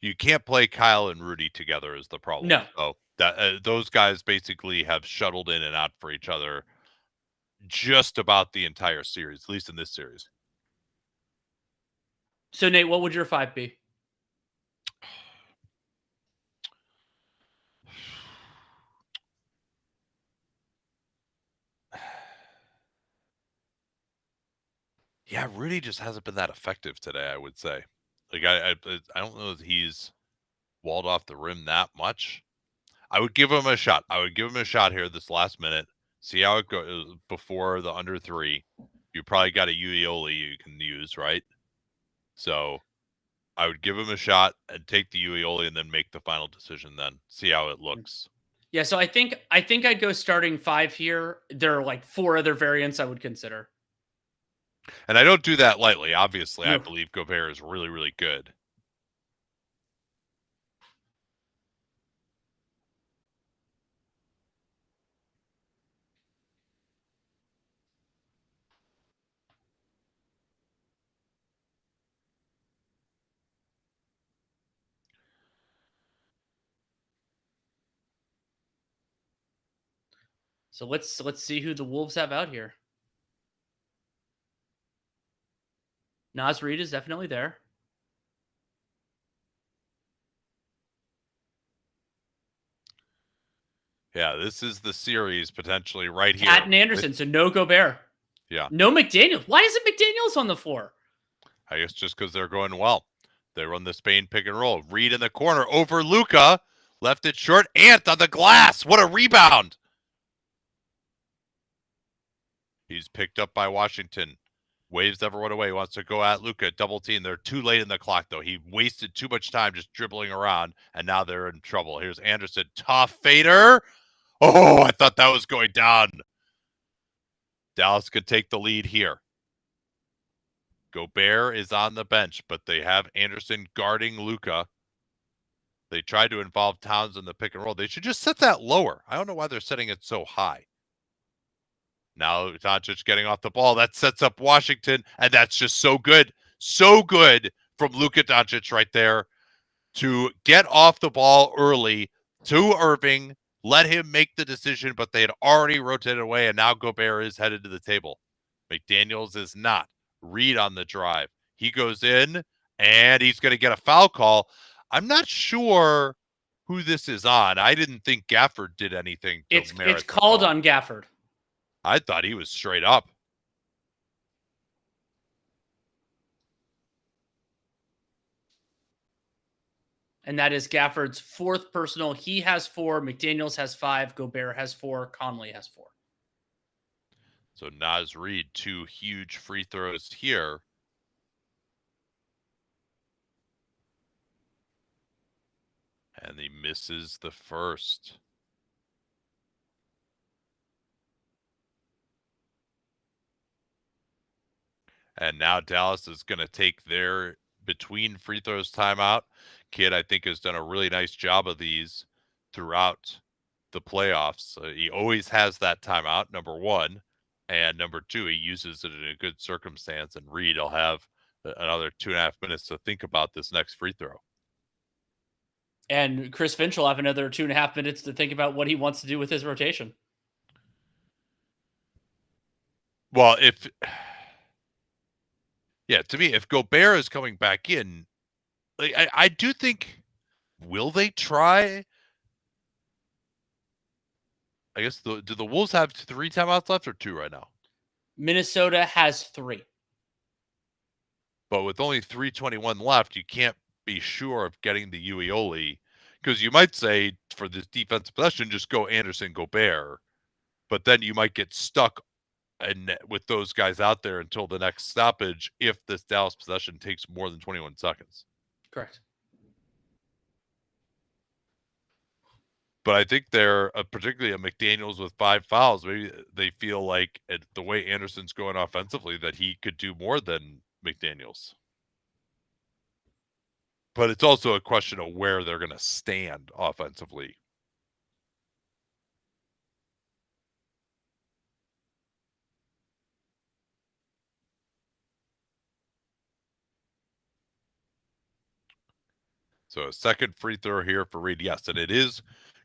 You can't play Kyle and Rudy together is the problem. No. So that those guys basically have shuttled in and out for each other just about the entire series, at least in this series. So Nate, what would your 5 be? Yeah, Rudy just hasn't been that effective today, I would say. Like I don't know that he's walled off the rim that much. I would give him a shot. I would give him a shot here this last minute. See how it goes before the under 3. You probably got a Ueoli you can use, right? So I would give him a shot and take the Ueoli and then make the final decision then. See how it looks. Yeah, so I think I'd go starting 5 here. There are like 4 other variants I would consider. And I don't do that lightly. Obviously, No. I believe Gobert is really, really good. So let's see who the Wolves have out here. Naz Reid is definitely there. Yeah, this is the series potentially right here. Cat and Anderson, so no Gobert. Yeah. No McDaniels. Why isn't McDaniels on the floor? I guess just because they're going well. They run the Spain pick and roll. Reed in the corner over Luka. Left it short. Ant on the glass. What a rebound. He's picked up by Washington. Waves everyone away. Wants to go at Luka. Double team. They're too late in the clock, though. He wasted too much time just dribbling around, and now they're in trouble. Here's Anderson. Tough fader. Oh, I thought that was going down. Dallas could take the lead here. Gobert is on the bench, but they have Anderson guarding Luka. They tried to involve Towns in the pick and roll. They should just set that lower. I don't know why they're setting it so high. Now Doncic getting off the ball. That sets up Washington, and that's just so good. So good from Luka Doncic right there to get off the ball early to Irving, let him make the decision, but they had already rotated away, and now Gobert is headed to the table. McDaniels is not. Reed on the drive. He goes in, and he's going to get a foul call. I'm not sure who this is on. I didn't think Gafford did anything. It's called on Gafford. I thought he was straight up. And that is Gafford's 4th personal. He has 4. McDaniels has 5. Gobert has 4. Conley has 4. So Naz Reid, 2 huge free throws here. And he misses the first. And now Dallas is going to take their between free throws timeout. Kid, I think, has done a really nice job of these throughout the playoffs. He always has that timeout, number 1. And number 2, he uses it in a good circumstance. And Reed will have another 2.5 minutes to think about this next free throw. And Chris Finch will have another 2.5 minutes to think about what he wants to do with his rotation. Well, to me, if Gobert is coming back in, like, I do think, will they try? I guess, do the Wolves have 3 timeouts left or 2 right now? Minnesota has 3. But with only 3:21 left, you can't be sure of getting the Ueoli, because you might say for this defensive possession, just go Anderson, Gobert. But then you might get stuck and with those guys out there until the next stoppage if this Dallas possession takes more than 21 seconds. Correct. But I think they're particularly a McDaniels with 5 fouls. Maybe they feel like the way Anderson's going offensively that he could do more than McDaniels. But it's also a question of where they're going to stand offensively. So a second free throw here for Reed. Yes, and it is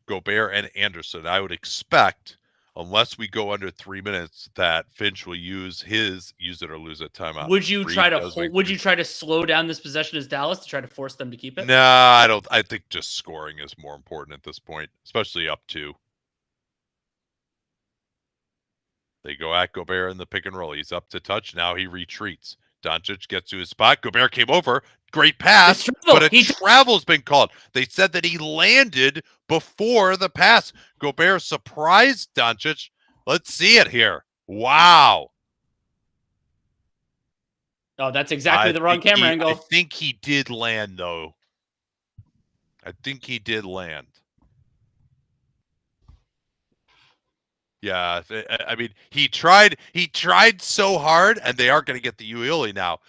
Gobert and Anderson. I would expect, unless we go under 3 minutes, that Finch will use his use it or lose it timeout. Would you try to slow down this possession as Dallas to try to force them to keep it? Nah, I don't. I think just scoring is more important at this point, especially up 2. They go at Gobert in the pick and roll. He's up to touch. Now he retreats. Doncic gets to his spot. Gobert came over, great pass, travel. but a travel's been called. They said that he landed before the pass. Gobert surprised Doncic. Let's see it here. Wow. Oh, that's exactly the wrong camera angle. I think he did land, though. I think he did land. Yeah, I mean, he tried so hard, and they are going to get the Ueli now.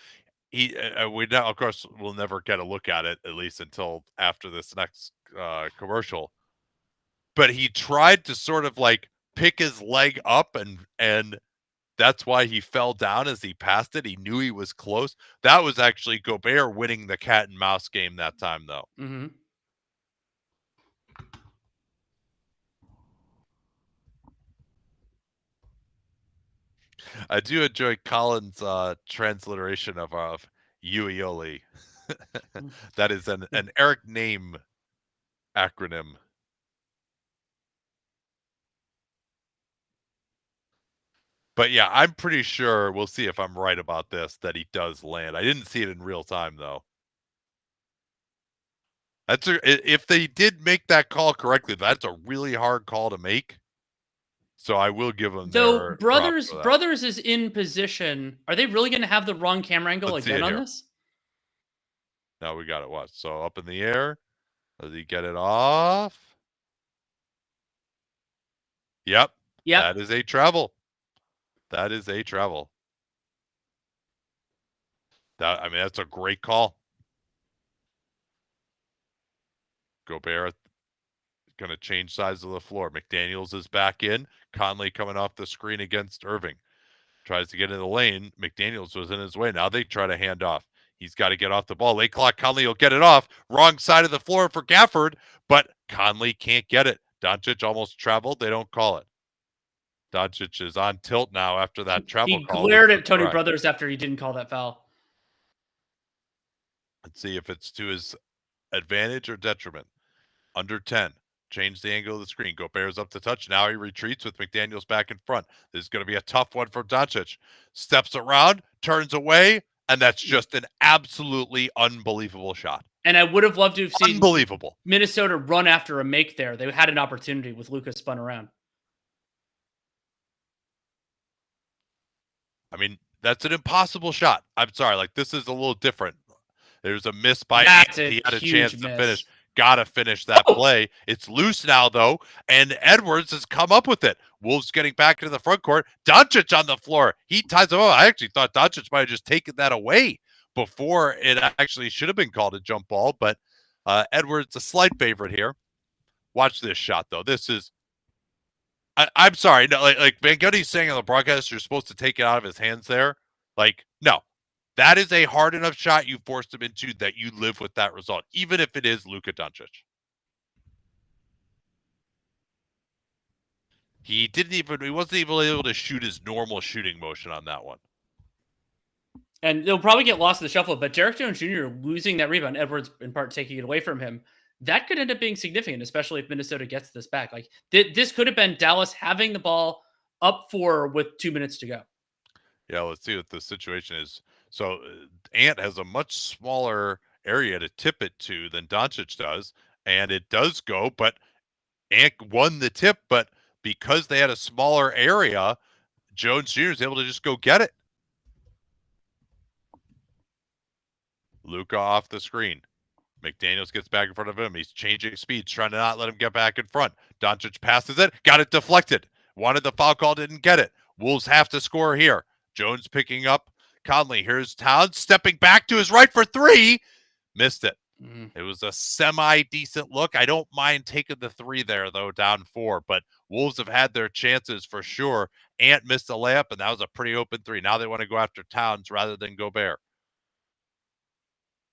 Of course, we'll never get a look at it, at least until after this next commercial. But he tried to sort of like pick his leg up, and that's why he fell down as he passed it. He knew he was close. That was actually Gobert winning the cat and mouse game that time, though. Mm-hmm. I do enjoy Colin's transliteration of Ueoli. That is an Eric name acronym. But yeah, I'm pretty sure, we'll see if I'm right about this, that he does land. I didn't see it in real time, though. If they did make that call correctly, that's a really hard call to make. So I will give them their props for that. Brothers is in position. Are they really going to have the wrong camera angle again on this? No, we got it. What? So up in the air. Does he get it off? Yep. That is a travel. That is a travel. I mean, that's a great call. Gobert going to change sides of the floor. McDaniels is back in. Conley coming off the screen against Irving. Tries to get in the lane. McDaniels was in his way. Now they try to hand off. He's got to get off the ball. Late clock. Conley will get it off. Wrong side of the floor for Gafford, but Conley can't get it. Doncic almost traveled. They don't call it. Doncic is on tilt now after that travel call. He glared at Tony Brothers after he didn't call that foul. Let's see if it's to his advantage or detriment. Under 10. Change the angle of the screen. Gobert's up to touch. Now he retreats with McDaniels back in front. This is going to be a tough one for Doncic. Steps around, turns away, and that's just an absolutely unbelievable shot. And I would have loved to have seen Minnesota run after a make there. They had an opportunity with Luka spun around. I mean, that's an impossible shot. I'm sorry. Like, this is a little different. There's a miss by Ant. He had a chance to finish. Got to finish that play. It's loose now, though, and Edwards has come up with it. Wolves getting back into the front court. Doncic on the floor. He ties him up. I actually thought Doncic might have just taken that away before it actually should have been called a jump ball, but Edwards a slight favorite here. Watch this shot, though. This is I'm sorry. No, like Van Gundy's saying on the broadcast, you're supposed to take it out of his hands there. Like, no. That is a hard enough shot you forced him into that you live with that result, even if it is Luka Doncic. He wasn't even able to shoot his normal shooting motion on that one. And they'll probably get lost in the shuffle, but Derek Jones Jr. losing that rebound, Edwards in part taking it away from him, that could end up being significant, especially if Minnesota gets this back. Like, this could have been Dallas having the ball up 4 with 2 minutes to go. Yeah, let's see what the situation is. So Ant has a much smaller area to tip it to than Doncic does, and it does go, but Ant won the tip, but because they had a smaller area, Jones Jr. is able to just go get it. Luka off the screen. McDaniels gets back in front of him. He's changing speeds, trying to not let him get back in front. Doncic passes it, got it deflected. Wanted the foul call, didn't get it. Wolves have to score here. Jones picking up Conley. Here's Towns stepping back to his right for 3. Missed it. It was a semi-decent look. I don't mind taking the 3 there, though, down 4. But Wolves have had their chances for sure. Ant missed a layup, and that was a pretty open 3. Now they want to go after Towns rather than Gobert.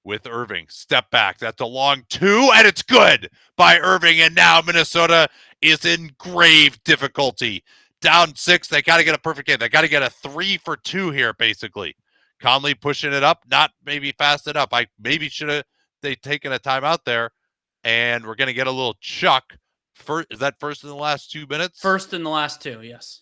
With Irving. Step back. That's a long 2, and it's good by Irving. And now Minnesota is in grave difficulty. Down 6. They got to get a perfect game. They got to get a 3 for 2 here, basically. Conley pushing it up. Not maybe fast enough. I maybe should have they taken a timeout there. And we're going to get a little chuck. Is that first in the last 2 minutes? First in the last 2, yes.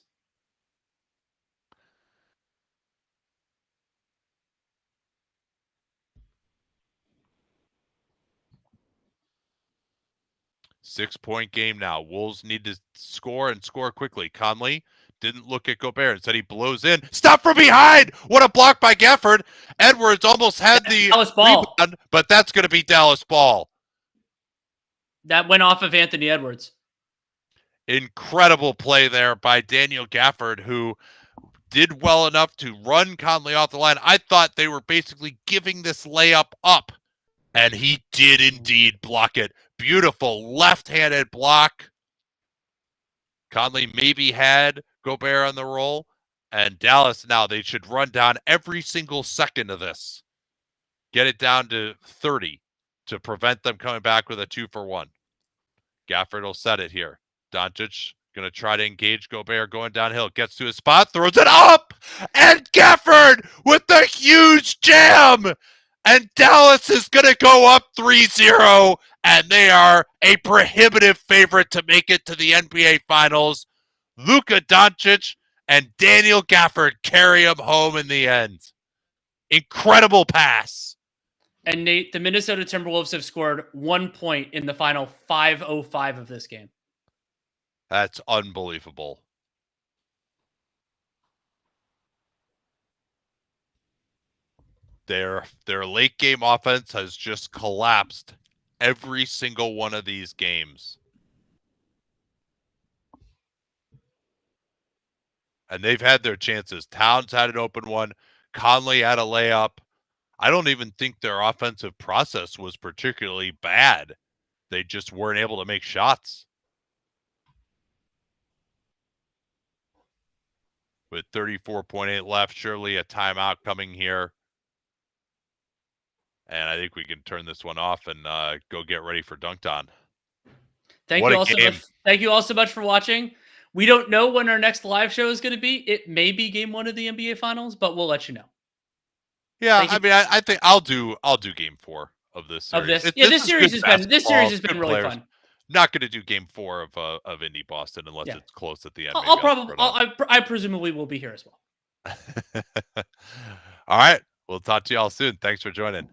6-point game now. Wolves need to score and score quickly. Conley didn't look at Gobert. Instead, he blows in. Stop from behind! What a block by Gafford. Edwards almost had the Dallas ball. rebound, but that's going to be Dallas ball. That went off of Anthony Edwards. Incredible play there by Daniel Gafford, who did well enough to run Conley off the line. I thought they were basically giving this layup up, and he did indeed block it. Beautiful left-handed block. Conley maybe had Gobert on the roll, and Dallas now, they should run down every single second of this. Get it down to 30 to prevent them coming back with a 2-for-1. Gafford will set it here. Doncic going to try to engage Gobert going downhill. Gets to his spot, throws it up, and Gafford with the huge jam. And Dallas is going to go up 3-0, and they are a prohibitive favorite to make it to the NBA Finals. Luka Doncic and Daniel Gafford carry him home in the end. Incredible pass. And Nate, the Minnesota Timberwolves have scored 1 point in the final 5:05 of this game. That's unbelievable. Their late game offense has just collapsed every single one of these games. And they've had their chances. Towns had an open one. Conley had a layup. I don't even think their offensive process was particularly bad. They just weren't able to make shots. With 34.8 left, surely a timeout coming here. And I think we can turn this one off and go get ready for Dunked On. Thank you all so much for watching. We don't know when our next live show is going to be. It may be Game 1 of the NBA Finals, but we'll let you know. Yeah, I mean, I think I'll do Game 4 of this series. This series has been really fun. Not going to do Game 4 of Indy Boston unless it's close at the end. I presumably will be here as well. All right, we'll talk to y'all soon. Thanks for joining.